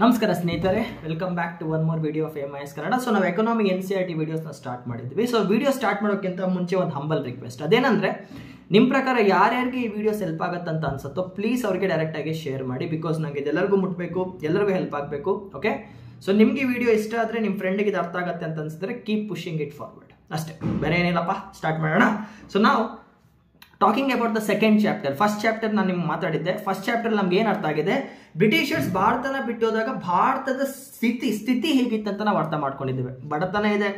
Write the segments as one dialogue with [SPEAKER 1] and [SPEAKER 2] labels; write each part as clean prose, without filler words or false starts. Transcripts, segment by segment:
[SPEAKER 1] ನಮಸ್ಕಾರ ಸ್ನೇಹಿತರೆ, welcome back to one more video of MIS Kannada. So ನಾವು ಎಕನಾಮಿ NCERT ವಿಡಿಯೋಸ್ನ ಸ್ಟಾರ್ಟ್ ಮಾಡಿದ್ವಿ. ಸೊ ವಿಡಿಯೋ ಸ್ಟಾರ್ಟ್ ಮಾಡೋಕ್ಕಿಂತ ಮುಂಚೆ ಒಂದು ಹಂಬಲ್ ರಿಕ್ವೆಸ್ಟ್. ಅದೇನಂದ್ರೆ, ನಿಮ್ಮ ಪ್ರಕಾರ ಯಾರ್ಯಾರಿಗೆ ಈ ವಿಡಿಯೋಸ್ ಹೆಲ್ಪ್ ಆಗುತ್ತಂತ ಅನ್ಸುತ್ತೋ ಪ್ಲೀಸ್ ಅವ್ರಿಗೆ ಡೈರೆಕ್ಟಾಗಿ ಶೇರ್ ಮಾಡಿ. ಬಿಕಾಸ್ ನನಗೆ ಇದೆಲ್ಲರಿಗೂ ಮುಟ್ಟಬೇಕು, ಎಲ್ಲರಿಗೂ ಹೆಲ್ಪ್ ಆಗಬೇಕು. ಓಕೆ, ಸೊ ನಿಮ್ಗೆ ಈ ವಿಡಿಯೋ ಇಷ್ಟ ಆದರೆ ನಿಮ್ಮ ಫ್ರೆಂಡಿಗೆ ಇದು ಅರ್ಥ ಆಗುತ್ತೆ ಅಂತ ಅನ್ಸಿದ್ರೆ ಕೀಪ್ ಪುಷಿಂಗ್ ಇಟ್ ಫಾರ್ವರ್ಡ್ ಅಷ್ಟೇ, ಬೇರೆ ಏನಿಲ್ಲಪ್ಪ. ಸ್ಟಾರ್ಟ್ ಮಾಡೋಣ. ಸೊ ನಾವು talking about the second chapter. First chapter ನಾನು ನಿಮ್ಗೆ ಮಾತಾಡಿದ್ದೆ. ಫಸ್ಟ್ ಚಾಪ್ಟರ್ ನಮ್ಗೆ ಏನು ಅರ್ಥ ಆಗಿದೆ, ಬ್ರಿಟಿಷರ್ಸ್ ಭಾರತನ ಬಿಟ್ಟು ಹೋದಾಗ ಭಾರತದ ಸ್ಥಿತಿ ಹೇಗಿತ್ತಂತ ನಾವು ಅರ್ಥ ಮಾಡ್ಕೊಂಡಿದ್ದೇವೆ. ಬಡತನ ಇದೆ,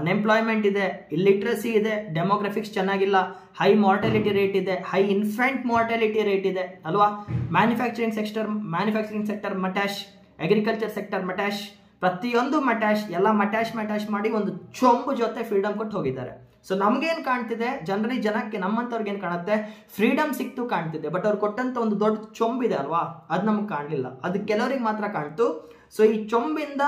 [SPEAKER 1] ಅನ್ಎಂಪ್ಲಾಯ್ಮೆಂಟ್ ಇದೆ, ಇಲ್ಲಿಟ್ರಸಿ ಇದೆ, ಡೆಮೋಗ್ರಫಿಕ್ಸ್ ಚೆನ್ನಾಗಿಲ್ಲ, ಹೈ ಮಾರ್ಟಾಲಿಟಿ ರೇಟ್ ಇದೆ, ಹೈ ಇನ್ಫ್ಯಾಂಟ್ ಮಾರ್ಟಾಲಿಟಿ ರೇಟ್ ಇದೆ ಅಲ್ವಾ. ಮ್ಯಾನುಫ್ಯಾಕ್ಚರಿಂಗ್ ಸೆಕ್ಟರ್ ಮಟ್ಯಾಶ್, ಅಗ್ರಿಕಲ್ಚರ್ ಸೆಕ್ಟರ್ ಮಟ್ಯಾಶ್, ಪ್ರತಿಯೊಂದು ಮಟ್ಯಾಶ್, ಎಲ್ಲ ಮಟ್ಯಾಶ್ ಮಾಡಿ ಒಂದು ಚೊಂಬು ಜೊತೆ ಫ್ರೀಡಮ್ ಕೊಟ್ಟು ಹೋಗಿದ್ದಾರೆ. ಸೊ ನಮ್ಗೇನು ಕಾಣ್ತಿದೆ, ಜನಕ್ಕೆ ನಮ್ಮಂಥವ್ರಿಗೆ ಏನು ಕಾಣುತ್ತೆ, ಫ್ರೀಡಮ್ ಸಿಕ್ತು ಕಾಣ್ತಿದೆ. ಬಟ್ ಅವ್ರು ಕೊಟ್ಟಂತ ಒಂದು ದೊಡ್ಡ ಚೊಂಬಿದೆ ಅಲ್ವಾ, ಅದು ನಮ್ಗೆ ಕಾಣಲಿಲ್ಲ. ಅದು ಕೆಲವರಿಗೆ ಮಾತ್ರ ಕಾಣ್ತು. ಸೊ ಈ ಚೊಂಬಿಂದ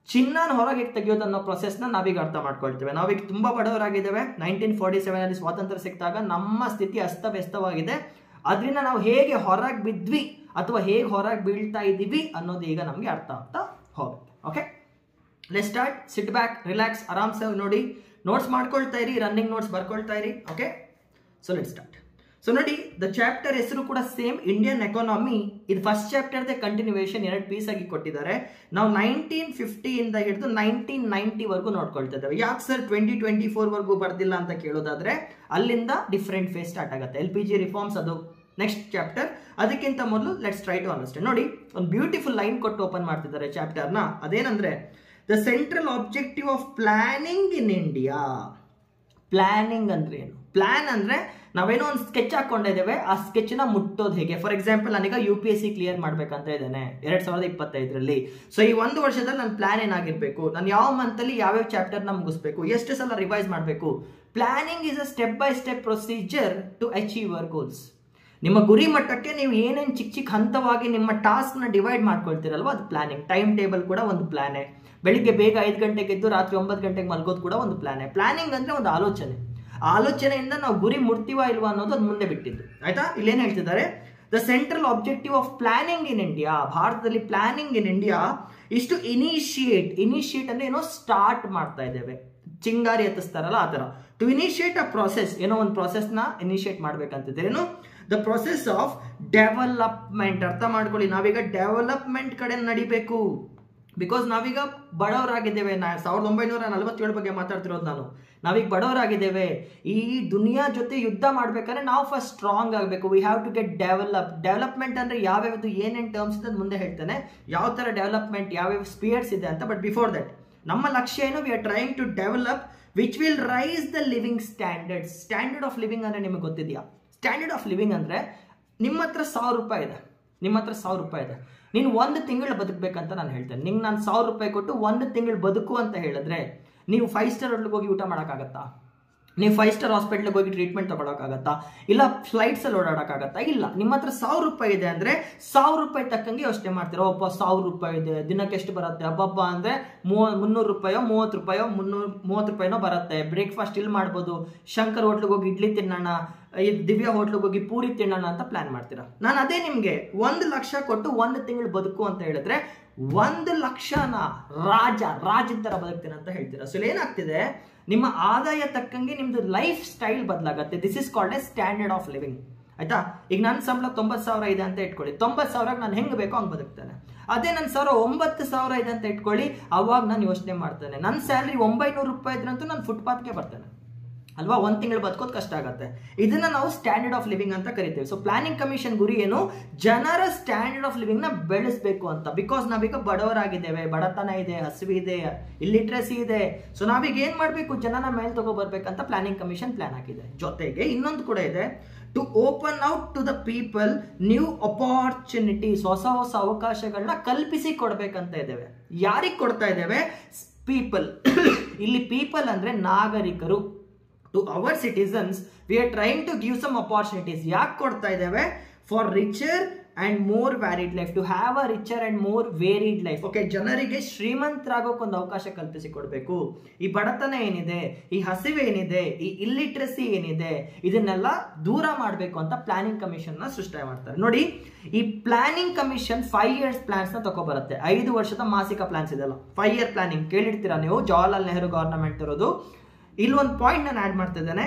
[SPEAKER 1] ಚಿನ್ನನ ಹೊರಗೆ ತೆಗೆಯೋದು ಅನ್ನೋ ಪ್ರೊಸೆಸ್ನ ನಾವೀಗ ಅರ್ಥ ಮಾಡ್ಕೊಳ್ತೇವೆ. ನಾವೀಗ ತುಂಬ ಬಡವರಾಗಿದ್ದೇವೆ. 1947 ಸ್ವಾತಂತ್ರ್ಯ ಸಿಕ್ಕಿದಾಗ ನಮ್ಮ ಸ್ಥಿತಿ ಅಸ್ತವ್ಯಸ್ತವಾಗಿದೆ. ಅದರಿಂದ ನಾವು ಹೇಗೆ ಹೊರಗೆ ಬಿದ್ವಿ ಅಥವಾ ಹೇಗೆ ಹೊರಗೆ ಬೀಳ್ತಾ ಇದ್ದೀವಿ ಅನ್ನೋದು ಈಗ ನಮಗೆ ಅರ್ಥ ಆಗ್ತಾ ಹೋಗುತ್ತೆ. Okay, let's start. Sit back, relax, ಆರಾಮ್ಸೆ ನೋಡಿ, ನೋಟ್ಸ್ ಮಾಡ್ಕೊಳ್ತಾ ಇರಿ, ರನ್ನಿಂಗ್ ನೋಟ್ಸ್ ಬರ್ಕೊಳ್ತಾ ಇರಿ. Okay, so let's start. So ನೋಡಿ, ದ ಚಾಪ್ಟರ್ ಹೆಸರು ಕೂಡ ಸೇಮ್, ಇಂಡಿಯನ್ ಎಕಾನಮಿ. ಇದು ಫಸ್ಟ್ ಚಾಪ್ಟರ್ದೇ ಕಂಟಿನ್ಯೂಯೇಷನ್, 2 ಪೀಸ್ ಆಗಿ ಕೊಟ್ಟಿದ್ದಾರೆ. ನಾವು 1950 ಇಂದ ಹಿಡಿದು 1990 ವರೆಗೂ ನೋಡ್ಕೊಳ್ತಾ ಇದ್ದೇವೆ. ಯಾಕೆ ಸರ್ 2024 ವರೆಗೂ ಬರ್ದಿಲ್ಲ ಅಂತ ಕೇಳೋದಾದ್ರೆ, ಅಲ್ಲಿಂದ ಡಿಫ್ರೆಂಟ್ ಫೇಸ್ ಸ್ಟಾರ್ಟ್ ಆಗುತ್ತೆ. LPG ರಿಫಾರ್ಮ್ಸ್ ಅದು ನೆಕ್ಸ್ಟ್ ಚಾಪ್ಟರ್. ಅದಕ್ಕಿಂತ ಮೊದಲು ಲೆಟ್ಸ್ ಟ್ರೈ ಟು ಅಂಡರ್ಸ್ಟ್ಯಾಂಡ್. ನೋಡಿ, ಒಂದು ಬ್ಯೂಟಿಫುಲ್ ಲೈನ್ ಕೊಟ್ಟು ಓಪನ್ ಮಾಡ್ತಿದ್ದಾರೆ ಚಾಪ್ಟರ್ನ. ಅದೇನಂದ್ರೆ, the central objective of planning in India. Planning ಅಂದ್ರೆ ಏನು? ಪ್ಲಾನ್ ಅಂದ್ರೆ ನಾವೇನೋ ಒಂದು ಸ್ಕೆಚ್ ಹಾಕೊಂಡಿದ್ದೇವೆ, ಆ ಸ್ಕೆಚ್ನ ಮುಟ್ಟೋದು ಹೇಗೆ. ಫಾರ್ ಎಕ್ಸಾಂಪಲ್, ನಾನೀಗ UPSC ಕ್ಲಿಯರ್ ಮಾಡ್ಬೇಕಂತ ಇದ್ದೇನೆ 2025ರಲ್ಲಿ. ಸೊ ಈ ಒಂದು ವರ್ಷದಲ್ಲಿ ನನ್ನ ಪ್ಲಾನ್ ಏನಾಗಿರ್ಬೇಕು, ನಾನು ಯಾವ ಮಂತಲ್ಲಿ ಯಾವ್ಯಾವ ಚಾಪ್ಟರ್ನ ಮುಗಿಸ್ಬೇಕು, ಎಷ್ಟು ಸಲ ರಿವೈಸ್ ಮಾಡಬೇಕು. Planning is a step by step procedure to achieve your goals. ನಿಮ್ಮ ಗುರಿ ಮಟ್ಟಕ್ಕೆ ನೀವು ಏನೇನು ಚಿಕ್ಕ ಹಂತವಾಗಿ ನಿಮ್ಮ ಟಾಸ್ಕ್ನ ಡಿವೈಡ್ ಮಾಡ್ಕೊಳ್ತೀರಲ್ವ, ಅದು ಪ್ಲಾನಿಂಗ್. ಟೈಮ್ ಟೇಬಲ್ ಕೂಡ ಒಂದು ಪ್ಲಾನೇ. ಬೆಳಿಗ್ಗೆ ಬೇಗ 5 ಗಂಟೆಗೆ ಎದ್ದು ರಾತ್ರಿ 9 ಗಂಟೆಗೆ ಮಲ್ಗೋದು ಕೂಡ ಒಂದು ಪ್ಲಾನೇ. ಪ್ಲಾನಿಂಗ್ ಅಂದ್ರೆ ಒಂದು ಆಲೋಚನೆ. ಆಲೋಚನೆಯಿಂದ ನಾವು ಗುರಿ ಮುಟ್ತೀವಾ ಇಲ್ವಾ ಅನ್ನೋದು ಅದು ಮುಂದೆ ಬಿಟ್ಟಿದ್ದು. ಆಯ್ತಾ? ಇಲ್ಲೇನು ಹೇಳ್ತಿದ್ದಾರೆ, the central objective of planning in India. ಭಾರತದಲ್ಲಿ planning in India is to initiate ಅಂದ್ರೆ ಏನೋ ಸ್ಟಾರ್ಟ್ ಮಾಡ್ತಾ ಇದ್ದೇವೆ, ಚಿಂಗಾರಿ ಎತ್ತಿಸ್ತಾರಲ್ಲ ಆ ಥರ. ಟು ಇನಿಷಿಯೇಟ್ ಅ ಪ್ರಾಸೆಸ್, ಏನೋ ಒಂದು ಪ್ರಾಸೆಸ್ನ ಇನಿಷಿಯೇಟ್ ಮಾಡ್ಬೇಕಂತಿದ್ರೆ ಏನು, ದ ಪ್ರೊಸೆಸ್ ಆಫ್ ಡೆವಲಪ್ಮೆಂಟ್. ಅರ್ಥ ಮಾಡ್ಕೊಳ್ಳಿ, ನಾವೀಗ ಡೆವಲಪ್ಮೆಂಟ್ ಕಡೆ ನಡಿಬೇಕು. ಬಿಕಾಸ್ ನಾವೀಗ ಬಡವರಾಗಿದ್ದೇವೆ. 1947 ಬಗ್ಗೆ ಮಾತಾಡ್ತಿರೋದು ನಾನು. ನಾವೀಗ ಬಡವರಾಗಿದ್ದೇವೆ. ಈ ದುನಿಯಾ ಜೊತೆ ಯುದ್ಧ ಮಾಡ್ಬೇಕಾದ್ರೆ ನಾವು ಫಸ್ಟ್ ಸ್ಟ್ರಾಂಗ್ ಆಗಬೇಕು. We have to get development ಅಂದ್ರೆ ಯಾವ್ಯಾವ್ದು ಏನೇನು ಟರ್ಮ್ಸ್ ಇದೆ ಮುಂದೆ ಹೇಳ್ತೇನೆ, ಯಾವ ಥರ ಡೆವಲಪ್ಮೆಂಟ್, ಯಾವ್ಯಾವ ಸ್ಪಿಯರ್ಸ್ ಇದೆ ಅಂತ. ಬಟ್ ಬಿಫೋರ್ ದಟ್ ನಮ್ಮ ಲಕ್ಷ್ಯ ಏನು, we are trying to develop which will raise the living standards. Standard of living ಅಂದ್ರೆ ನಿಮಗೆ ಗೊತ್ತಿದೆಯಾ? ಸ್ಟ್ಯಾಂಡರ್ಡ್ ಆಫ್ ಲಿವಿಂಗ್ ಅಂದರೆ ನಿಮ್ಮ ಹತ್ರ 1000 ರೂಪಾಯಿ ಇದೆ, ನೀನು 1 ತಿಂಗಳು ಬದುಕಬೇಕಂತ ನಾನು ಹೇಳ್ತೇನೆ. ನಿಂಗೆ ನಾನು 1000 ರೂಪಾಯಿ ಕೊಟ್ಟು 1 ತಿಂಗಳು ಬದುಕು ಅಂತ ಹೇಳಿದ್ರೆ, ನೀವು 5 ಸ್ಟಾರ್ ಹೋಟ್ಲಿಗೆ ಹೋಗಿ ಊಟ ಮಾಡೋಕ್ಕಾಗತ್ತಾ? ನೀವು 5 ಸ್ಟಾರ್ ಹಾಸ್ಪಿಟ್ಲಿಗೆ ಹೋಗಿ ಟ್ರೀಟ್ಮೆಂಟ್ ತೊಗೊಳಕ್ಕಾಗತ್ತಾ? ಇಲ್ಲ ಫ್ಲೈಟ್ಸಲ್ಲಿ ಓಡಾಡೋಕ್ಕಾಗತ್ತಾ? ಇಲ್ಲ. ನಿಮ್ಮ ಹತ್ರ 1000 ರೂಪಾಯಿ ಇದೆ ಅಂದರೆ 1000 ರೂಪಾಯಿ ತಕ್ಕಂಗೆ ಯೋಚನೆ ಮಾಡ್ತೀರಾ. ಒಬ್ಬ 1000 ರೂಪಾಯಿ ಇದೆ, ದಿನಕ್ಕೆ ಎಷ್ಟು ಬರುತ್ತೆ? ಹಬ್ಬ ಅಂದರೆ 300 ರೂಪಾಯೋ 30 ರೂಪಾಯೋ 330 ರೂಪಾಯಿನೋ ಬರುತ್ತೆ. ಬ್ರೇಕ್ಫಾಸ್ಟ್ ಇಲ್ಲಿ ಮಾಡ್ಬೋದು, ಶಂಕರ್ ಹೋಟ್ಲಿಗೆ ಹೋಗಿ ಇಡ್ಲಿ ತಿನ್ನೋಣ, ದಿವ್ಯಾ ಹೋಟ್ಲಿಗೆ ಹೋಗಿ ಪೂರಿ ತಿನ್ನೋಣ ಅಂತ ಪ್ಲಾನ್ ಮಾಡ್ತೀರಾ. ನಾನು ಅದೇ ನಿಮಗೆ 1 ಲಕ್ಷ ಕೊಟ್ಟು 1 ತಿಂಗಳು ಬದುಕು ಅಂತ ಹೇಳಿದ್ರೆ 1 ಲಕ್ಷನ ರಾಜನ ಥರ ಬದುಕ್ತೇನೆ ಅಂತ ಹೇಳ್ತೀರಾ. ಸೊ ಏನಾಗ್ತಿದೆ, ನಿಮ್ಮ ಆದಾಯ ತಕ್ಕಂಗೆ ನಿಮ್ದು ಲೈಫ್ ಸ್ಟೈಲ್ ಬದಲಾಗತ್ತೆ. This is called a standard of living. ಆಯ್ತಾ? ಈಗ ನನ್ನ ಸಂಬಳ 90,000 ಇದೆ ಅಂತ ಇಟ್ಕೊಳ್ಳಿ. 90,000ಗೆ ನಾನು ಹೆಂಗೆ ಬೇಕೋ ಹಂಗೆ ಬದುಕ್ತೇನೆ. ಅದೇ ನನ್ನ ಸಾವಿರ 9,000 ಇದೆ ಅಂತ ಇಟ್ಕೊಳ್ಳಿ, ಅವಾಗ ನಾನು ಯೋಚನೆ ಮಾಡ್ತೇನೆ. ನನ್ನ ಸ್ಯಾಲ್ರಿ 900 ರೂಪಾಯಿ ಇದ್ರಂತೂ ನಾನು ಫುಟ್ಪಾತ್ಗೆ ಬರ್ತೇನೆ ಅಲ್ವಾ. 1 ತಿಂಗಳು ಬದುಕೋದು ಕಷ್ಟ ಆಗುತ್ತೆ. ಇದನ್ನ ನಾವು ಸ್ಟ್ಯಾಂಡರ್ಡ್ ಆಫ್ ಲಿವಿಂಗ್ ಅಂತ ಕರಿತೇವೆ. ಸೊ ಪ್ಲಾನಿಂಗ್ ಕಮಿಷನ್ ಗುರಿ ಏನು, ಜನರ ಸ್ಟ್ಯಾಂಡರ್ಡ್ ಆಫ್ ಲಿವಿಂಗ್ ನ ಬೆಳೆಸಬೇಕು ಅಂತ. ಬಿಕಾಸ್ ನಾವೀಗ ಬಡವರಾಗಿದ್ದೇವೆ, ಬಡತನ ಇದೆ, ಹಸಿವಿದೆ, ಇಲ್ಲಿಟ್ರಸಿ ಇದೆ. ಸೊ ನಾವೀಗ ಏನ್ ಮಾಡ್ಬೇಕು, ಜನನ ಮೇಲೆ ತಗೋಬರ್ಬೇಕಂತ ಪ್ಲಾನಿಂಗ್ ಕಮಿಷನ್ ಪ್ಲಾನ್ ಹಾಕಿದೆ. ಜೊತೆಗೆ ಇನ್ನೊಂದು ಕೂಡ ಇದೆ, to open out to the people new opportunities. ಹೊಸ ಅವಕಾಶಗಳನ್ನ ಕಲ್ಪಿಸಿ ಕೊಡ್ಬೇಕಂತ ಇದ್ದೇವೆ. ಯಾರಿಗೆ ಕೊಡ್ತಾ ಇದ್ದೇವೆ? ಪೀಪಲ್. ಇಲ್ಲಿ ಪೀಪಲ್ ಅಂದ್ರೆ ನಾಗರಿಕರು. To our citizens we are trying to give some opportunities. ಯಾಕೆ ಕೊಡ್ತಾ ಇದ್ದೇವೆ? For richer and more varied life, to have a richer and more varied life. Okay, ಜನರಿಗೆ ಶ್ರೀಮಂತರಾಗೋಕೆ ಒಂದು ಅವಕಾಶ ಕಲ್ಪಿಸಿ ಕೊಡಬೇಕು. ಈ ಬಡತನ ಏನಿದೆ, ಈ ಹಸಿವೆ ಏನಿದೆ, ಈ ಇಲ್ಲಿಟ್ರಸಿ ಏನಿದೆ, ಇದನ್ನೆಲ್ಲ ದೂರ ಮಾಡಬೇಕು ಅಂತ ಪ್ಲಾನಿಂಗ್ ಕಮಿಷನ್ ನ ಸೃಷ್ಟಿ ಮಾಡ್ತಾರೆ. ನೋಡಿ, ಈ ಪ್ಲಾನಿಂಗ್ ಕಮಿಷನ್ 5 years ಪ್ಲಾನ್ಸ್ ನ ತಗೊಬರುತ್ತೆ. 5 ವರ್ಷದ ಮಾಸಿಕ ಪ್ಲಾನ್ಸ್ ಇದೆಲ್ಲ 5 year ಪ್ಲಾನಿಂಗ್ ಕೇಳಿರ್ತೀರಾ ನೀವು, ಜವಾಹರ್ಲಾಲ್ ನೆಹರು ಗವರ್ನಮೆಂಟ್ ಇರೋದು. ಇಲ್ಲಿ ಒಂದು ಪಾಯಿಂಟ್ ನಾನು ಆಡ್ ಮಾಡ್ತಿದ್ದೇನೆ.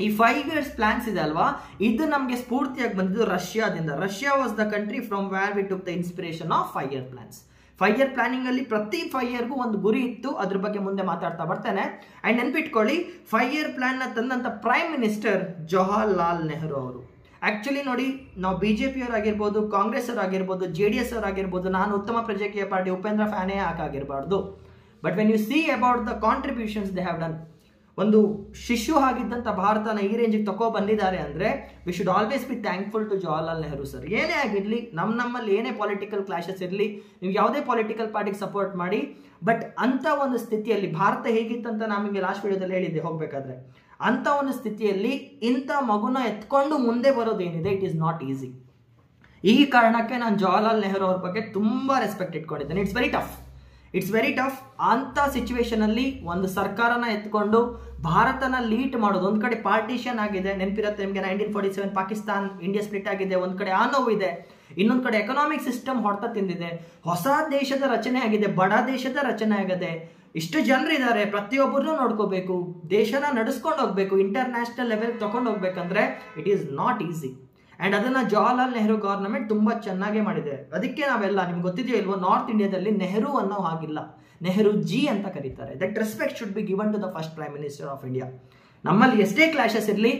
[SPEAKER 1] ಈ 5 years ಪ್ಲಾನ್ಸ್ ಇದೆ ಅಲ್ವಾ, ಇದು ನಮಗೆ ಸ್ಫೂರ್ತಿಯಾಗಿ ಬಂದಿದ್ದು ರಷ್ಯಾದಿಂದ. Russia was the country from where we took the inspiration of 5 year plans. 5 year planning ಅಲ್ಲಿ ಪ್ರತಿ 5 yearಗೂ ಒಂದು ಗುರಿ ಇತ್ತು. ಅದ್ರ ಬಗ್ಗೆ ಮುಂದೆ ಮಾತಾಡ್ತಾ ಬರ್ತೇನೆ. ಅಂಡ್ ನೆನ್ಪಿಟ್ಕೊಳ್ಳಿ, 5 year ಪ್ಲಾನ್ ನ ತಂದಂತ ಪ್ರೈಮ್ ಮಿನಿಸ್ಟರ್ ಜವಾಹರ್ಲಾಲ್ ನೆಹರು ಅವರು. ಆಕ್ಚುಲಿ ನೋಡಿ, ನಾವು ಬಿಜೆಪಿ ಅವರಾಗಿರ್ಬೋದು, ಕಾಂಗ್ರೆಸ್ ಅವರಾಗಿರ್ಬೋದು, JDS ಅವರಾಗಿರ್ಬೋದು, ನಾನು ಉತ್ತಮ ಪ್ರಜಾಕೀಯ ಪಾರ್ಟಿ ಉಪೇಂದ್ರ ಫ್ಯಾನೇ ಹಾಕಾಗಿರ್ಬಾರ್ದು. But when you see about the contributions they have done, ಒಂದು ಶಿಶು ಆಗಿದ್ದಂಥ ಭಾರತನ ಈ ರೇಂಜಿಗೆ ತಗೋ ಬಂದಿದ್ದಾರೆ ಅಂದರೆ we should always be thankful to Jawaharlal Nehru sir. ಏನೇ ಆಗಿರಲಿ, ನಮ್ಮಲ್ಲಿ ಏನೇ ಪೊಲಿಟಿಕಲ್ ಕ್ಲಾಶಸ್ ಇರಲಿ, ನೀವು ಯಾವುದೇ ಪೊಲಿಟಿಕಲ್ ಪಾರ್ಟಿಗೆ ಸಪೋರ್ಟ್ ಮಾಡಿ, ಬಟ್ ಅಂಥ ಒಂದು ಸ್ಥಿತಿಯಲ್ಲಿ ಭಾರತ ಹೇಗಿತ್ತಂತ ನಮಗೆ ಲಾಸ್ಟ್ ವಿಡಿಯೋದಲ್ಲಿ ಹೇಳಿದ್ದೆ ಹೋಗಬೇಕಾದ್ರೆ, ಅಂಥ ಒಂದು ಸ್ಥಿತಿಯಲ್ಲಿ ಇಂಥ ಮಗುನ ಎತ್ಕೊಂಡು ಮುಂದೆ ಬರೋದೇನಿದೆ, ಇಟ್ ಈಸ್ ನಾಟ್ ಈಸಿ. ಈ ಕಾರಣಕ್ಕೆ ನಾನು ಜವಾಹರ್ಲಾಲ್ ನೆಹರು ಅವ್ರ ಬಗ್ಗೆ ತುಂಬ ರೆಸ್ಪೆಕ್ಟ್ ಇಟ್ಕೊಂಡಿದ್ದೇನೆ. It's very tough. ಅಂಥ ಸಿಚುವೇಶನ್ ಅಲ್ಲಿ ಒಂದು ಸರ್ಕಾರನ ಎತ್ಕೊಂಡು ಭಾರತನ ಲೀಡ್ ಮಾಡೋದು. ಒಂದ್ ಕಡೆ ಪಾರ್ಟಿಷನ್ ಆಗಿದೆ, ನೆನಪಿರುತ್ತೆ ನಿಮಗೆ, 1947 ಪಾಕಿಸ್ತಾನ್ ಇಂಡಿಯಾ ಸ್ಪ್ಲಿಟ್ ಆಗಿದೆ. ಒಂದ್ ಕಡೆ ಆ ನೋವು ಇದೆ, ಇನ್ನೊಂದ್ ಕಡೆ ಎಕನಾಮಿಕ್ ಸಿಸ್ಟಮ್ ಹೊಡೆತ ತಿಂದಿದೆ, ಹೊಸ ದೇಶದ ರಚನೆ ಆಗಿದೆ, ಬಡ ದೇಶದ ರಚನೆ ಆಗಿದೆ. ಇಷ್ಟು ಜನರಿದ್ದಾರೆ, ಪ್ರತಿಯೊಬ್ಬರನ್ನೂ ನೋಡ್ಕೋಬೇಕು, ದೇಶನ ನಡೆಸ್ಕೊಂಡು ಹೋಗ್ಬೇಕು, ಇಂಟರ್ನ್ಯಾಷನಲ್ ಲೆವೆಲ್ ತಗೊಂಡು ಹೋಗ್ಬೇಕಂದ್ರೆ it is not easy. And ಅದನ್ನ ಜವಾಹರ್ಲಾಲ್ ನೆಹರು ಗವರ್ನಮೆಂಟ್ ತುಂಬಾ ಚೆನ್ನಾಗೇ ಮಾಡಿದೆ. ಅದಕ್ಕೆ ನಾವೆಲ್ಲ, ನಿಮ್ಗೆ ಗೊತ್ತಿದೆಯೋ ಇಲ್ವೋ, ನಾರ್ತ್ ಇಂಡಿಯಾದಲ್ಲಿ ನೆಹರು ಅನ್ನೋ ಹಾಗಿಲ್ಲ, ನೆಹರು ಜಿ ಅಂತ ಕರೀತಾರೆ. That respect should be given to the first prime minister of India. ನಮ್ಮಲ್ಲಿ ಎಷ್ಟೇ ಕ್ಲಾಶಸ್ ಇರಲಿ,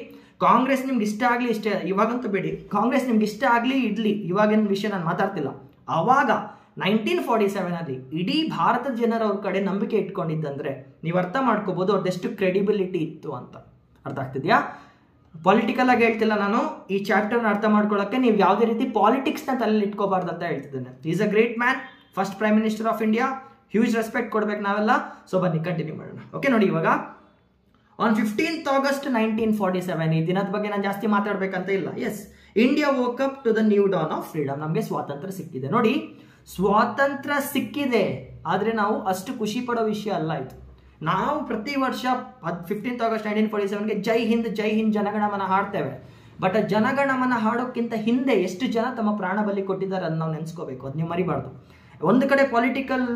[SPEAKER 1] ಕಾಂಗ್ರೆಸ್ ನಿಮ್ಗೆ ಇಷ್ಟ ಆಗಲಿ, ಇಷ್ಟೇ ಇವಾಗಂತೂ ಬಿಡಿ, ಕಾಂಗ್ರೆಸ್ ನಿಮ್ಗೆ ಇಷ್ಟ ಆಗಲಿ ಇಡ್ಲಿ, ಇವಾಗಿನ ವಿಷಯ ನಾನು ಮಾತಾಡ್ತಿಲ್ಲ. ಆವಾಗ 1947 ಅಲ್ಲಿ ಇಡೀ ಭಾರತದ ಜನರ ಅವ್ರ ಕಡೆ ನಂಬಿಕೆ ಇಟ್ಕೊಂಡಿದ್ದಂದ್ರೆ ನೀವು ಅರ್ಥ ಮಾಡ್ಕೋಬಹುದು ಅವ್ರದ್ದೆಷ್ಟು ಕ್ರೆಡಿಬಿಲಿಟಿ ಇತ್ತು ಅಂತ. ಅರ್ಥ ಆಗ್ತಿದ್ಯಾ? ಪೊಲಿಟಿಕಲ್ ಆಗಿ ಹೇಳ್ತಿಲ್ಲ ನಾನು, ಈ ಚಾಪ್ಟರ್ನ ಅರ್ಥ ಮಾಡ್ಕೊಳ್ಳೋಕೆ ನೀವು ಯಾವುದೇ ರೀತಿ ಪಾಲಿಟಿಕ್ಸ್ನ ತಲೆಯಲ್ಲಿ ಇಟ್ಕೋಬಾರ್ದು ಅಂತ ಹೇಳ್ತಿದ್ದೇನೆ. Is a great man, first prime minister of India, huge respect ಕೊಡ್ಬೇಕು ನಾವೆಲ್ಲ. ಸೊ ಬನ್ನಿ ಕಂಟಿನ್ಯೂ ಮಾಡೋಣ. ಓಕೆ, ನೋಡಿ, ಇವಾಗ ಆನ್ 15th August 1947, ಈ ದಿನದ ಬಗ್ಗೆ ನಾನು ಜಾಸ್ತಿ ಮಾತಾಡ್ಬೇಕಂತ ಇಲ್ಲ. Yes, India woke up to the new dawn of freedom. ನಮಗೆ ಸ್ವಾತಂತ್ರ್ಯ ಸಿಕ್ಕಿದೆ. ನೋಡಿ, ಸ್ವಾತಂತ್ರ್ಯ ಸಿಕ್ಕಿದೆ, ಆದ್ರೆ ನಾವು ಅಷ್ಟು ಖುಷಿ ಪಡೋ ವಿಷಯ ಅಲ್ಲ ಇದು. ನಾವು ಪ್ರತಿ ವರ್ಷ 15th August 1947ಗೆ ಜೈ ಹಿಂದ್ ಜನಗಣಮನ ಹಾಡ್ತೇವೆ. ಬಟ್ ಆ ಜನಗಣಮನ ಹಾಡೋಕ್ಕಿಂತ ಹಿಂದೆ ಎಷ್ಟು ಜನ ತಮ್ಮ ಪ್ರಾಣ ಬಲಿ ಕೊಟ್ಟಿದ್ದಾರೆ ಅಂತ ನಾವು ನೆನೆಸ್ಕೋಬೇಕು, ಅದು ನೀವು ಮರಿಬಾರ್ದು. ಒಂದು ಕಡೆ ಪೊಲಿಟಿಕಲ್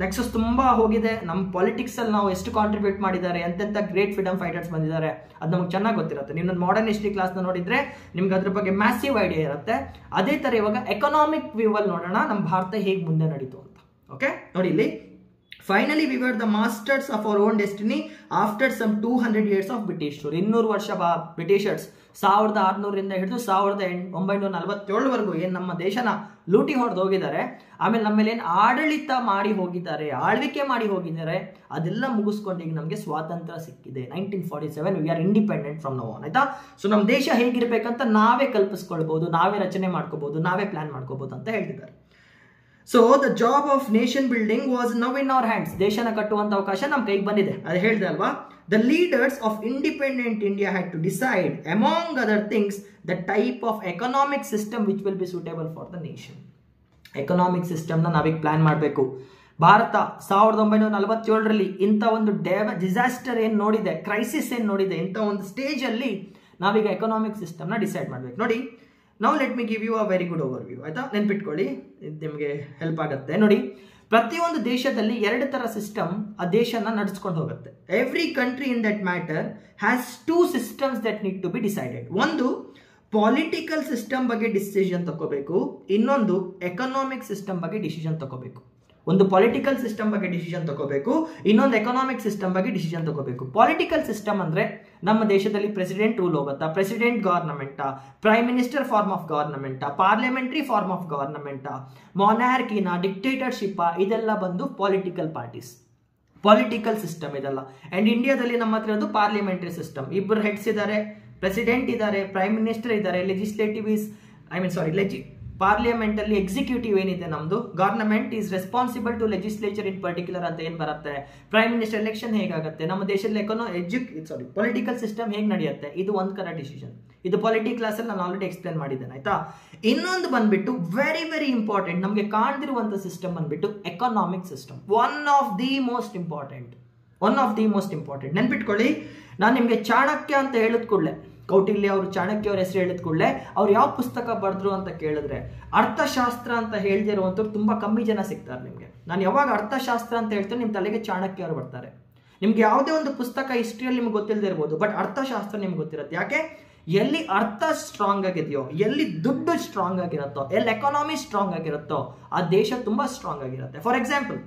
[SPEAKER 1] ನೆಕ್ಸಸ್ ತುಂಬಾ ಹೋಗಿದೆ, ನಮ್ಮ ಪಾಲಿಟಿಕ್ಸ್ ಅಲ್ಲಿ ನಾವು ಎಷ್ಟು ಕಾಂಟ್ರಿಬ್ಯೂಟ್ ಮಾಡಿದ್ದಾರೆ, ಎಂತೆಂಥ ಗ್ರೇಟ್ ಫ್ರೀಡಮ್ ಫೈಟರ್ಸ್ ಬಂದಿದ್ದಾರೆ, ಅದು ನಮಗೆ ಚೆನ್ನಾಗಿ ಗೊತ್ತಿರುತ್ತೆ. ನೀವು ನನ್ನ ಮಾಡರ್ನ್ ಹಿಸ್ಟ್ರಿ ಕ್ಲಾಸ್ನ ನೋಡಿದ್ರೆ ನಿಮ್ಗೆ ಅದ್ರ ಬಗ್ಗೆ ಮ್ಯಾಸಿವ್ ಐಡಿಯಾ ಇರುತ್ತೆ. ಅದೇ ತರ ಇವಾಗ ಎಕನಾಮಿಕ್ ವ್ಯೂ ಅಲ್ಲಿ ನೋಡೋಣ ನಮ್ಮ ಭಾರತ ಹೇಗೆ ಮುಂದೆ ನಡೀತು ಅಂತ. ಓಕೆ, ನೋಡಿ, ಇಲ್ಲಿ finally we were the masters of our own destiny after some 200 years of British rule. 200 ವರ್ಷ ಬ್ರಿಟಿಷರ್ಸ್ 1600ರಿಂದ ಹಿಡಿದು 1947ವರೆಗೂ ಏನು ನಮ್ಮ ದೇಶನ ಲೂಟಿ ಹೊಡೆದು ಹೋಗಿದ್ದಾರೆ, ಆಮೇಲೆ ನಮ್ಮ ಮೇಲೆ ಏನು ಆಡಳಿತ ಮಾಡಿ ಹೋಗಿದ್ದಾರೆ, ಆಳ್ವಿಕೆ ಮಾಡಿ ಹೋಗಿದ್ದಾರೆ, ಅದೆಲ್ಲ ಮುಗಿಸ್ಕೊಂಡು ಈಗ ನಮಗೆ ಸ್ವಾತಂತ್ರ್ಯ ಸಿಕ್ಕಿದೆ. 1947 we are independent from now on. ಆಯ್ತಾ? ಸೊ ನಮ್ಮ ದೇಶ ಹೇಗಿರ್ಬೇಕಂತ ನಾವೇ ಕಲ್ಪಿಸ್ಕೊಳ್ಬಹುದು, ನಾವೇ ರಚನೆ ಮಾಡ್ಕೋಬಹುದು, ನಾವೇ ಪ್ಲಾನ್ ಮಾಡ್ಕೋಬಹುದು ಅಂತ ಹೇಳ್ತಿದ್ದಾರೆ. So the job of nation building was now in our hands. ದೇಶನ ಕಟ್ಟುವಂತ ಅವಕಾಶ ನಮ್ಮ ಕೈಗೆ ಬಂದಿದೆ. ಅದು ಹೇಳ್ದೆ ಅಲ್ವಾ, the leaders of independent India had to decide among other things the type of economic system which will be suitable for the nation. Economic ಸಿಸ್ಟಮ್ನ ನಾವೀಗ ಪ್ಲಾನ್ ಮಾಡಬೇಕು. ಭಾರತ 1947ರಲ್ಲಿ ಇಂಥ ಒಂದು ಡಿಸಾಸ್ಟರ್ ಏನು ನೋಡಿದೆ, ಕ್ರೈಸಿಸ್ ಏನು ನೋಡಿದೆ, ಇಂಥ ಒಂದು ಸ್ಟೇಜ್ ಅಲ್ಲಿ ನಾವೀಗ ಎಕನಾಮಿಕ್ ಸಿಸ್ಟಮ್ನ ಡಿಸೈಡ್ ಮಾಡಬೇಕು. ನೋಡಿ, now let me give you a very good overview. ಆಯ್ತಾ? ನೆನ್ಪಿಟ್ಕೊಳ್ಳಿ, ಇದು ನಿಮಗೆ ಹೆಲ್ಪ್ ಆಗುತ್ತೆ. ನೋಡಿ, ಪ್ರತಿಯೊಂದು ದೇಶದಲ್ಲಿ 2 ತರ ಸಿಸ್ಟಮ್ ಆ ದೇಶನ ನಡೆಸ್ಕೊಂಡು ಹೋಗುತ್ತೆ. Every country in that matter has 2 systems that need to be decided. ಒಂದು ಪೊಲಿಟಿಕಲ್ ಸಿಸ್ಟಮ್ ಬಗ್ಗೆ ಡಿಸಿಷನ್ ತಗೋಬೇಕು, ಇನ್ನೊಂದು ಎಕನಾಮಿಕ್ ಸಿಸ್ಟಮ್ ಬಗ್ಗೆ ಡಿಸಿಷನ್ ತಗೋಬೇಕು. ಒಂದು ಪೊಲಿಟಿಕಲ್ ಸಿಸ್ಟಮ್ ಬಗ್ಗೆ ಡಿಸಿಷನ್ ತಗೋಬೇಕು, ಇನ್ನೊಂದು ಎಕನಾಮಿಕ್ ಸಿಸ್ಟಮ್ ಬಗ್ಗೆ ಡಿಸಿಷನ್ ತಗೋಬೇಕು. ಪೊಲಿಟಿಕಲ್ ಸಿಸ್ಟಮ್ ಅಂದ್ರೆ ನಮ್ಮ ದೇಶದಲ್ಲಿ ಪ್ರೆಸಿಡೆಂಟ್ ರೂಲ್ ಹೋಗುತ್ತಾ, ಪ್ರೆಸಿಡೆಂಟ್ ಗವರ್ನಮೆಂಟಾ, ಪ್ರೈಮ್ ಮಿನಿಸ್ಟರ್ ಫಾರ್ಮ್ ಆಫ್ ಗವರ್ನಮೆಂಟಾ, ಪಾರ್ಲಿಮೆಂಟರಿ ಫಾರ್ಮ್ ಆಫ್ ಗವರ್ನಮೆಂಟಾ, ಮೊನಾರ್ಕಿನಾ, ಡಿಕ್ಟೇಟರ್ಶಿಪ್ಪಾ, ಇದೆಲ್ಲ ಬಂದು ಪೊಲಿಟಿಕಲ್ ಪಾರ್ಟೀಸ್, ಪೊಲಿಟಿಕಲ್ ಸಿಸ್ಟಮ್ ಇದೆಲ್ಲ. ಅಂಡ್ ಇಂಡಿಯಾದಲ್ಲಿ ನಮ್ಮ ಹತ್ರ ಇರೋದು ಪಾರ್ಲಿಮೆಂಟರಿ ಸಿಸ್ಟಮ್. ಇಬ್ಬರು ಹೆಡ್ಸ್ ಇದ್ದಾರೆ, ಪ್ರೆಸಿಡೆಂಟ್ ಇದ್ದಾರೆ, ಪ್ರೈಮ್ ಮಿನಿಸ್ಟರ್ ಇದ್ದಾರೆ, ಲೆಜಿಸ್ಲೇಟಿವ್ ಪಾರ್ಲಿಮೆಂಟ್ ಅಲ್ಲಿ ಎಕ್ಸಿಕ್ಯೂಟಿವ್ ಏನಿದೆ ನಮ್ದು government is responsible to legislature in particular ಅಂತ ಏನ್ ಬರುತ್ತೆ. ಪ್ರೈಮ್ ಮಿನಿಸ್ಟರ್ ಎಲೆಕ್ಷನ್ ಹೇಗಾಗುತ್ತೆ, ನಮ್ಮ ದೇಶದಲ್ಲಿ ಪೊಲಿಟಿಕಲ್ ಸಿಸ್ಟಮ್ ಹೇಗೆ ನಡೆಯುತ್ತೆ, ಇದು ಒಂದ್ ಕಡೆ ಡಿಸಿಷನ್. ಇದು ಪಾಲಿಟಿ ಕ್ಲಾಸಲ್ಲಿ ನಾನು ಆಲ್ರೆಡಿ ಎಕ್ಸ್ಪ್ಲೇನ್ ಮಾಡಿದ್ದೇನೆ ಆಯ್ತಾ. ಇನ್ನೊಂದು ಬಂದ್ಬಿಟ್ಟು ವೆರಿ ವೆರಿ ಇಂಪಾರ್ಟೆಂಟ್, ನಮಗೆ ಕಾಣ್ದಿರುವಂಥ ಸಿಸ್ಟಮ್ ಬಂದ್ಬಿಟ್ಟು economic system. One of the most important ನೆನ್ಪಿಟ್ಕೊಳ್ಳಿ. ನಾನು ನಿಮಗೆ ಚಾಣಕ್ಯ ಅಂತ ಹೇಳಿದ ಕೂಡಲೇ, ಕೌಟಿಲ್ಯ ಅವರು ಚಾಣಕ್ಯ ಅವ್ರ ಹೆಸರು ಹೇಳಿದ ಕೂಡಲೇ ಅವ್ರು ಯಾವ ಪುಸ್ತಕ ಬರೆದ್ರು ಅಂತ ಕೇಳಿದ್ರೆ ಅರ್ಥಶಾಸ್ತ್ರ ಅಂತ ಹೇಳ್ದೇ ಇರುವಂಥವ್ರು ತುಂಬಾ ಕಮ್ಮಿ ಜನ ಸಿಗ್ತಾರೆ ನಿಮಗೆ. ನಾನು ಯಾವಾಗ ಅರ್ಥಶಾಸ್ತ್ರ ಅಂತ ಹೇಳ್ತೇನೆ ನಿಮ್ಮ ತಲೆಗೆ ಚಾಣಕ್ಯ ಅವರು ಬರ್ತಾರೆ. ನಿಮ್ಗೆ ಯಾವುದೇ ಒಂದು ಪುಸ್ತಕ ಹಿಸ್ಟ್ರಿಯಲ್ಲಿ ನಿಮ್ಗೆ ಗೊತ್ತಿಲ್ಲದೆ ಇರ್ಬೋದು, ಬಟ್ ಅರ್ಥಶಾಸ್ತ್ರ ನಿಮ್ಗೆ ಗೊತ್ತಿರುತ್ತೆ. ಯಾಕೆ? ಎಲ್ಲಿ ಅರ್ಥ ಸ್ಟ್ರಾಂಗ್ ಆಗಿದೆಯೋ, ಎಲ್ಲಿ ದುಡ್ಡು ಸ್ಟ್ರಾಂಗ್ ಆಗಿರುತ್ತೋ, ಎಲ್ಲಿ ಎಕಾನಮಿ ಸ್ಟ್ರಾಂಗ್ ಆಗಿರುತ್ತೋ ಆ ದೇಶ ತುಂಬಾ ಸ್ಟ್ರಾಂಗ್ ಆಗಿರುತ್ತೆ. ಫಾರ್ ಎಕ್ಸಾಂಪಲ್,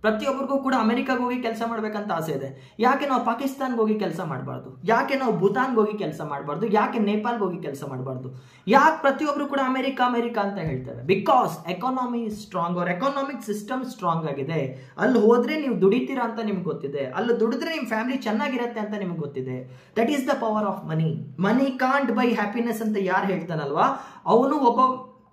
[SPEAKER 1] ಪ್ರತಿಯೊಬ್ಬರಿಗೂ ಕೂಡ ಅಮೆರಿಕಾಗೆ ಹೋಗಿ ಕೆಲಸ ಮಾಡ್ಬೇಕಂತ ಆಸೆ ಇದೆ. ಯಾಕೆ ನಾವು ಪಾಕಿಸ್ತಾನ್ಗೆ ಹೋಗಿ ಕೆಲಸ ಮಾಡಬಾರ್ದು? ಯಾಕೆ ನಾವು ಭೂತಾನ್ಗೆ ಹೋಗಿ ಕೆಲಸ ಮಾಡಬಾರ್ದು? ಯಾಕೆ ನೇಪಾಲ್ಗೆ ಹೋಗಿ ಕೆಲಸ ಮಾಡಬಾರ್ದು? ಯಾಕೆ ಪ್ರತಿಯೊಬ್ಬರು ಕೂಡ ಅಮೆರಿಕ ಅಂತ ಹೇಳ್ತೇವೆ? ಬಿಕಾಸ್ ಎಕಾನಮಿ ಸ್ಟ್ರಾಂಗ್, ಅವ್ರ ಎಕಾನಮಿಕ್ ಸಿಸ್ಟಮ್ ಸ್ಟ್ರಾಂಗ್ ಆಗಿದೆ. ಅಲ್ಲಿ ಹೋದ್ರೆ ನೀವು ದುಡಿತೀರಾ ಅಂತ ನಿಮ್ಗೆ ಗೊತ್ತಿದೆ, ಅಲ್ಲಿ ದುಡಿದ್ರೆ ನಿಮ್ಮ ಫ್ಯಾಮಿಲಿ ಚೆನ್ನಾಗಿರುತ್ತೆ ಅಂತ ನಿಮ್ಗೆ ಗೊತ್ತಿದೆ. That is the power of money. Money can't by happiness ಅಂತ ಯಾರು ಹೇಳ್ತಾನಲ್ವಾ ಅವನು ಒಬ್ಬ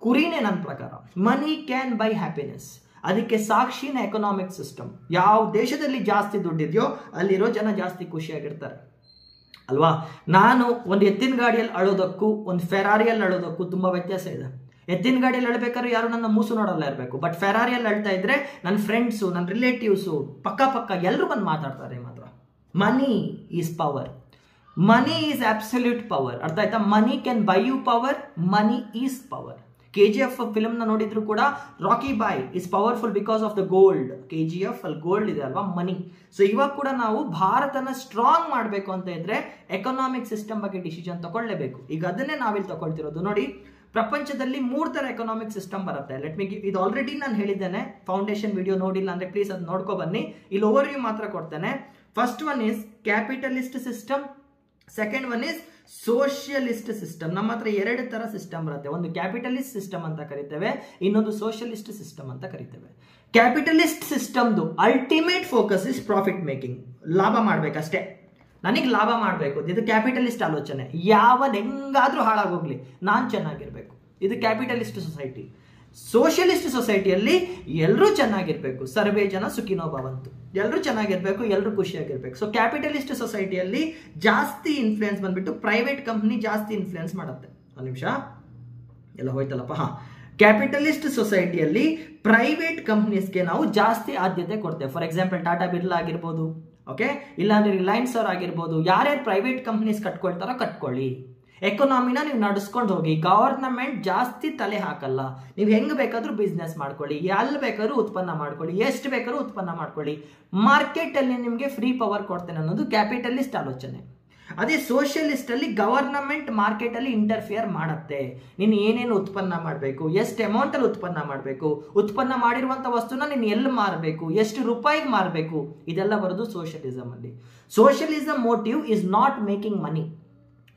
[SPEAKER 1] ಕುರಿನೇ ನನ್ನ ಪ್ರಕಾರ. ಮನಿ ಕ್ಯಾನ್ ಬೈ ಹ್ಯಾಪಿನೆಸ್. ಅದಕ್ಕೆ ಸಾಕ್ಷಿನ ಎಕನಾಮಿಕ್ ಸಿಸ್ಟಮ್. ಯಾವ ದೇಶದಲ್ಲಿ ಜಾಸ್ತಿ ದುಡ್ಡಿದೆಯೋ ಅಲ್ಲಿರೋ ಜನ ಜಾಸ್ತಿ ಖುಷಿಯಾಗಿರ್ತಾರೆ ಅಲ್ವಾ. ನಾನು ಒಂದು ಎತ್ತಿನ ಗಾಡಿಯಲ್ಲಿ ಅಳೋದಕ್ಕೂ ಒಂದು ಫೆರಾರಿಯಲ್ಲಿ ಅಳೋದಕ್ಕೂ ತುಂಬಾ ವ್ಯತ್ಯಾಸ ಇದೆ. ಎತ್ತಿನ ಗಾಡಿಯಲ್ಲಿ ಅಳ್ಬೇಕಾದ್ರೆ ಯಾರು ನನ್ನ ಮೂಸು ನೋಡಲ್ಲ ಇರಬೇಕು, ಬಟ್ ಫೆರಾರಿಯಲ್ಲಿ ಅಳ್ತಾ ಇದ್ರೆ ನನ್ನ ಫ್ರೆಂಡ್ಸು, ನನ್ನ ರಿಲೇಟಿವ್ಸು, ಪಕ್ಕ ಎಲ್ಲರೂ ಬಂದು ಮಾತಾಡ್ತಾರೆ ಮಾತ್ರ. Money is power. Money is absolute power. ಅರ್ಥ ಆಯ್ತಾ? Money can buy you power. Money is power. KGF film ನ ನೋಡಿದ್ರು ಕೂಡ Rocky Bhai is powerful because of the gold. KGF ಅಲ್ಲಿ ಗೋಲ್ಡ್ ಇದೆ ಅಲ್ವಾ, ಮನಿ. ಸೊ ಇವಾಗ ಕೂಡ ನಾವು ಭಾರತನ ಸ್ಟ್ರಾಂಗ್ ಮಾಡಬೇಕು ಅಂತ ಇದ್ರೆ ಎಕನಾಮಿಕ್ ಸಿಸ್ಟಮ್ ಬಗ್ಗೆ ಡಿಸಿಷನ್ ತಗೊಳ್ಳೇಬೇಕು. ಈಗ ಅದನ್ನೇ ನಾವಿಲ್ಲಿ ತಗೊಳ್ತಿರೋದು. ನೋಡಿ, ಪ್ರಪಂಚದಲ್ಲಿ 3 ತರ ಎಕನಾಮಿಕ್ ಸಿಸ್ಟಮ್ ಬರುತ್ತೆ. ಲೆಟ್ ಮಿ ಗಿವ್, ಇದು ಆಲ್ರೆಡಿ ನಾನು ಹೇಳಿದ್ದೇನೆ. ಫೌಂಡೇಶನ್ ವಿಡಿಯೋ ನೋಡಿಲ್ಲ ಅಂದ್ರೆ ಪ್ಲೀಸ್ ಅದು ನೋಡ್ಕೊ ಬನ್ನಿ. ಇಲ್ಲಿ ಓವರ್ ವ್ಯೂ ಮಾತ್ರ ಕೊಡ್ತೇನೆ. First one is capitalist system, second one is socialist system. ನಮ್ಮ ಹತ್ರ 2 ತರ ಸಿಸ್ಟಮ್ ಬರುತ್ತೆ. ಒಂದು ಕ್ಯಾಪಿಟಲಿಸ್ಟ್ ಸಿಸ್ಟಮ್ ಅಂತ ಕರಿತೇವೆ, ಇನ್ನೊಂದು ಸೋಷಿಯಲಿಸ್ಟ್ ಸಿಸ್ಟಮ್ ಅಂತ ಕರಿತೇವೆ. ಕ್ಯಾಪಿಟಲಿಸ್ಟ್ ಸಿಸ್ಟಮ್ದು ultimate focus is profit making. ಲಾಭ ಮಾಡ್ಬೇಕಷ್ಟೇ, ನನಗೆ ಲಾಭ ಮಾಡಬೇಕು. ಇದು ಕ್ಯಾಪಿಟಲಿಸ್ಟ್ ಆಲೋಚನೆ. ಯಾವನ್ ಹೆಂಗಾದ್ರೂ ಹಾಳಾಗೋಗ್ಲಿ, ನಾನ್ ಚೆನ್ನಾಗಿರ್ಬೇಕು. ಇದು ಕ್ಯಾಪಿಟಲಿಸ್ಟ್ ಸೊಸೈಟಿ. ಸೋಷಿಯಲಿಸ್ಟ್ ಸೊಸೈಟಿಯಲ್ಲಿ ಎಲ್ಲರೂ ಚೆನ್ನಾಗಿರ್ಬೇಕು, ಸರ್ವೇ ಜನ ಸುಖಿನೋ ಭವಂತು, ಎಲ್ಲರೂ ಚೆನ್ನಾಗಿರ್ಬೇಕು, ಎಲ್ಲರೂ ಖುಷಿಯಾಗಿರ್ಬೇಕು. ಸೊ ಕ್ಯಾಪಿಟಲಿಸ್ಟ್ ಸೊಸೈಟಿಯಲ್ಲಿ ಜಾಸ್ತಿ ಇನ್ಫ್ಲುಯೆನ್ಸ್ ಬಂದ್ಬಿಟ್ಟು ಪ್ರೈವೇಟ್ ಕಂಪ್ನಿ ಜಾಸ್ತಿ ಇನ್ಫ್ಲುಯೆನ್ಸ್ ಮಾಡುತ್ತೆ. ಒಂದು ನಿಮಿಷ, ಎಲ್ಲ ಹೋಯ್ತಲ್ಲಪ್ಪ. ಕ್ಯಾಪಿಟಲಿಸ್ಟ್ ಸೊಸೈಟಿಯಲ್ಲಿ ಪ್ರೈವೇಟ್ ಕಂಪ್ನೀಸ್ಗೆ ನಾವು ಜಾಸ್ತಿ ಆದ್ಯತೆ ಕೊಡ್ತೇವೆ. ಫಾರ್ ಎಕ್ಸಾಂಪಲ್ ಟಾಟಾ ಬಿರ್ಲಾ ಆಗಿರ್ಬೋದು, ಓಕೆ, ಇಲ್ಲಾಂದ್ರೆ ರಿಲಯನ್ಸ್ ಅವ್ರು ಆಗಿರ್ಬೋದು. ಯಾರ್ಯಾರು ಪ್ರೈವೇಟ್ ಕಂಪ್ನೀಸ್ ಕಟ್ಕೊಳ್ತಾರೋ ಕಟ್ಕೊಳ್ಳಿ, ಎಕಾನಮಿನ ನೀವು ನಡೆಸ್ಕೊಂಡು ಹೋಗಿ. ಗವರ್ನಮೆಂಟ್ ಜಾಸ್ತಿ ತಲೆ ಹಾಕಲ್ಲ. ನೀವು ಹೆಂಗ್ ಬೇಕಾದ್ರೂ ಬಿಸ್ನೆಸ್ ಮಾಡ್ಕೊಳ್ಳಿ, ಎಲ್ಲಿ ಬೇಕಾದ್ರೂ ಉತ್ಪನ್ನ ಮಾಡ್ಕೊಳ್ಳಿ, ಎಷ್ಟು ಬೇಕಾದ್ರೂ ಉತ್ಪನ್ನ ಮಾಡ್ಕೊಳ್ಳಿ. ಮಾರ್ಕೆಟ್ ಅಲ್ಲಿ ನಿಮಗೆ ಫ್ರೀ ಪವರ್ ಕೊಡ್ತೇನೆ ಅನ್ನೋದು ಕ್ಯಾಪಿಟಲಿಸ್ಟ್ ಆಲೋಚನೆ. ಅದೇ ಸೋಷಿಯಲಿಸ್ಟ್ ಅಲ್ಲಿ ಗವರ್ನಮೆಂಟ್ ಮಾರ್ಕೆಟ್ ಅಲ್ಲಿ ಇಂಟರ್ಫಿಯರ್ ಮಾಡುತ್ತೆ. ನೀನು ಏನೇನು ಉತ್ಪನ್ನ ಮಾಡಬೇಕು, ಎಷ್ಟು ಅಮೌಂಟ್ ಅಲ್ಲಿ ಉತ್ಪನ್ನ ಮಾಡಬೇಕು, ಉತ್ಪನ್ನ ಮಾಡಿರುವಂತ ವಸ್ತುನ ನೀನು ಎಲ್ಲಿ ಮಾರಬೇಕು, ಎಷ್ಟು ರೂಪಾಯಿಗೆ ಮಾರಬೇಕು, ಇದೆಲ್ಲ ಬರೋದು ಸೋಷಿಯಲಿಸಮ್ ಅಲ್ಲಿ. Socialism motive is not making money.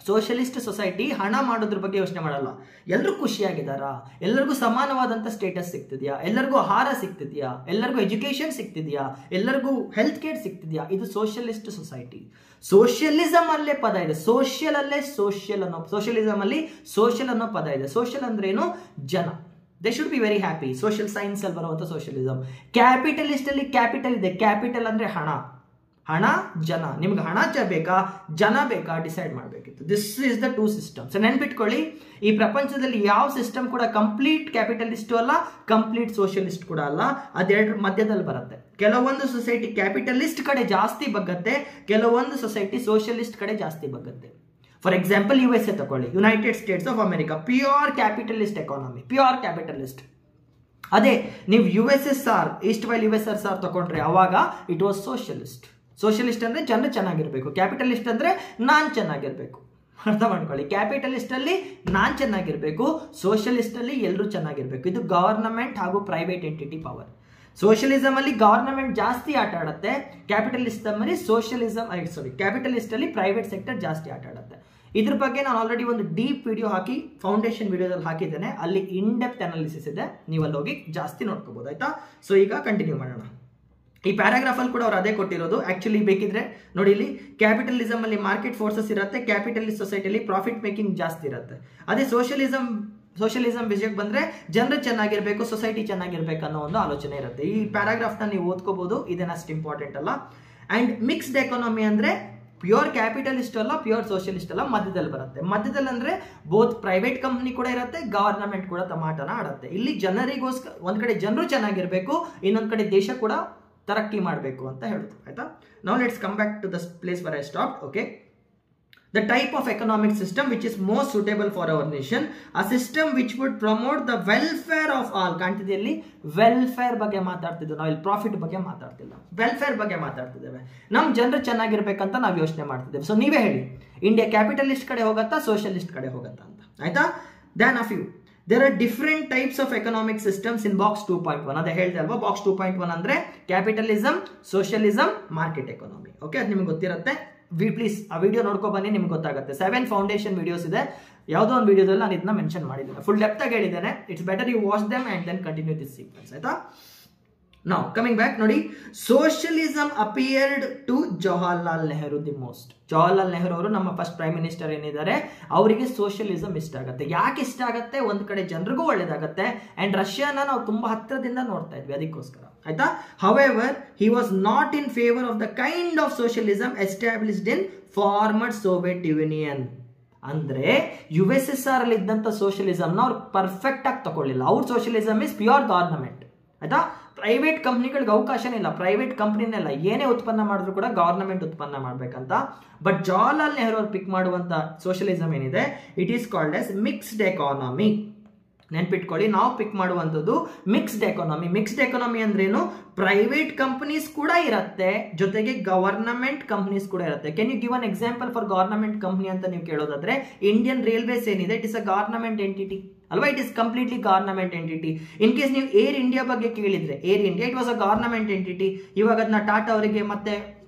[SPEAKER 1] Socialist society ಹಣ ಮಾಡೋದ್ರ ಬಗ್ಗೆ ಯೋಚನೆ ಮಾಡಲ್ಲ. ಎಲ್ಲರೂ ಖುಷಿಯಾಗಿದ್ದಾರಾ, ಎಲ್ಲರಿಗೂ ಸಮಾನವಾದಂಥ ಸ್ಟೇಟಸ್ ಸಿಗ್ತಿದ್ಯಾ, ಎಲ್ಲರಿಗೂ ಆಹಾರ ಸಿಗ್ತಿದ್ಯಾ, ಎಲ್ಲರಿಗೂ ಎಜುಕೇಶನ್ ಸಿಗ್ತಿದ್ಯಾ, ಎಲ್ಲರಿಗೂ ಹೆಲ್ತ್ ಕೇರ್ ಸಿಗ್ತಿದ್ಯಾ, ಇದು ಸೋಷಿಯಲಿಸ್ಟ್ ಸೊಸೈಟಿ. ಸೋಷಿಯಲಿಸಮ್ ಅಲ್ಲೇ ಪದ ಇದೆ, ಸೋಷಿಯಲ್ ಅಲ್ಲೇ ಸೋಷಿಯಲ್ ಅನ್ನೋ, ಸೋಷಿಯಲಿಸಮ್ ಅಲ್ಲಿ ಸೋಷಿಯಲ್ ಅನ್ನೋ ಪದ ಇದೆ. ಸೋಷಿಯಲ್ ಅಂದ್ರೆ ಏನು? ಜನ. They should be very happy. Social science ಅಲ್ಲಿ ಬರುವಂತ ಸೋಷಿಯಲಿಸಮ್. ಕ್ಯಾಪಿಟಲಿಸ್ಟ್ ಅಲ್ಲಿ ಕ್ಯಾಪಿಟಲ್ ಇದೆ. ಕ್ಯಾಪಿಟಲ್ ಅಂದ್ರೆ ಹಣ, ಹಣ, ಜನ. ನಿಮ್ಗೆ ಹಣ ಬೇಕಾ, ಜನ ಬೇಕಾ, ಡಿಸೈಡ್ ಮಾಡಬೇಕಿತ್ತು. This is the 2 systems. ನೆನ್ಪಿಟ್ಕೊಳ್ಳಿ, ಈ ಪ್ರಪಂಚದಲ್ಲಿ ಯಾವ ಸಿಸ್ಟಮ್ ಕೂಡ ಕಂಪ್ಲೀಟ್ ಕ್ಯಾಪಿಟಲಿಸ್ಟ್ ಅಲ್ಲ, ಕಂಪ್ಲೀಟ್ ಸೋಷಿಯಲಿಸ್ಟ್ ಕೂಡ ಅಲ್ಲ. ಅದೆರಡರ ಮಧ್ಯದಲ್ಲಿ ಬರುತ್ತೆ. ಕೆಲವೊಂದು ಸೊಸೈಟಿ ಕ್ಯಾಪಿಟಲಿಸ್ಟ್ ಕಡೆ ಜಾಸ್ತಿ ಬಗ್ಗತ್ತೆ, ಕೆಲವೊಂದು ಸೊಸೈಟಿ ಸೋಷಿಯಲಿಸ್ಟ್ ಕಡೆ ಜಾಸ್ತಿ ಬಗ್ಗತ್ತೆ. ಫಾರ್ ಎಕ್ಸಾಂಪಲ್ USA ತಗೊಳ್ಳಿ, United States of America, pure capitalist economy, pure capitalist. ಅದೇ ನೀವು USSR, ಈಸ್ಟ್ ವೈಲ್ USSR ತಗೊಂಡ್ರೆ ಅವಾಗ ಇಟ್ ವಾಸ್ ಸೋಷಿಯಲಿಸ್ಟ್. ಸೋಷಿಯಲಿಸ್ಟ್ ಅಂದ್ರೆ ಜನರು ಚೆನ್ನಾಗಿರ್ಬೇಕು, ಕ್ಯಾಪಿಟಲಿಸ್ಟ್ ಅಂದ್ರೆ ನಾನ್ ಚೆನ್ನಾಗಿರ್ಬೇಕು. ಅರ್ಥ ಮಾಡ್ಕೊಳ್ಳಿ, ಕ್ಯಾಪಿಟಲಿಸ್ಟ್ ಅಲ್ಲಿ ನಾನ್ ಚೆನ್ನಾಗಿರ್ಬೇಕು, ಸೋಷಿಯಲಿಸ್ಟ್ ಅಲ್ಲಿ ಎಲ್ಲರೂ ಚೆನ್ನಾಗಿರ್ಬೇಕು. ಇದು ಗವರ್ನಮೆಂಟ್ ಹಾಗೂ ಪ್ರೈವೇಟ್ ಎಂಟಿಟಿ ಪವರ್. ಸೋಷಿಯಲಿಸಮ್ ಅಲ್ಲಿ ಗವರ್ನಮೆಂಟ್ ಜಾಸ್ತಿ ಆಟ ಆಡುತ್ತೆ, ಕ್ಯಾಪಿಟಲಿಸಮ್ ಅಲ್ಲಿ ಕ್ಯಾಪಿಟಲಿಸ್ಟ್ ಅಲ್ಲಿ ಪ್ರೈವೇಟ್ ಸೆಕ್ಟರ್ ಜಾಸ್ತಿ ಆಟ ಆಡುತ್ತೆ. ಇದ್ರ ಬಗ್ಗೆ ನಾನು ಆಲ್ರೆಡಿ ಒಂದು ಡೀಪ್ ವಿಡಿಯೋ ಹಾಕಿ ಫೌಂಡೇಶನ್ ವಿಡಿಯೋದಲ್ಲಿ ಹಾಕಿದ್ದೇನೆ, ಅಲ್ಲಿ ಇನ್ ಡೆಪ್ತ್ ಅನಾಲಿಸಿಸ್ ಇದೆ, ನೀವು ಅಲ್ಲಿ ಹೋಗಿ ಜಾಸ್ತಿ ನೋಡ್ಕೋಬಹುದು. ಆಯ್ತಾ? ಸೊ ಈಗ ಕಂಟಿನ್ಯೂ ಮಾಡೋಣ. ಈ ಪ್ಯಾರಾಗ್ರಾಫ್ ಅಲ್ಲಿ ಕೂಡ ಅವ್ರು ಅದೇ ಕೊಟ್ಟಿರೋದು. ಆಕ್ಚುಲಿ ಬೇಕಿದ್ರೆ ನೋಡಿ, ಇಲ್ಲಿ ಕ್ಯಾಪಿಟಲಿಸಮ್ ಅಲ್ಲಿ ಮಾರ್ಕೆಟ್ ಫೋರ್ಸಸ್ ಇರುತ್ತೆ, ಕ್ಯಾಪಿಟಲಿಸ್ಟ್ ಸೊಸೈಟಿಯಲ್ಲಿ ಪ್ರಾಫಿಟ್ ಮೇಕಿಂಗ್ ಜಾಸ್ತಿ ಇರುತ್ತೆ. ಅದೇ ಸೋಷಿಯಲಿಸಮ್ ವಿಷಯಕ್ಕೆ ಬಂದ್ರೆ ಜನರು ಚೆನ್ನಾಗಿರ್ಬೇಕು, ಸೊಸೈಟಿ ಚೆನ್ನಾಗಿರ್ಬೇಕು ಅನ್ನೋ ಒಂದು ಆಲೋಚನೆ ಇರುತ್ತೆ. ಈ ಪ್ಯಾರಾಗ್ರಾಫ್ ನ ನೀವು ಓದ್ಕೋಬಹುದು, ಇದೇನಷ್ಟು ಇಂಪಾರ್ಟೆಂಟ್ ಅಲ್ಲ. ಅಂಡ್ ಮಿಕ್ಸ್ಡ್ ಎಕಾನಮಿ ಅಂದ್ರೆ ಪ್ಯೂರ್ ಕ್ಯಾಪಿಟಲಿಸ್ಟ್ ಅಲ್ಲ, ಪ್ಯೂರ್ ಸೋಷಿಯಲಿಸ್ಟ್ ಅಲ್ಲ, ಮಧ್ಯದಲ್ಲಿ ಬರುತ್ತೆ. ಮಧ್ಯದಲ್ಲಿ ಅಂದ್ರೆ ಬೋತ್ ಪ್ರೈವೇಟ್ ಕಂಪ್ನಿ ಕೂಡ ಇರುತ್ತೆ, ಗವರ್ನಮೆಂಟ್ ಕೂಡ ತಮಾಟನ ಆಡುತ್ತೆ. ಇಲ್ಲಿ ಜನರಿಗೋಸ್ಕರ ಒಂದ್ ಕಡೆ ಜನರು ಚೆನ್ನಾಗಿರ್ಬೇಕು, ಇನ್ನೊಂದ್ ಕಡೆ ದೇಶ ಕೂಡ ತರಕ್ಕಿ ಮಾಡಬೇಕು ಅಂತ ಹೇಳುದು. ಆಯ್ತಾ? Now let's come back to the place where I stopped. Okay, the type of economic system which is most suitable for our nation, a system which would promote the welfare of all. ಕಾಣ್ತಿದೆಯಲ್ಲಿ welfare ಬಗ್ಗೆ ಮಾತಾಡ್ತಿದ್ವಿ ನಾವು, ಇಲ್ಲಿ profit ಬಗ್ಗೆ ಮಾತಾಡ್ತಿಲ್ಲ, welfare ಬಗ್ಗೆ ಮಾತಾಡ್ತಿದ್ದೇವೆ. ನಮ್ಮ ಜನರು ಚೆನ್ನಾಗಿರ್ಬೇಕಂತ ನಾವು ಯೋಚನೆ ಮಾಡ್ತಿದ್ದೇವೆ. ಸೊ ನೀವೇ ಹೇಳಿ, ಇಂಡಿಯಾ ಕ್ಯಾಪಿಟಲಿಸ್ಟ್ ಕಡೆ ಹೋಗತ್ತಾ, ಸೋಷಿಯಲಿಸ್ಟ್ ಕಡೆ ಹೋಗತ್ತಾ ಅಂತ. ಆಯ್ತಾ? Then of you there are different types of economic systems in box 2.1. ಅದೇ ಹೇಳ್ದೆ ಅಲ್ವಾ, ಬಾಕ್ಸ್ 2.1 ಅಂದ್ರೆ capitalism, socialism, market economy. Okay, ಅದು ನಿಮ್ಗೆ ಗೊತ್ತಿರುತ್ತೆ. ಪ್ಲೀಸ್ ಆ ವಿಡಿಯೋ ನೋಡ್ಕೊ ಬನ್ನಿ, ನಿಮ್ಗೆ ಗೊತ್ತಾಗುತ್ತೆ. 7 ಫೌಂಡೇಶನ್ ವಿಡಿಯೋಸ್ ಇದೆ, ಯಾವುದೋ ಒಂದು ವಿಡಿಯೋದಲ್ಲಿ ನಾನು ಇದನ್ನ ಮೆನ್ಷನ್ ಮಾಡಿದ್ದೇನೆ, ಫುಲ್ ಡೆಪ್ತ್ ಆಗಿ ಹೇಳಿದ್ದೇನೆ. It's better you watch them and then continue this sequence. ಆಯ್ತಾ? ನೌ ಕಮಿಂಗ್ ಬ್ಯಾಕ್, ನೋಡಿ, socialism appeared to Jawaharlal Nehru the most. Jawaharlal Nehru ಅವರು ನಮ್ಮ ಫಸ್ಟ್ ಪ್ರೈಮ್ ಮಿನಿಸ್ಟರ್ ಏನಿದ್ದಾರೆ, ಅವರಿಗೆ ಸೋಷಿಯಲಿಸಮ್ ಇಷ್ಟ ಆಗುತ್ತೆ. ಯಾಕೆ ಇಷ್ಟ ಆಗುತ್ತೆ? ಒಂದ್ ಕಡೆ ಜನರಿಗೂ ಒಳ್ಳೇದಾಗುತ್ತೆ, ಅಂಡ್ ರಷ್ಯಾನ ನಾವು ತುಂಬಾ ಹತ್ರದಿಂದ ನೋಡ್ತಾ ಇದ್ವಿ, ಅದಕ್ಕೋಸ್ಕರ. ಆಯ್ತಾ? However he was not in favour of the kind of socialism established in farmer Soviet union. ಅಂದ್ರೆ USSR ಅಲ್ಲಿ ಇದ್ದಂತ ಸೋಷಿಯಲಿಸಮ್ ನ ಅವ್ರು ಪರ್ಫೆಕ್ಟ್ ಆಗಿ ತಗೊಳ್ಳಿಲ್ಲ. ಅವ್ರ ಸೋಷಿಯಲಿಸಮ್ ಇಸ್ ಪ್ಯೂರ್ ಗವರ್ನಮೆಂಟ್. ಆಯ್ತಾ? ಪ್ರೈವೇಟ್ ಕಂಪ್ನಿಗಳಿಗೆ ಅವಕಾಶನೇ ಇಲ್ಲ, ಪ್ರೈವೇಟ್ ಕಂಪ್ನಿನೆಲ್ಲ ಏನೇ ಉತ್ಪನ್ನ ಮಾಡಿದ್ರು ಕೂಡ ಗವರ್ನಮೆಂಟ್ ಉತ್ಪನ್ನ ಮಾಡ್ಬೇಕಂತ. ಬಟ್ ಜವಾಹರ್ಲಾಲ್ ನೆಹರು ಅವ್ರು ಪಿಕ್ ಮಾಡುವಂತ ಸೋಷಿಯಲಿಸಮ್ ಏನಿದೆ, it is called as mixed economy. ನೆನ್ಪಿಟ್ಕೊಳ್ಳಿ, ನಾವು ಪಿಕ್ ಮಾಡುವಂಥದ್ದು ಮಿಕ್ಸ್ಡ್ ಎಕಾನಮಿ. ಮಿಕ್ಸ್ಡ್ ಎಕಾನಮಿ ಅಂದ್ರೇನು? ಪ್ರೈವೇಟ್ ಕಂಪನೀಸ್ ಕೂಡ ಇರುತ್ತೆ, ಜೊತೆಗೆ ಗವರ್ನಮೆಂಟ್ ಕಂಪನೀಸ್ ಕೂಡ ಇರುತ್ತೆ. Can you give an example for government company ಅಂತ ನೀವು ಕೇಳೋದಾದ್ರೆ, ಇಂಡಿಯನ್ ರೈಲ್ವೇಸ್ ಏನಿದೆ, it is a government entity ಅಲ್ವಾ? It is completely government entity. In case ನೀವು ಏರ್ ಇಂಡಿಯಾ ಬಗ್ಗೆ ಕೇಳಿದ್ರೆ, Air India it was a government entity. ಇವಾಗ ಅದನ್ನ ಟಾಟಾ ಅವರಿಗೆ ಮತ್ತೆ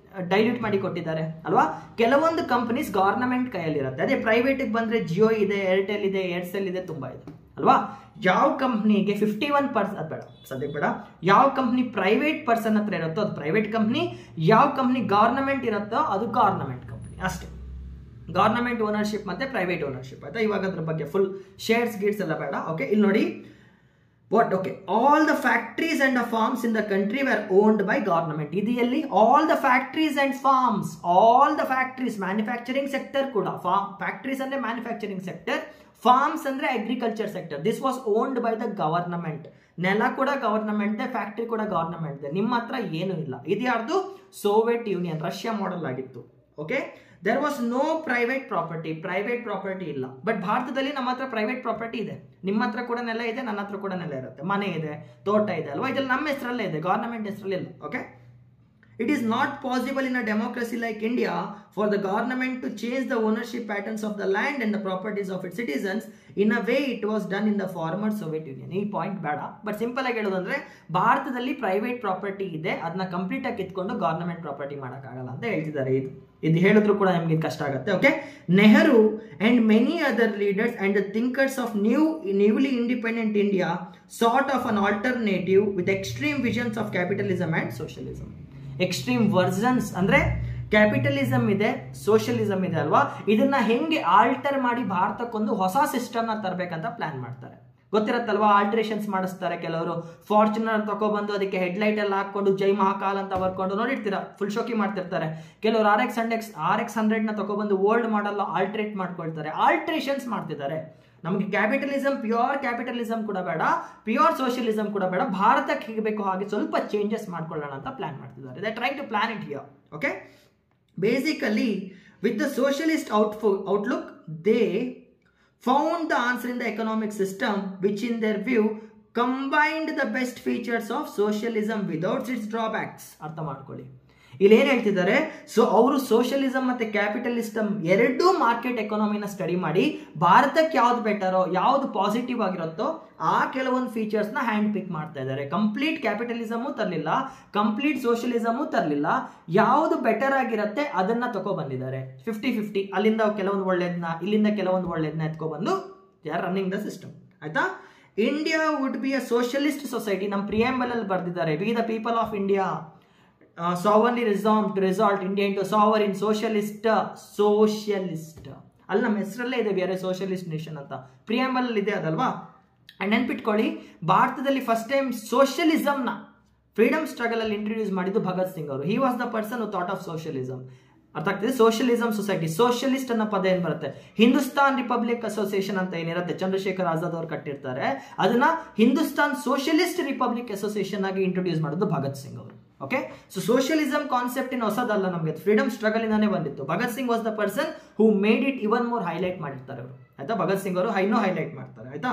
[SPEAKER 1] ಡೈಲ್ಯೂಟ್ ಮಾಡಿ ಕೊಟ್ಟಿದ್ದಾರೆ ಅಲ್ವಾ? ಕೆಲವೊಂದು ಕಂಪನೀಸ್ ಗವರ್ನಮೆಂಟ್ ಕೈಯಲ್ಲಿರುತ್ತೆ. ಅದೇ ಪ್ರೈವೇಟ್ ಬಂದ್ರೆ ಜಿಯೋ ಇದೆ, ಏರ್ಟೆಲ್ ಇದೆ, ಏರ್ಸೆಲ್ ಇದೆ, ತುಂಬಾ ಇದೆ ಅಲ್ವಾ? ಯಾವ ಕಂಪ್ನಿಗೆ 51% ಬೇಡ ಸದ್ಯಕ್ಕೆ ಬೇಡ, ಯಾವ ಕಂಪ್ನಿ ಪ್ರೈವೇಟ್ ಪರ್ಸನ್ ಹತ್ರ ಇರುತ್ತೋ ಅದು ಪ್ರೈವೇಟ್ ಕಂಪ್ನಿ, ಯಾವ ಕಂಪ್ನಿ ಗವರ್ನಮೆಂಟ್ ಇರುತ್ತೋ ಅದು ಗವರ್ನಮೆಂಟ್ ಕಂಪ್ನಿ ಅಷ್ಟೇ. ಗವರ್ನಮೆಂಟ್ ಓನರ್ಶಿಪ್ ಮತ್ತೆ ಪ್ರೈವೇಟ್ ಓನರ್ಶಿಪ್. ಆಯ್ತಾ? ಇವಾಗ ಅದ್ರ ಬಗ್ಗೆ ಫುಲ್ ಶೇರ್ಸ್ ಗೀಡ್ಸ್ ಎಲ್ಲ ಬೇಡ. ಓಕೆ, ಇಲ್ಲಿ ನೋಡಿ, what? Okay, all the factories and the farms in the country were owned by government. Idiyalli all the factories and farms, all the factories, manufacturing sector kuda, factories andre manufacturing sector, farms andre agriculture sector, this was owned by the government. ನೆಲ ಕೂಡ government, factory ಕೂಡ government. ನಿಮ್ಮ ಹತ್ರ ಏನು ಇಲ್ಲ. ಇದು ಯಾರ್ದು? Soviet Union, Russia model ಆಗಿತ್ತು. Okay, there was no private property, private property ಇಲ್ಲ. ಬಟ್ ಭಾರತದಲ್ಲಿ ನಮ್ಮ ಹತ್ರ ಪ್ರೈವೇಟ್ ಪ್ರಾಪರ್ಟಿ ಇದೆ. ನಿಮ್ಮ ಹತ್ರ ಕೂಡ ನೆಲ ಇದೆ, ನನ್ನ ಹತ್ರ ಕೂಡ ನೆಲ ಇರುತ್ತೆ, ಮನೆ ಇದೆ, ತೋಟ ಇದೆ ಅಲ್ವಾ? ಇದ್ರಲ್ಲಿ ನಮ್ಮ ಹೆಸರಲ್ಲೇ ಇದೆ, ಗವರ್ನಮೆಂಟ್ ಹೆಸರಲ್ಲಿ ಇಲ್ಲ. Okay, it is not possible in a democracy like India for the government to change the ownership patterns of the land and the properties of its citizens in a way it was done in the former Soviet Union. ಈ point ಬೇಡ, but simple ಆಗಿ ಹೇಳೋದಂದ್ರೆ ಭಾರತದಲ್ಲಿ private property ಇದೆ, ಅದನ್ನ complete ಆಗಿ ಕಿತ್ಕೊಂಡು government property ಮಾಡೋಕ್ಕಾಗಲ್ಲ ಅಂತ ಹೇಳ್ತಿದ್ದಾರೆ. ಇದು ಹೇಳಿದ್ರು ಕೂಡ ನಿಮ್ಗೆ ಕಷ್ಟ ಆಗುತ್ತೆ. Okay, Nehru and many other leaders and the thinkers of newly independent India sought of an alternative with extreme visions of capitalism and socialism. Extreme versions ಅಂದ್ರೆ ಕ್ಯಾಪಿಟಲಿಸಮ್ ಇದೆ, ಸೋಷಿಯಲಿಸಮ್ ಇದೆ ಅಲ್ವಾ? ಇದನ್ನ ಹೆಂಗೆ ಆಲ್ಟರ್ ಮಾಡಿ ಭಾರತಕ್ಕೊಂದು ಹೊಸ ಸಿಸ್ಟಮ್ ನ ತರಬೇಕಂತ ಪ್ಲಾನ್ ಮಾಡ್ತಾರೆ. ಗೊತ್ತಿರತ್ತಲ್ವಾ? ಆಲ್ಟ್ರೇಷನ್ಸ್ ಮಾಡಿಸ್ತಾರೆ. ಕೆಲವರು ಫಾರ್ಚುನರ್ ತಗೊಬಂದು ಅದಕ್ಕೆ ಹೆಡ್ಲೈಟ್ ಎಲ್ಲ ಹಾಕೊಂಡು ಜೈ ಮಹಾಕಾಲ್ ಅಂತ ಬರ್ಕೊಂಡು ನೋಡಿರ್ತೀರಾ, ಫುಲ್ ಶೋಕಿ ಮಾಡ್ತಿರ್ತಾರೆ. ಕೆಲವರು RX 100 ನ ತಗೊಬಂದು ಓಲ್ಡ್ ಮಾಡಲ್ ಆಲ್ಟ್ರೇಟ್ ಮಾಡ್ಕೊಳ್ತಾರೆ, ಆಲ್ಟ್ರೇಷನ್ಸ್ ಮಾಡ್ತಿದ್ದಾರೆ. ನಮಗೆ ಕ್ಯಾಪಿಟಲಿಸಮ್, ಪ್ಯೂರ್ ಕ್ಯಾಪಿಟಲಿಸಮ್ ಕೂಡ ಬೇಡ, ಪ್ಯೂರ್ ಸೋಷಿಯಲಿಸಮ್ ಕೂಡ ಬೇಡ, ಭಾರತಕ್ಕೆ ಹೇಗೆ ಬೇಕು ಹಾಗೆ ಸ್ವಲ್ಪ ಚೇಂಜಸ್ ಮಾಡ್ಕೊಳ್ಳೋಣ ಅಂತ ಪ್ಲಾನ್ ಮಾಡ್ತಿದ್ದಾರೆ. They trying to plan it here. Okay, basically with the socialist outlook they found the answer in the economic system which in their view combined the best features of socialism without its drawbacks. ಅರ್ಥ ಮಾಡ್ಕೊಳ್ಳಿ, ಇಲ್ಲಿ ಏನ್ ಹೇಳ್ತಿದ್ದಾರೆ? So ಅವರು socialism ಮತ್ತೆ capitalism ಎರಡೂ market ಎಕಾನಮಿನ study ಮಾಡಿ ಭಾರತಕ್ಕೆ ಯಾವ್ದು ಬೆಟರೋ, ಯಾವ್ದು ಪಾಸಿಟಿವ್ ಆಗಿರುತ್ತೋ ಆ ಕೆಲವೊಂದು ಫೀಚರ್ಸ್ ನ ಹ್ಯಾಂಡ್ ಪಿಕ್ ಮಾಡ್ತಾ ಇದ್ದಾರೆ. ಕಂಪ್ಲೀಟ್ ಕ್ಯಾಪಿಟಲಿಸಮು ತರಲಿಲ್ಲ, ಕಂಪ್ಲೀಟ್ ಸೋಷಿಯಲಿಸಮು ತರಲಿಲ್ಲ, ಯಾವ್ದು ಬೆಟರ್ ಆಗಿರುತ್ತೆ ಅದನ್ನ ತಗೋ ಬಂದಿದ್ದಾರೆ. 50-50, ಅಲ್ಲಿಂದ ಕೆಲವೊಂದು ಒಳ್ಳೇದನ್ನ, ಇಲ್ಲಿಂದ ಕೆಲವೊಂದು ಒಳ್ಳೇದನ್ನ ಎತ್ಕೊಬಂದು they are running the system. ಆಯ್ತಾ? India would be a socialist society. ನಮ್ಮ ಪ್ರಿಯಾಂಬಲ್ ಅಲ್ಲಿ ಬರ್ದಿದ್ದಾರೆ, we the people of India sovereignly resolved to result India into sovereign socialist. ಅಲ್ಲಿ ನಮ್ಮ ಹೆಸರಲ್ಲೇ ಇದೆ, ಬೇರೆ ಸೋಷಿಯಲಿಸ್ಟ್ ನೇಷನ್ ಅಂತ ಪ್ರಿಯಾಂಬಲ್ ಇದೆ ಅದಲ್ವಾ? ಅಂಡ್ ನೆನ್ಪಿಟ್ಕೊಳ್ಳಿ, ಭಾರತದಲ್ಲಿ ಫಸ್ಟ್ ಟೈಮ್ ಸೋಷಿಯಲಿಸಮ್ ನ ಫ್ರೀಡಮ್ ಸ್ಟ್ರಗಲ್ ಅಲ್ಲಿ ಇಂಟ್ರೊಡ್ಯೂಸ್ ಮಾಡಿದ್ದು ಭಗತ್ ಸಿಂಗ್ ಅವರು. He was the person who thought of socialism. ಅರ್ಥ ಆಗ್ತಿದೆ? ಸೋಷಿಯಲಿಸಂ ಸೊಸೈಟಿ, ಸೋಷಿಯಲಿಸ್ಟ್ ಅನ್ನೋ ಪದ ಏನ್ ಬರುತ್ತೆ, ಹಿಂದೂಸ್ತಾನ್ ರಿಪಬ್ಲಿಕ್ ಅಸೋಸಿಯೇಷನ್ ಅಂತ ಏನಿರುತ್ತೆ, ಚಂದ್ರಶೇಖರ್ ಆಜಾದ್ ಅವ್ರು ಕಟ್ಟಿರ್ತಾರೆ, ಅದನ್ನ ಹಿಂದೂಸ್ತಾನ್ ಸೋಷಿಯಲಿಸ್ಟ್ ರಿಪಬ್ಲಿಕ್ ಅಸೋಸಿಯೇಷನ್ ಆಗಿ ಇಂಟ್ರೊಡ್ಯೂಸ್ ಮಾಡೋದು ಭಗತ್ ಸಿಂಗ್ ಅವರು. ಓಕೆ, ಸೊ ಸೋಷಿಯಲಿಸಂ ಕಾನ್ಸೆಪ್ಟ್ ಇನ್ ಹೊಸದಲ್ಲ, ನಮಗೆ ಫ್ರೀಡಮ್ ಸ್ಟ್ರಗಲ್ ಇಂದಾನೆ ಬಂದಿತ್ತು. Bhagat Singh was the person who made it even more highlight ಮಾಡಿರ್ತಾರೆ ಅವರು, ಆಯ್ತಾ? ಭಗತ್ ಸಿಂಗ್ ಅವರು ಇನ್ನೂ ಹೈಲೈಟ್ ಮಾಡ್ತಾರೆ, ಆಯ್ತಾ?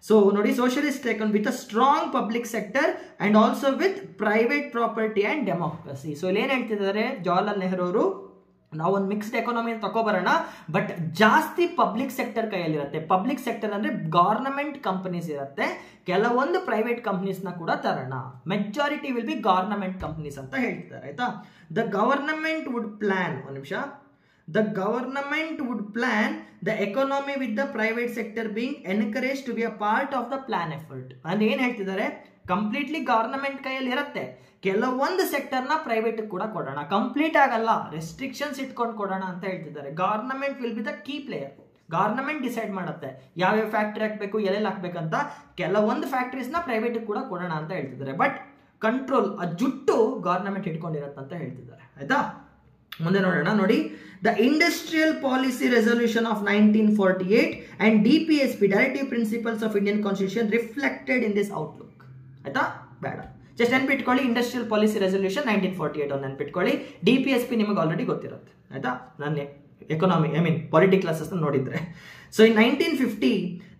[SPEAKER 1] ಸೊ ನೋಡಿ, socialist taken with a strong public sector and also with private property and democracy. So ಇಲ್ಲಿ ಏನ್ ಹೇಳ್ತಿದ್ದಾರೆ ಜವಾಹರ್ಲಾಲ್ ನೆಹರು ಅವರು, ನಾವೊಂದು ಮಿಕ್ಸ್ಡ್ ಎಕಾನಮಿ ತಗೋಬರೋಣ, ಬಟ್ ಜಾಸ್ತಿ ಪಬ್ಲಿಕ್ ಸೆಕ್ಟರ್ ಕೈಯಲ್ಲಿರುತ್ತೆ. ಪಬ್ಲಿಕ್ ಸೆಕ್ಟರ್ ಅಂದ್ರೆ ಗವರ್ನಮೆಂಟ್ ಕಂಪನೀಸ್ ಇರುತ್ತೆ, ಕೆಲವೊಂದು ಪ್ರೈವೇಟ್ ಕಂಪನೀಸ್ ನ ಕೂಡ ತರೋಣ, majority will be government companies ಅಂತ ಹೇಳ್ತಿದ್ದಾರೆ, ಆಯ್ತಾ? ದ ಗವರ್ನಮೆಂಟ್ ವುಡ್ ಪ್ಲಾನ್, ಒಂದು ನಿಮಿಷ, the government would plan the economy with the private sector being encouraged to be a part of the plan effort. ಅಂದ್ರೆ ಏನ್ ಹೇಳ್ತಿದ್ದಾರೆ, ಕಂಪ್ಲೀಟ್ಲಿ ಗವರ್ನಮೆಂಟ್ ಕೈಯಲ್ಲಿ ಇರುತ್ತೆ, ಕೆಲವೊಂದು ಸೆಕ್ಟರ್ ನ ಪ್ರೈವೇಟ್ ಕೂಡ ಕೊಡೋಣ, ಕಂಪ್ಲೀಟ್ ಆಗಲ್ಲ, ರೆಸ್ಟ್ರಿಕ್ಷನ್ಸ್ ಇಟ್ಕೊಂಡು ಕೊಡೋಣ ಅಂತ ಹೇಳ್ತಿದ್ದಾರೆ. Government will be the key player. Government decide ಮಾಡುತ್ತೆ ಯಾವ್ಯಾವ ಫ್ಯಾಕ್ಟರಿ ಹಾಕ್ಬೇಕು, ಎಲ್ಲೆಲ್ಲಿ ಹಾಕ್ಬೇಕಂತ. ಕೆಲವೊಂದು ಫ್ಯಾಕ್ಟರೀಸ್ ನ ಪ್ರೈವೇಟ್ ಕೂಡ ಕೊಡೋಣ ಅಂತ ಹೇಳ್ತಿದ್ದಾರೆ, ಬಟ್ ಕಂಟ್ರೋಲ್, ಆ ಜುಟ್ಟು ಗವರ್ನಮೆಂಟ್ ಇಟ್ಕೊಂಡಿರತ್ತೆ ಅಂತ ಹೇಳ್ತಿದ್ದಾರೆ, ಆಯ್ತಾ? ಮುಂದೆ ನೋಡೋಣ. ನೋಡಿ, the industrial policy resolution of 1948 and DPSP directive principles of Indian constitution reflected in this outlook, ಆಯ್ತಾ? ಬೇಡ, ಜಸ್ಟ್ ನೆನ್ಪಿಟ್ಕೊಳ್ಳಿ, ಇಂಡಸ್ಟ್ರಿಯಲ್ ಪಾಲಿಸಿ ರೆಸಲ್ಯೂಷನ್ 1948 ಒಂದು ನೆನ್ಪಿಟ್ಕೊಳ್ಳಿ. DPSP ನಿಮಗೆ ಆಲ್ರೆಡಿ ಗೊತ್ತಿರುತ್ತೆ, ಆಯ್ತಾ? ನಾನು ಎಕಾನಮಿ ಪಾಲಿಟಿ ಕ್ಲಾಸಸ್ ನೋಡಿದ್ರೆ. So in 1950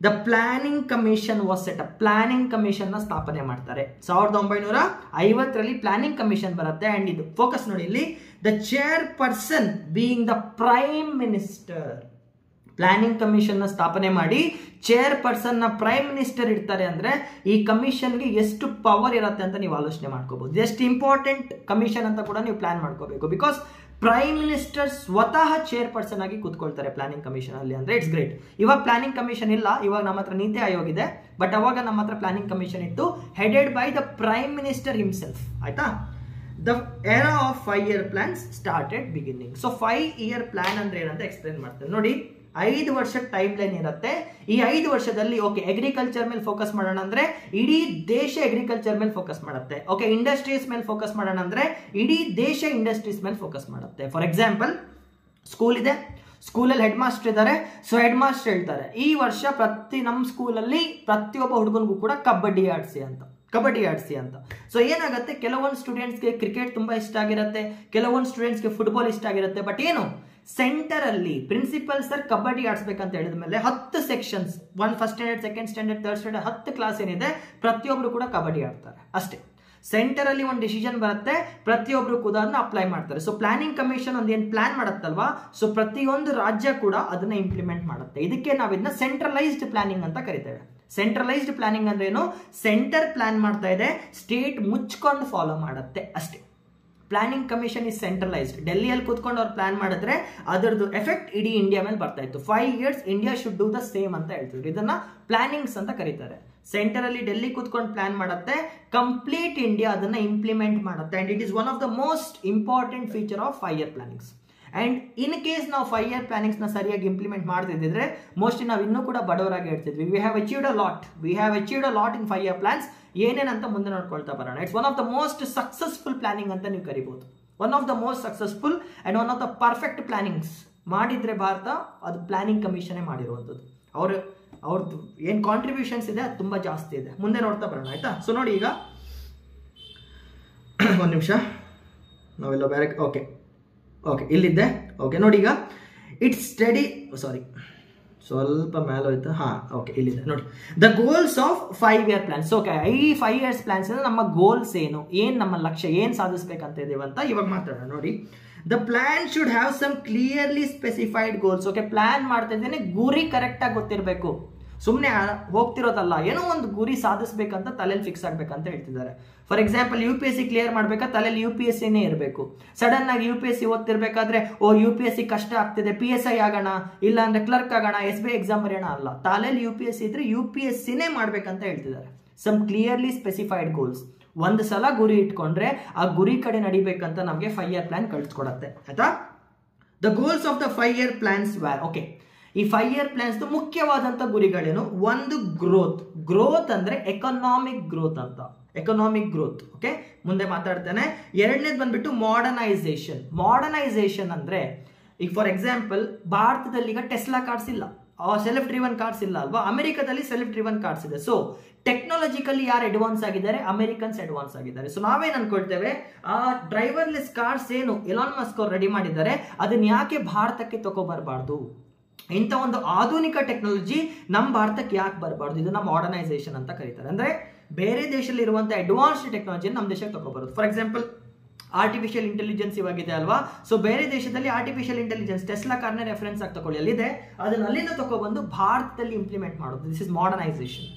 [SPEAKER 1] the planning commission was set up. Planning commission ನ ಸ್ಥಾಪನೆ ಮಾಡ್ತಾರೆ. 1950ರಲ್ಲಿ ಪ್ಲಾನಿಂಗ್ ಕಮಿಷನ್ ಬರುತ್ತೆ. ಅಂಡ್ ಇದು ಫೋಕಸ್ ನೋಡಿ, ಇಲ್ಲಿ the chair person being the prime minister. Planning commission ನ ಸ್ಥಾಪನೆ ಮಾಡಿ ಚೇರ್ ಪರ್ಸನ್ ನ ಪ್ರೈಮ್ ಮಿನಿಸ್ಟರ್ ಇಡ್ತಾರೆ. ಅಂದ್ರೆ ಈ ಕಮಿಷನ್ಗೆ ಎಷ್ಟು ಪವರ್ ಇರುತ್ತೆ ಅಂತ ನೀವು ಆಲೋಚನೆ ಮಾಡ್ಕೋಬಹುದು. ಎಷ್ಟು ಇಂಪಾರ್ಟೆಂಟ್ ಕಮಿಷನ್ ಅಂತ ಕೂಡ ನೀವು ಪ್ಲಾನ್ ಮಾಡ್ಕೋಬೇಕು. ಬಿಕಾಸ್ ಪ್ರೈಮ್ ಮಿನಿಸ್ಟರ್ ಸ್ವತಃ ಚೇರ್ ಪರ್ಸನ್ ಆಗಿ ಕೂತ್ಕೊಳ್ತಾರೆ ಪ್ಲಾನಿಂಗ್ ಕಮಿಷನ್ ಅಲ್ಲಿ. ಅಂದ್ರೆ ಇಟ್ಸ್ ಗ್ರೇಟ್. ಇವಾಗ ಪ್ಲಾನಿಂಗ್ ಕಮಿಷನ್ ಇಲ್ಲ, ಇವಾಗ ನಮ್ಮ ಹತ್ರ ನೀತಿ ಆಯೋಗ ಇದೆ, ಬಟ್ ಅವಾಗ ನಮ್ಮ ಹತ್ರ ಪ್ಲಾನಿಂಗ್ ಕಮಿಷನ್ ಇತ್ತು, headed by the prime minister himself, ಆಯ್ತಾ? The era of 5-year plans started beginning. So 5-year plan ಅಂದ್ರೆ ಏನಂತ ಎಕ್ಸ್ಪ್ಲೇನ್ ಮಾಡ್ತೇನೆ ನೋಡಿ. 5 ವರ್ಷ ಟೈಮ್ ಲೈನ್ ಇರುತ್ತೆ. ಈ 5 ವರ್ಷದಲ್ಲಿ ಓಕೆ ಅಗ್ರಿಕಲ್ಚರ್ ಮೇಲೆ ಫೋಕಸ್ ಮಾಡೋಣ ಅಂದ್ರೆ ಇಡೀ ದೇಶ ಅಗ್ರಿಕಲ್ಚರ್ ಮೇಲೆ ಫೋಕಸ್ ಮಾಡುತ್ತೆ. ಓಕೆ ಇಂಡಸ್ಟ್ರೀಸ್ ಮೇಲೆ ಫೋಕಸ್ ಮಾಡೋಣ ಅಂದ್ರೆ ಇಡೀ ದೇಶ ಇಂಡಸ್ಟ್ರೀಸ್ ಮೇಲೆ ಫೋಕಸ್ ಮಾಡುತ್ತೆ. ಫಾರ್ ಎಕ್ಸಾಂಪಲ್, ಸ್ಕೂಲ್ ಇದೆ, ಸ್ಕೂಲಲ್ಲಿ ಹೆಡ್ ಮಾಸ್ಟರ್ ಇದ್ದಾರೆ. ಸೊ ಹೆಡ್ ಮಾಸ್ಟರ್ ಹೇಳ್ತಾರೆ, ಈ ವರ್ಷ ನಮ್ಮ ಸ್ಕೂಲಲ್ಲಿ ಪ್ರತಿಯೊಬ್ಬ ಹುಡುಗನಿಗೂ ಕೂಡ ಕಬಡ್ಡಿ ಆಡಿಸಿ ಅಂತ. ಸೊ ಏನಾಗುತ್ತೆ, ಕೆಲವೊಂದು ಸ್ಟೂಡೆಂಟ್ಸ್ಗೆ ಕ್ರಿಕೆಟ್ ತುಂಬಾ ಇಷ್ಟ ಆಗಿರುತ್ತೆ, ಕೆಲವೊಂದು ಸ್ಟೂಡೆಂಟ್ಸ್ಗೆ ಫುಟ್ಬಾಲ್ ಇಷ್ಟ ಆಗಿರುತ್ತೆ. ಬಟ್ ಏನು, ಸೆಂಟರ್ ಅಲ್ಲಿ ಪ್ರಿನ್ಸಿಪಲ್ ಸರ್ ಕಬಡ್ಡಿ ಆಡಿಸ್ಬೇಕಂತ ಹೇಳಿದ ಮೇಲೆ 10 sections, first standard, second standard, third standard 10 class ಏನಿದೆ, ಪ್ರತಿಯೊಬ್ರು ಕೂಡ ಕಬಡ್ಡಿ ಆಡ್ತಾರೆ ಅಷ್ಟೇ. ಸೆಂಟರ್ ಅಲ್ಲಿ ಒಂದು ಡಿಸಿಷನ್ ಬರುತ್ತೆ, ಪ್ರತಿಯೊಬ್ರು ಕೂಡ ಅದನ್ನ ಅಪ್ಲೈ ಮಾಡ್ತಾರೆ. ಸೊ ಪ್ಲಾನಿಂಗ್ ಕಮಿಷನ್ ಒಂದು ಏನ್ ಪ್ಲಾನ್ ಮಾಡುತ್ತಲ್ವಾ, ಸೊ ಪ್ರತಿಯೊಂದು ರಾಜ್ಯ ಕೂಡ ಅದನ್ನ ಇಂಪ್ಲಿಮೆಂಟ್ ಮಾಡುತ್ತೆ. ಇದಕ್ಕೆ ನಾವು ಇದನ್ನ ಸೆಂಟ್ರಲೈಸ್ಡ್ ಪ್ಲಾನಿಂಗ್ ಅಂತ ಕರಿತೇವೆ. ಸೆಂಟ್ರಲೈಸ್ಡ್ ಪ್ಲಾನಿಂಗ್ ಅಂದ್ರೆ ಏನು, ಸೆಂಟರ್ ಪ್ಲಾನ್ ಮಾಡ್ತಾ ಇದೆ, ಸ್ಟೇಟ್ ಮುಚ್ಕೊಂಡು ಫಾಲೋ ಮಾಡುತ್ತೆ ಅಷ್ಟೇ. Planning commission is centralized. ಡೆಲ್ಲಿಯಲ್ಲಿ ಕೂತ್ಕೊಂಡು ಅವ್ರು ಪ್ಲಾನ್ ಮಾಡಿದ್ರೆ ಅದರದ್ದು ಎಫೆಕ್ಟ್ ಇಡೀ ಇಂಡಿಯಾ ಮೇಲೆ ಬರ್ತಾ ಇತ್ತು. 5 years India should do the same ಅಂತ ಹೇಳ್ತಿದ್ರು. ಇದನ್ನ ಪ್ಲಾನಿಂಗ್ಸ್ ಅಂತ ಕರೀತಾರೆ. ಸೆಂಟರ್ ಅಲ್ಲಿ ಡೆಲ್ಲಿ ಕೂತ್ಕೊಂಡು ಪ್ಲಾನ್ ಮಾಡುತ್ತೆ, ಕಂಪ್ಲೀಟ್ ಇಂಡಿಯಾ ಅದನ್ನ ಇಂಪ್ಲಿಮೆಂಟ್ ಮಾಡುತ್ತೆ. And it is one of the most important feature of 5-year plannings. And in case ನಾವು 5-year ಪ್ಲಾನಿಂಗ್ಸ್ ನ ಸರಿಯಾಗಿ ಇಂಪ್ಲಿಮೆಂಟ್ ಮಾಡ್ತಿದ್ರೆ ಮೋಸ್ಟ್ಲಿ ನಾವು ಇನ್ನೂ ಕೂಡ ಬಡವರಾಗಿ ಹೇಳ್ತಿದ್ವಿ. We have achieved a lot in 5-year plans. ಏನೇನಂತ ಮುಂದೆ ನೋಡ್ಕೊಳ್ತಾ ಬರೋಣ. It's one of the most successful planning ಅಂತ ನೀವು ಕರಿಬಹುದು. One of the most successful and one of the perfect plannings ಮಾಡಿದ್ರೆ ಭಾರತ, ಅದು ಪ್ಲಾನಿಂಗ್ ಕಮಿಷನ್ ಮಾಡಿರುವಂಥದ್ದು. ಅವ್ರದ್ದು ಏನ್ ಕಾಂಟ್ರಿಬ್ಯೂಷನ್ಸ್ ಇದೆ ಅದು ತುಂಬಾ ಜಾಸ್ತಿ ಇದೆ. ಮುಂದೆ ನೋಡ್ತಾ ಬರೋಣ, ಆಯ್ತಾ? ಸೊ ನೋಡಿ, ಈಗ ಒಂದು ನಿಮಿಷ, ನಾವೆಲ್ಲ ಬೇರೆ ಓಕೆ ಇಲ್ಲಿದ್ದೆ. ಓಕೆ ನೋಡಿ, ಈಗ ಇಟ್ಸ್ ಸ್ಟಡಿ, ಸಾರಿ ಸ್ವಲ್ಪ ಮೇಲೆ ಹೋಯ್ತು. ಓಕೆ ಇಲ್ಲಿದೆ ನೋಡಿ, the goals of 5-year plans. Okay, ಈ 5 years ಪ್ಲಾನ್ಸ್ ನಮ್ಮ ಗೋಲ್ಸ್ ಏನು, ನಮ್ಮ ಲಕ್ಷ್ಯ ಏನ್ ಸಾಧಿಸ್ಬೇಕಂತ ಇದೀವಂತ ಇವಾಗ ಮಾತಾಡೋಣ. ನೋಡಿ, the plan should have some clearly specified goals. Okay, plan ಮಾಡ್ತಾ ಇದ್ದೇನೆ, ಗುರಿ ಕರೆಕ್ಟ್ ಆಗಿ ಗೊತ್ತಿರಬೇಕು. ಸುಮ್ಮನೆ ಹೋಗ್ತಿರೋದಲ್ಲ, ಏನೋ ಒಂದು ಗುರಿ ಸಾಧಿಸ್ಬೇಕಂತ ತಲೆಯಲ್ಲಿ ಫಿಕ್ಸ್ ಆಗ್ಬೇಕಂತ ಹೇಳ್ತಿದ್ದಾರೆ. ಫಾರ್ ಎಕ್ಸಾಂಪಲ್, UPSC ಕ್ಲಿಯರ್ ಮಾಡ್ಬೇಕಾ, ತಲೆಯಲ್ಲಿ UPSCನೇ ಇರಬೇಕು. ಸಡನ್ ಆಗಿ UPSC ಓದ್ತಿರ್ಬೇಕಾದ್ರೆ UPSC ಕಷ್ಟ ಆಗ್ತಿದೆ, PSI ಆಗೋಣ, ಇಲ್ಲ ಅಂದ್ರೆ ಕ್ಲರ್ಕ್ ಆಗೋಣ, SBI ಎಕ್ಸಾಮ್ ಬರೆಯೋಣ ಅಲ್ಲ. ತಲೆಯಲ್ಲಿ UPSC ಇದ್ರೆ UPSCನೇ ಮಾಡ್ಬೇಕಂತ ಹೇಳ್ತಿದ್ದಾರೆ. Some clearly specified goals. ಒಂದು ಸಲ ಗುರಿ ಇಟ್ಕೊಂಡ್ರೆ ಆ ಗುರಿ ಕಡೆ ನಡಿಬೇಕಂತ ನಮಗೆ 5-year ಪ್ಲಾನ್ ಕಳಿಸ್ಕೊಡತ್ತೆ, ಆಯ್ತಾ? The goals of the 5-year plans were. Okay, ಈ 5-year ಪ್ಲಾನ್ಸ್ ಮುಖ್ಯವಾದಂತ ಗುರಿಗಳೇನು? ಒಂದು ಗ್ರೋತ್ ಅಂದ್ರೆ ಎಕನಾಮಿಕ್ ಗ್ರೋತ್ ಅಂತ. Economic growth. ಓಕೆ, ಮುಂದೆ ಮಾತಾಡ್ತೇನೆ. ಎರಡನೇದು ಬಂದ್ಬಿಟ್ಟು ಮಾಡರ್ನೈಸೇಷನ್. ಮಾಡರ್ನೈಸೇಷನ್ ಅಂದ್ರೆ ಈಗ ಫಾರ್ ಎಕ್ಸಾಂಪಲ್ ಭಾರತದಲ್ಲಿ ಈಗ ಟೆಸ್ಲಾ ಕಾರ್ಸ್ ಇಲ್ಲ, ಸೆಲ್ಫ್ ಡ್ರಿವನ್ ಕಾರ್ಸ್ ಇಲ್ಲ ಅಲ್ವಾ, ಅಮೆರಿಕದಲ್ಲಿ ಸೆಲ್ಫ್ ಡ್ರಿವನ್ ಕಾರ್ಸ್ ಇದೆ. ಸೊ ಟೆಕ್ನಾಲಜಿಕಲಿ ಯಾರು ಅಡ್ವಾನ್ಸ್ ಆಗಿದ್ದಾರೆ? ಅಮೆರಿಕನ್ಸ್ ಅಡ್ವಾನ್ಸ್ ಆಗಿದ್ದಾರೆ. ಸೊ ನಾವೇನ್ ಅನ್ಕೊಳ್ತೇವೆ, ಆ ಡ್ರೈವರ್ಲೆಸ್ ಕಾರ್ಸ್ ಏನು ಎಲಾನ್ ಮಸ್ಕ್ ಅವ್ರು ರೆಡಿ ಮಾಡಿದ್ದಾರೆ ಅದನ್ನ ಯಾಕೆ ಭಾರತಕ್ಕೆ ತಗೊಬರ್ಬಾರ್ದು? ಇಂಥ ಒಂದು ಆಧುನಿಕ ಟೆಕ್ನಾಲಜಿ ನಮ್ಮ ಭಾರತಕ್ಕೆ ಯಾಕೆ ಬರಬಾರ್ದು? ಇದನ್ನ ಮಾಡರ್ನೈಸೇಷನ್ ಅಂತ ಕರೀತಾರೆ. ಅಂದ್ರೆ ಬೇರೆ ದೇಶದಲ್ಲಿ ಇರುವಂತಹ ಅಡ್ವಾನ್ಸ್ಡ್ ಟೆಕ್ನಾಲಜಿ ನಮ್ಮ ದೇಶಕ್ಕೆ ತಗೊಬರೋದು. ಫಾರ್ ಎಕ್ಸಾಂಪಲ್ ಆರ್ಟಿಫಿಷಿಯಲ್ ಇಂಟೆಲಿಜೆನ್ಸ್ ಇವಾಗಿದೆ ಅಲ್ವಾ, ಸೊ ಬೇರೆ ದೇಶದಲ್ಲಿ ಆರ್ಟಿಫಿಷಿಯಲ್ ಇಂಟೆಲಿಜೆನ್ಸ್ ಟೆಸ್ಲಾ ಕಾರ್ನ ರೆಫರೆನ್ಸ್ ಆಗಿ ತಗೊಳ್ಳಿ, ಅಲ್ಲಿದೆ, ಅದನ್ನ ಅಲ್ಲಿಂದ ತಗೊಬಂದು ಭಾರತದಲ್ಲಿ ಇಂಪ್ಲಿಮೆಂಟ್ ಮಾಡೋದು. This is modernisation.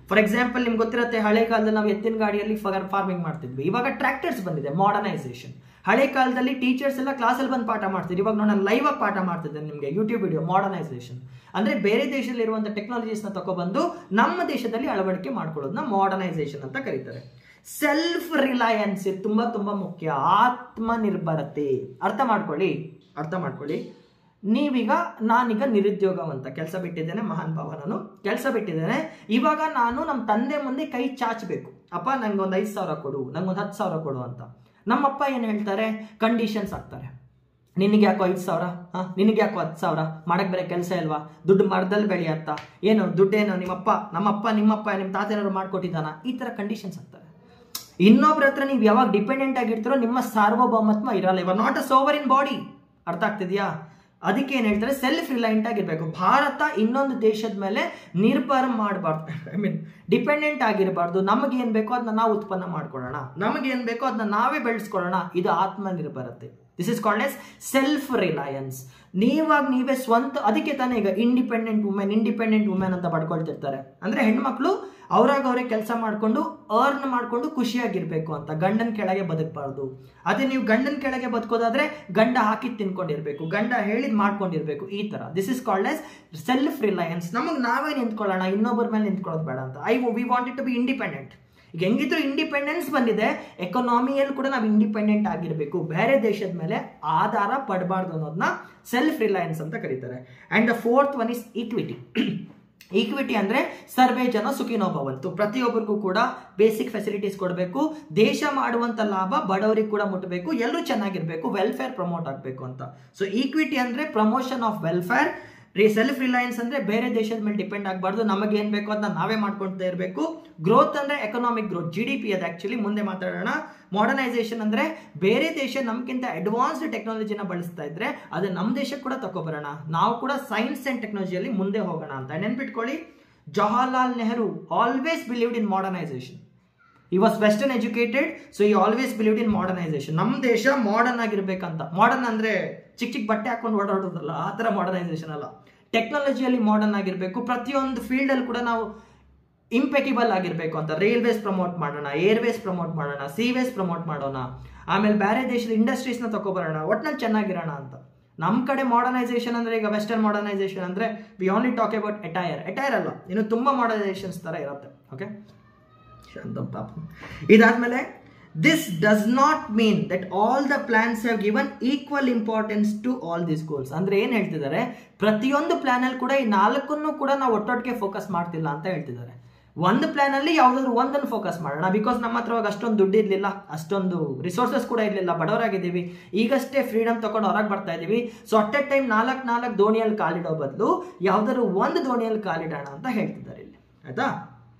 [SPEAKER 1] For example ನಿಮ್ಗೆ ಗೊತ್ತಿರುತ್ತೆ, ಹಳೆ ಕಾಲದಲ್ಲಿ ನಾವು ಎತ್ತಿನ ಗಾಡಿಯಲ್ಲಿ ಫಾರ್ಮಿಂಗ್ ಮಾಡ್ತಿದ್ವಿ, ಇವಾಗ ಟ್ರ್ಯಾಕ್ಟರ್ಸ್ ಬಂದಿದೆ, ಮಾಡರ್ನೈಸೇಷನ್. ಹಳೆ ಕಾಲದಲ್ಲಿ ಟೀಚರ್ಸ್ ಎಲ್ಲ ಕ್ಲಾಸಲ್ಲಿ ಬಂದು ಪಾಠ ಮಾಡ್ತಿದ್ರು, ಇವಾಗ ನಾನು ಲೈವ್ ಆಗಿ ಪಾಠ ಮಾಡ್ತಿದ್ದೇನೆ ನಿಮಗೆ ಯೂಟ್ಯೂಬ್ ವಿಡಿಯೋ. ಮಾಡರ್ನೈಸೇಷನ್ ಅಂದ್ರೆ ಬೇರೆ ದೇಶದಲ್ಲಿ ಇರುವಂತಹ ಟೆಕ್ನಾಲಜೀಸ್ ನ ತಗೊಬಂದು ನಮ್ಮ ದೇಶದಲ್ಲಿ ಅಳವಡಿಕೆ ಮಾಡ್ಕೊಳ್ಳೋದನ್ನ ಮಾಡರ್ನೈಸೇಷನ್ ಅಂತ ಕರೀತಾರೆ. ಸೆಲ್ಫ್ ರಿಲಯನ್ಸ್ ತುಂಬಾ ತುಂಬಾ ಮುಖ್ಯ. ಆತ್ಮನಿರ್ಭರತೆ ಅರ್ಥ ಮಾಡ್ಕೊಳ್ಳಿ. ನೀವೀಗ ನಾನೀಗ ನಿರುದ್ಯೋಗವಂತ, ಕೆಲಸ ಬಿಟ್ಟಿದ್ದೇನೆ, ಮಹಾನ್ ಭಾವ, ನಾನು ಕೆಲಸ ಬಿಟ್ಟಿದ್ದೇನೆ. ಇವಾಗ ನಾನು ನಮ್ಮ ತಂದೆ ಮುಂದೆ ಕೈ ಚಾಚಬೇಕು, ಅಪ್ಪ ನಂಗೊಂದು 5,000 ಕೊಡು, ನಂಗೊಂದು 10,000 ಕೊಡು ಅಂತ. ನಮ್ಮಪ್ಪ ಏನು ಹೇಳ್ತಾರೆ? ಕಂಡೀಷನ್ಸ್ ಹಾಕ್ತಾರೆ. ನಿನಗೆ ಯಾಕೋ 5,000, ನಿನಗೆ ಯಾಕೋ 10,000, ಮಾಡಕ್ ಬೇರೆ ಕೆಲಸ ಇಲ್ವಾ? ದುಡ್ಡು ಮರದಲ್ಲಿ ಬೆಳೆಯತ್ತ, ಏನು ದುಡ್ಡೇನು ನಿಮ್ಮಪ್ಪ ನಿಮ್ಮ ತಾತ ಏನಾದ್ರು ಮಾಡ್ಕೊಟ್ಟಿದ್ದಾನ? ಈ ತರ ಕಂಡೀಷನ್ಸ್ ಹಾಕ್ತಾರೆ. ಇನ್ನೊಬ್ರ ಹತ್ರ ನೀವು ಯಾವಾಗ ಡಿಪೆಂಡೆಂಟ್ ಆಗಿರ್ತೀರೋ ನಿಮ್ಮ ಸಾರ್ವಭೌಮತ್ವ ಇರಲ್ಲ. ಇವಾಗ ನಾಟ್ ಅ ಸೋವರಿನ್ ಬಾಡಿ. ಅರ್ಥ ಆಗ್ತಿದ್ಯಾ? ಅದಕ್ಕೆ ಏನ್ ಹೇಳ್ತಾರೆ, ಸೆಲ್ಫ್ ರಿಲಯಂಟ್ ಆಗಿರ್ಬೇಕು. ಭಾರತ ಇನ್ನೊಂದು ದೇಶದ ಮೇಲೆ ನಿರ್ಭರ ಮಾಡಬಾರ್ದು, ಐ ಮೀನ್ ಡಿಪೆಂಡೆಂಟ್ ಆಗಿರಬಾರ್ದು. ನಮಗೇನ್ ಬೇಕೋ ಅದನ್ನ ನಾವು ಉತ್ಪನ್ನ ಮಾಡ್ಕೊಳ್ಳೋಣ, ನಮಗೇನ್ ಬೇಕೋ ಅದನ್ನ ನಾವೇ ಬೆಳೆಸ್ಕೊಳ್ಳೋಣ. ಇದು ಆತ್ಮನಿರ್ಭರತೆ. This is called as self reliance. ನೀವೇ ಸ್ವಂತ. ಅದಕ್ಕೆ ತಾನೇ ಈಗ ಇಂಡಿಪೆಂಡೆಂಟ್ ವುಮೆನ್ ಅಂತ ಪಡ್ಕೊಳ್ತಿರ್ತಾರೆ. ಅಂದ್ರೆ ಹೆಣ್ಮಕ್ಳು ಅವ್ರಾಗವ್ರೆ ಕೆಲಸ ಮಾಡ್ಕೊಂಡು ಅರ್ನ್ ಮಾಡ್ಕೊಂಡು ಖುಷಿಯಾಗಿರ್ಬೇಕು ಅಂತ, ಗಂಡನ ಕೆಳಗೆ ಬದುಕಬಾರ್ದು. ಅದೇ ನೀವು ಗಂಡನ ಕೆಳಗೆ ಬದುಕೋದಾದ್ರೆ ಗಂಡ ಹಾಕಿದ್ ತಿನ್ಕೊಂಡಿರ್ಬೇಕು, ಗಂಡ ಹೇಳಿದ್ ಮಾಡ್ಕೊಂಡಿರ್ಬೇಕು, ಈ ತರ. This is called as self reliance. ನಮಗ್ ನಾವೇ ನಿಂತ್ಕೊಳ್ಳೋಣ, ಇನ್ನೊಬ್ಬರ ಮೇಲೆ ನಿಂತ್ಕೊಳ್ಳೋದು ಬೇಡ ಅಂತ. We wanted to be independent. ಈಗ ಹೆಂಗಿದ್ರು ಇಂಡಿಪೆಂಡೆನ್ಸ್ ಬಂದಿದೆ, ಎಕಾನಮಿಯಲ್ಲಿ ಕೂಡ ನಾವು ಇಂಡಿಪೆಂಡೆಂಟ್ ಆಗಿರ್ಬೇಕು, ಬೇರೆ ದೇಶದ ಮೇಲೆ ಆಧಾರ ಪಡಬಾರ್ದು ಅನ್ನೋದನ್ನ ಸೆಲ್ಫ್ ರಿಲಯನ್ಸ್ ಅಂತ ಕರೀತಾರೆ. And the fourth one is equity. Equity ಅಂದ್ರೆ ಸರ್ವೇ ಜನ ಸುಖಿನೋ ಭವಂತು. ಪ್ರತಿಯೊಬ್ಬರಿಗೂ ಕೂಡ ಬೇಸಿಕ್ ಫೆಸಿಲಿಟೀಸ್ ಕೊಡಬೇಕು, ದೇಶ ಮಾಡುವಂತ ಲಾಭ ಬಡವರಿಗೆ ಕೂಡ ಮುಟ್ಟಬೇಕು, ಎಲ್ಲರೂ ಚೆನ್ನಾಗಿರ್ಬೇಕು, ವೆಲ್ಫೇರ್ ಪ್ರಮೋಟ್ ಆಗಬೇಕು ಅಂತ. ಸೊ ಈಕ್ವಿಟಿ ಅಂದ್ರೆ promotion of welfare. Self Reliance ಅಂದ್ರೆ ಬೇರೆ ದೇಶದ ಮೇಲೆ ಡಿಪೆಂಡ್ ಆಗಬಾರ್ದು, ನಮಗೆ ಏನ್ ಬೇಕೋ ಅದನ್ನ ನಾವೇ ಮಾಡ್ಕೊಳ್ತಾ ಇರಬೇಕು. ಗ್ರೋತ್ ಅಂದ್ರೆ ಎಕನಾಮಿಕ್ ಗ್ರೋತ್, GDP ಅದು ಆಕ್ಚುಲಿ, ಮುಂದೆ ಮಾತಾಡೋಣ. ಮಾಡರ್ನೈಸೇಷನ್ ಅಂದ್ರೆ ಬೇರೆ ದೇಶ ನಮ್ಗಿಂತ ಅಡ್ವಾನ್ಸ್ಡ್ ಟೆಕ್ನಾಲಜಿನ ಬಳಸ್ತಾ ಇದ್ರೆ ಅದು ನಮ್ಮ ದೇಶಕ್ಕೆ ಕೂಡ ತಗೊಬರೋಣ, ನಾವು ಕೂಡ ಸೈನ್ಸ್ ಅಂಡ್ ಟೆಕ್ನಾಲಜಿಯಲ್ಲಿ ಮುಂದೆ ಹೋಗೋಣ ಅಂತ. ನೆನ್ಪಿಟ್ಕೊಳ್ಳಿ, Jawaharlal Nehru always believed in modernisation. He was western educated, so he always believed in modernization. ನಮ್ಮ ದೇಶ ಮಾಡರ್ನ್ ಆಗಿರ್ಬೇಕಂತ. ಮಾಡರ್ನ್ ಅಂದ್ರೆ ಚಿಕ್ಕ ಬಟ್ಟೆ ಹಾಕೊಂಡು ಓಡಾಡೋದಲ್ಲ, ಆ ತರ ಮಾಡರ್ನೈಸೇಷನ್ ಅಲ್ಲ. ಟೆಕ್ನಾಲಜಿಯಲ್ಲಿ ಮಾಡರ್ನ್ ಆಗಿರ್ಬೇಕು, ಪ್ರತಿಯೊಂದು ಫೀಲ್ಡ್ ಅಲ್ಲಿ ಕೂಡ ನಾವು ಇಂಪೆಕಿಬಲ್ ಆಗಿರ್ಬೇಕು ಅಂತ. ರೈಲ್ವೇಸ್ ಪ್ರಮೋಟ್ ಮಾಡೋಣ, ಏರ್ವೇಸ್ ಪ್ರಮೋಟ್ ಮಾಡೋಣ, ಸೀವೇಸ್ ಪ್ರಮೋಟ್ ಮಾಡೋಣ, ಆಮೇಲೆ ಬೇರೆ ದೇಶದ ಇಂಡಸ್ಟ್ರೀಸ್ ನ ತಗೊಬರೋಣ, ಒಟ್ನಲ್ಲಿ ಚೆನ್ನಾಗಿರೋಣ ಅಂತ. ನಮ್ಮ ಕಡೆ ಮಾಡರ್ನೈಸೇಷನ್ ಅಂದ್ರೆ ಈಗ ವೆಸ್ಟರ್ನ್ ಮಾಡರ್ನೈಸೇಷನ್ ಅಂದ್ರೆ we only talk about attire ಅಲ್ಲ, ಇನ್ನು ತುಂಬಾ ಮಾಡರ್ನೈಸೇಷನ್ಸ್ ತರ ಇರುತ್ತೆ. ಓಕೆ, ಇದಾದ್ಮೇಲೆ this does not mean that all the plans have given equal importance to all this goals. ಅಂದ್ರೆ ಏನ್ ಹೇಳ್ತಿದ್ದಾರೆ, ಪ್ರತಿಯೊಂದು ಪ್ಲಾನ್ ಅಲ್ಲಿ ಕೂಡ ಈ 4 ಕೂಡ ನಾವು ಒಟ್ಟೊಟ್ಟಿಗೆ ಫೋಕಸ್ ಮಾಡ್ತಿಲ್ಲ ಅಂತ ಹೇಳ್ತಿದ್ದಾರೆ. ಒಂದು ಪ್ಲಾನ್ ಅಲ್ಲಿ ಯಾವ್ದಾದ್ರು ಒಂದನ್ನು ಫೋಕಸ್ ಮಾಡೋಣ, ಬಿಕಾಸ್ ನಮ್ಮ ಹತ್ರ ಅಷ್ಟೊಂದು ದುಡ್ಡು ಇರ್ಲಿಲ್ಲ, ಅಷ್ಟೊಂದು ರಿಸೋರ್ಸಸ್ ಕೂಡ ಇರ್ಲಿಲ್ಲ, ಬಡವರಾಗಿದ್ದೀವಿ, ಈಗಷ್ಟೇ ಫ್ರೀಡಮ್ ತಗೊಂಡು ಹೊರಗೆ ಬರ್ತಾ ಇದೀವಿ. ಸೊ ಅಟ್ ಎ ಟೈಮ್ 4 ದೋಣಿಯಲ್ಲಿ ಕಾಲಿಡೋ ಬದಲು ಯಾವ್ದಾದ್ರು ಒಂದು ದೋಣಿಯಲ್ಲಿ ಕಾಲಿಡೋಣ ಅಂತ ಹೇಳ್ತಿದ್ದಾರೆ ಇಲ್ಲಿ, ಆಯ್ತಾ.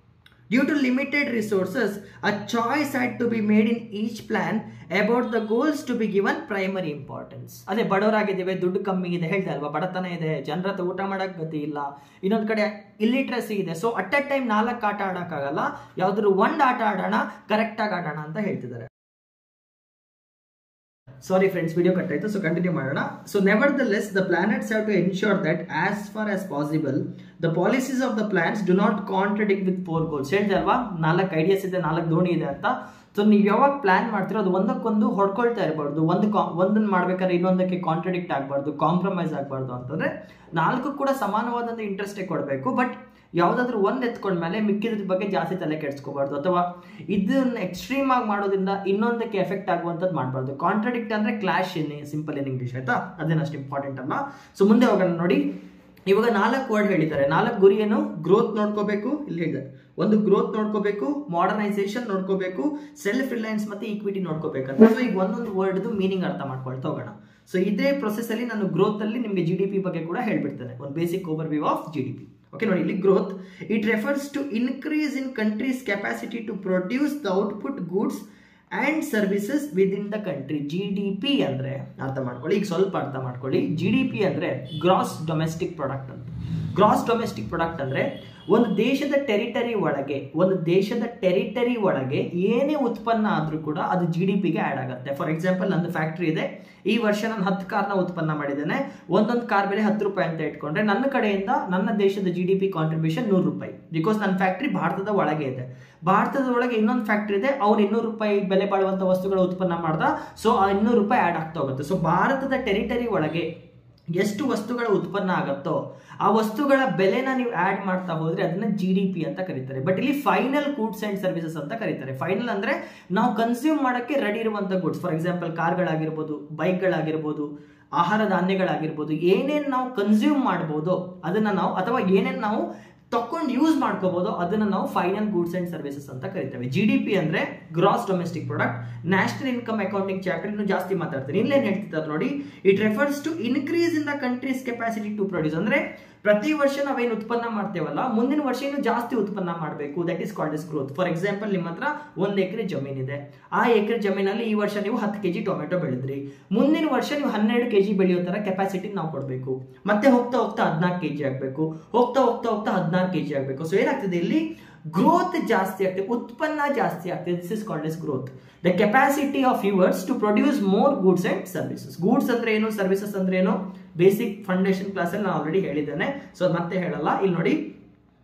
[SPEAKER 1] Due to limited resources, a choice had to be made in each plan about the goals to be given primary importance. ಅದೇ ಬಡವರಾಗಿದ್ದೇವೆ, ದುಡ್ಡು ಕಮ್ಮಿ ಇದೆ, ಹೇಳ್ದೆ ಅಲ್ವಾ, ಬಡತನ ಇದೆ, ಜನರ ಹತ್ರ ಊಟ ಮಾಡಕ್ ಗತಿ ಇಲ್ಲ, ಇನ್ನೊಂದ್ ಕಡೆ ಇಲ್ಲಿಟ್ರಸಿ ಇದೆ. ಸೊ ಅಟ್ ಎ ಟೈಮ್ 4 ಆಟ ಆಡಕ್ಕಾಗಲ್ಲ, ಯಾವ್ದಾದ್ರು ಒಂದು ಆಟ ಆಡೋಣ, ಕರೆಕ್ಟ್ ಆಗಿ ಆಡೋಣ ಅಂತ ಹೇಳ್ತಿದ್ದಾರೆ. Sorry friends, video cut ಆಯ್ತು, ಸೊ ಕಂಟಿನ್ಯೂ ಮಾಡೋಣ. So nevertheless, the planets have to ensure that as far as possible, the policies of the plans do not contradict with 4 goals. ಹೇಳಿದೆ ಅಲ್ವಾ, 4 ಐಡಿಯಾಸ್ ಇದೆ, 4 ದೋಣಿ ಇದೆ ಅಂತ. ಸೊ ನೀವು ಯಾವಾಗ ಪ್ಲಾನ್ ಮಾಡ್ತೀರೋ ಅದು ಒಂದಕ್ಕೊಂದು ಹೊಡ್ಕೊಳ್ತಾ ಇರಬಾರ್ದು, ಒಂದನ್ನು ಮಾಡ್ಬೇಕಾದ್ರೆ ಇನ್ನೊಂದಕ್ಕೆ ಕಾಂಟ್ರಡಿಕ್ಟ್ ಆಗಬಾರ್ದು, ಕಾಂಪ್ರಮೈಸ್ ಆಗಬಾರ್ದು. ಅಂತಂದ್ರೆ 4 ಕೂಡ ಸಮಾನವಾದಂಥ ಇಂಟ್ರೆಸ್ಟೇ ಕೊಡಬೇಕು, ಬಟ್ ಯಾವ್ದಾದ್ರು ಒಂದ್ ಎತ್ಕೊಂಡ್ಮೇಲೆ ಮಿಕ್ಕಿದ್ರ ಬಗ್ಗೆ ಜಾಸ್ತಿ ತಲೆ ಕೆಡ್ಸ್ಕೋಬಾರ್ದು, ಅಥವಾ ಇದನ್ನ ಎಕ್ಸ್ಟ್ರೀಮ್ ಆಗಿ ಮಾಡೋದ್ರಿಂದ ಇನ್ನೊಂದಕ್ಕೆ ಎಫೆಕ್ಟ್ ಆಗುವಂಥದ್ದು ಮಾಡಬಾರ್ದು. ಕಾಂಟ್ರಡಿಕ್ಟ್ ಅಂದ್ರೆ ಕ್ಲಾಶ್ ಸಿಂಪಲ್ ಇನ್ ಇಂಗ್ಲಿಷ್, ಆಯ್ತಾ, ಅದೇನಷ್ಟು ಇಂಪಾರ್ಟೆಂಟ್ ಅಲ್ಲ. ಸೊ ಮುಂದೆ ಹೋಗೋಣ ನೋಡಿ. ಇವಾಗ 4 ವರ್ಡ್ ಹೇಳಿದ್ದಾರೆ. 4 ಗುರಿ ಏನು? ಗ್ರೋತ್ ನೋಡ್ಕೋಬೇಕು, ಇಲ್ಲಿ ಹೇಳಿದ್ದಾರೆ ಒಂದು ಗ್ರೋತ್ ನೋಡ್ಕೋಬೇಕು, ಮಾಡರ್ನೈಸೇಷನ್ ನೋಡ್ಕೋಬೇಕು, ಸೆಲ್ಫ್ ರಿಲಯನ್ಸ್ ಮತ್ತೆ ಈಕ್ವಿಟಿ ನೋಡ್ಕೋಬೇಕಂತ. ಸೊ ಈಗ ಒಂದೊಂದು ವರ್ಡ್ ಮೀನಿಂಗ್ ಅರ್ಥ ಮಾಡ್ಕೊಳ್ತಾ ಹೋಗೋಣ. ಸೊ ಇದೇ ಪ್ರೊಸೆಸ್ ಅಲ್ಲಿ ನಾನು ಗ್ರೋತ್ ಅಲ್ಲಿ ನಿಮಗೆ GDP ಬಗ್ಗೆ ಕೂಡ ಹೇಳ್ಬಿಡ್ತೇನೆ, ಒಂದು basic overview of GDP. Okay ನೋಡಿ, ಇಲ್ಲಿ growth it refers to increase in country's capacity to produce the output goods and services within the country. GDP ಅಂದ್ರೆ ಅರ್ಥ ಮಾಡ್ಕೊಳ್ಳಿ, ಈಗ ಸ್ವಲ್ಪ ಅರ್ಥ ಮಾಡ್ಕೊಳ್ಳಿ. GDP ಅಂದ್ರೆ ಗ್ರಾಸ್ ಡೊಮೆಸ್ಟಿಕ್ ಪ್ರಾಡಕ್ಟ್ ಅಂತ. ಗ್ರಾಸ್ ಡೊಮೆಸ್ಟಿಕ್ ಪ್ರಾಡಕ್ಟ್ ಅಂದ್ರೆ ಒಂದು ದೇಶದ ಟೆರಿಟರಿ ಒಳಗೆ ಏನೇ ಉತ್ಪನ್ನ ಆದ್ರೂ ಕೂಡ ಅದು GDPಗೆ ಆಡ್ ಆಗುತ್ತೆ. ಫಾರ್ ಎಕ್ಸಾಂಪಲ್, ನಂದು ಫ್ಯಾಕ್ಟ್ರಿ ಇದೆ, ಈ ವರ್ಷ ನಾನು 10 ಕಾರ್ನ ಉತ್ಪನ್ನ ಮಾಡಿದ್ದೇನೆ, ಒಂದೊಂದು ಕಾರ್ ಬೆಲೆ 10 ರೂಪಾಯಿ ಅಂತ ಇಟ್ಕೊಂಡ್ರೆ ನನ್ನ ಕಡೆಯಿಂದ ನನ್ನ ದೇಶದ GDP ಕಾಂಟ್ರಿಬ್ಯೂಷನ್ 100 ರೂಪಾಯಿ. ಬಿಕಾಸ್ ನನ್ನ ಫ್ಯಾಕ್ಟ್ರಿ ಭಾರತದ ಒಳಗೆ ಇದೆ. ಭಾರತದ ಒಳಗೆ ಇನ್ನೊಂದು ಫ್ಯಾಕ್ಟ್ರಿ ಇದೆ, ಅವ್ರು 200 ರೂಪಾಯಿ ಬೆಲೆ ಬಾಳುವಂತ ವಸ್ತುಗಳ ಉತ್ಪನ್ನ ಮಾಡ್ದ, ಸೊ ಆ 200 ರೂಪಾಯಿ ಆಡ್ ಆಗ್ತಾ ಹೋಗುತ್ತೆ. ಸೊ ಭಾರತದ ಟೆರಿಟರಿ ಒಳಗೆ ಎಷ್ಟು ವಸ್ತುಗಳ ಉತ್ಪನ್ನ ಆಗುತ್ತೋ ಆ ವಸ್ತುಗಳ ಬೆಲೆನ ನೀವು ಆಡ್ ಮಾಡ್ತಾ ಹೋದ್ರೆ ಅದನ್ನ GDP ಅಂತ ಕರೀತಾರೆ. ಬಟ್ ಇಲ್ಲಿ ಫೈನಲ್ ಗೂಡ್ಸ್ ಅಂಡ್ ಸರ್ವಿಸಸ್ ಅಂತ ಕರೀತಾರೆ. ಫೈನಲ್ ಅಂದ್ರೆ ನಾವು ಕನ್ಸ್ಯೂಮ್ ಮಾಡಕ್ಕೆ ರೆಡಿ ಇರುವಂತ ಗೂಡ್ಸ್. ಫಾರ್ ಎಕ್ಸಾಂಪಲ್, ಕಾರ್ಗಳಾಗಿರ್ಬೋದು, ಬೈಕ್ಗಳಾಗಿರ್ಬೋದು, ಆಹಾರ ಧಾನ್ಯಗಳಾಗಿರ್ಬೋದು, ಏನೇನು ನಾವು ಕನ್ಸ್ಯೂಮ್ ಮಾಡ್ಬೋದು ಅದನ್ನ ನಾವು, ಅಥವಾ ಏನೇನು ನಾವು ತಕೊಂಡು ಯೂಸ್ ಮಾಡ್ಕೋಬಹುದು ಅದನ್ನ ನಾವು ಫೈನಲ್ ಗೂಡ್ಸ್ ಅಂಡ್ ಸರ್ವಿಸಸ್ ಅಂತ ಕರಿತೇವೆ. GDP ಅಂದ್ರೆ gross domestic product. National income accounting chapter ಇನ್ನು ಜಾಸ್ತಿ ಮಾತಾಡ್ತಾರೆ. ಇಲ್ಲೇನ್ ಹೇಳ್ತಿದ್ದಾರೆ ನೋಡಿ, it refers to increase in the country's capacity to produce. ಅಂದ್ರೆ ಪ್ರತಿ ವರ್ಷ ನಾವೇನು ಉತ್ಪನ್ನ ಮಾಡ್ತೇವಲ್ಲ, ಮುಂದಿನ ವರ್ಷ ಇನ್ನು ಜಾಸ್ತಿ ಉತ್ಪನ್ನ ಮಾಡಬೇಕು, that is called as growth. For example, ನಿಮ್ಮ ಹತ್ರ 1 ಎಕರೆ ಜಮೀನಿದೆ, ಆ ಎಕರೆ ಜಮೀನಲ್ಲಿ ಈ ವರ್ಷ ನೀವು 10 kg ಟೊಮೆಟೊ ಬೆಳೆದ್ರಿ, ಮುಂದಿನ ವರ್ಷ ನೀವು 12 kg ಬೆಳೆಯೋ ತರ ಕೆಪಾಸಿಟಿ ನಾವು ಕೊಡಬೇಕು. ಮತ್ತೆ ಹೋಗ್ತಾ ಹೋಗ್ತಾ 14 kg ಆಗಬೇಕು, ಹೋಗ್ತಾ ಹೋಗ್ತಾ ಹೋಗ್ತಾ 16 kg ಆಗಬೇಕು. ಸೊ ಏನಾಗ್ತದೆ ಇಲ್ಲಿ, ಗ್ರೋತ್ ಜಾಸ್ತಿ ಆಗ್ತದೆ, ಉತ್ಪನ್ನ ಜಾಸ್ತಿ ಆಗ್ತದೆ. This is called as growth. The capacity of yours to produce more goods and services. Goods ಅಂದ್ರೆ ಏನು, ಸರ್ವಿಸಸ್ ಅಂದ್ರೆ ಏನು, ಬೇಸಿಕ್ ಫೌಂಡೇಶನ್ ಕ್ಲಾಸ್ ಅಲ್ಲಿ ನಾನು ಆಲ್ರೆಡಿ ಹೇಳಿದ್ದೇನೆ, ಸೊ ಮತ್ತೆ ಹೇಳಲ್ಲ. ಇಲ್ಲಿ ನೋಡಿ,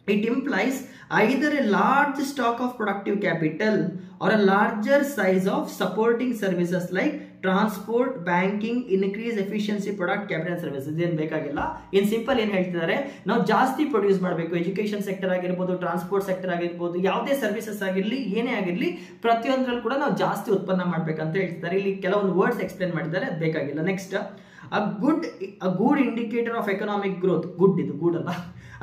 [SPEAKER 1] it implies either a large stock of productive capital or a larger size of supporting services like transport, banking, increase efficiency, product, capital services. ಏನ್ ಬೇಕಾಗಿಲ್ಲ, ಇನ್ ಸಿಂಪಲ್ ಏನ್ ಹೇಳ್ತಿದ್ದಾರೆ, ನಾವು ಜಾಸ್ತಿ ಪ್ರೊಡ್ಯೂಸ್ ಮಾಡಬೇಕು. ಎಜುಕೇಶನ್ ಸೆಕ್ಟರ್ ಆಗಿರ್ಬೋದು, ಟ್ರಾನ್ಸ್ಪೋರ್ಟ್ ಸೆಕ್ಟರ್ ಆಗಿರ್ಬೋದು, ಯಾವುದೇ ಸರ್ವಿಸಸ್ ಆಗಿರ್ಲಿ, ಏನೇ ಆಗಿರ್ಲಿ, ಪ್ರತಿಯೊಂದರಲ್ಲೂ ಕೂಡ ನಾವು ಜಾಸ್ತಿ ಉತ್ಪನ್ನ ಮಾಡ್ಬೇಕಂತ ಹೇಳ್ತಿದ್ದಾರೆ. ಇಲ್ಲಿ ಕೆಲವೊಂದು ವರ್ಡ್ಸ್ ಎಕ್ಸ್ಪ್ಲೇನ್ ಮಾಡಿದ್ದಾರೆ, ಅದು ಬೇಕಾಗಿಲ್ಲ. Next, a good indicator of economic growth. Good ಇದು good ಅಲ್ಲ.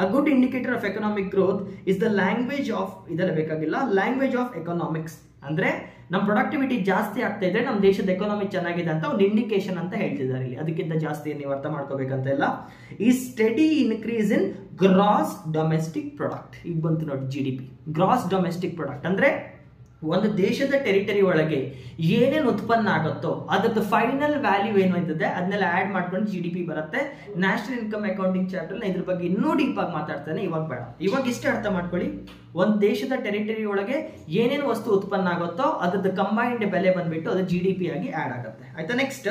[SPEAKER 1] A good indicator of economic growth is the language of, ಇದೆಲ್ಲ ಬೇಕಾಗಿಲ್ಲ, language of economics. ಅಂದ್ರೆ ನಮ್ಮ ಪ್ರೊಡಕ್ಟಿವಿಟಿ ಜಾಸ್ತಿ ಆಗ್ತಾ ಇದ್ರೆ ನಮ್ಮ ದೇಶದ ಎಕಾನಮಿ ಚೆನ್ನಾಗಿದೆ ಅಂತ ಒಂದು ಇಂಡಿಕೇಶನ್ ಅಂತ ಹೇಳ್ತಿದ್ದಾರೆ ಇಲ್ಲಿ. ಅದಕ್ಕಿಂತ ಜಾಸ್ತಿ ನೀವು ಅರ್ಥ ಮಾಡ್ಕೋಬೇಕಂತ ಇಲ್ಲ. ಈ study increase in gross domestic product. ಈಗ ಬಂತು ನೋಡಿ GDP, ಗ್ರಾಸ್ ಡೊಮೆಸ್ಟಿಕ್ ಪ್ರಾಡಕ್ಟ್ ಅಂದ್ರೆ ಒಂದು ದೇಶದ ಟೆರಿಟರಿ ಒಳಗೆ ಏನೇನು ಉತ್ಪನ್ನ ಆಗುತ್ತೋ ಅದರದ್ದು ಫೈನಲ್ ವ್ಯಾಲ್ಯೂ ಏನು ಅಂತದೆ ಅದನ್ನೆಲ್ಲ ಆಡ್ ಮಾಡ್ಕೊಂಡು GDP ಬರುತ್ತೆ. ನ್ಯಾಷನಲ್ ಇನ್ಕಮ್ ಅಕೌಂಟಿಂಗ್ ಚಾಪ್ಟರ್ ಇದ್ರ ಬಗ್ಗೆ ಇನ್ನೂ ಡೀಪ್ ಆಗಿ ಮಾತಾಡ್ತಾನೆ, ಇವಾಗ ಬೇಡ. ಇವಾಗ ಇಷ್ಟೇ ಅರ್ಥ ಮಾಡ್ಕೊಳ್ಳಿ, ಒಂದು ದೇಶದ ಟೆರಿಟರಿ ಒಳಗೆ ಏನೇನು ವಸ್ತು ಉತ್ಪನ್ನ ಆಗುತ್ತೋ ಅದರದ್ದು ಕಂಬೈನ್ಡ್ ಬೆಲೆ ಬಂದ್ಬಿಟ್ಟು ಅದು GDP ಆಗಿ ಆಡ್ ಆಗುತ್ತೆ. ಆಯ್ತಾ? Next,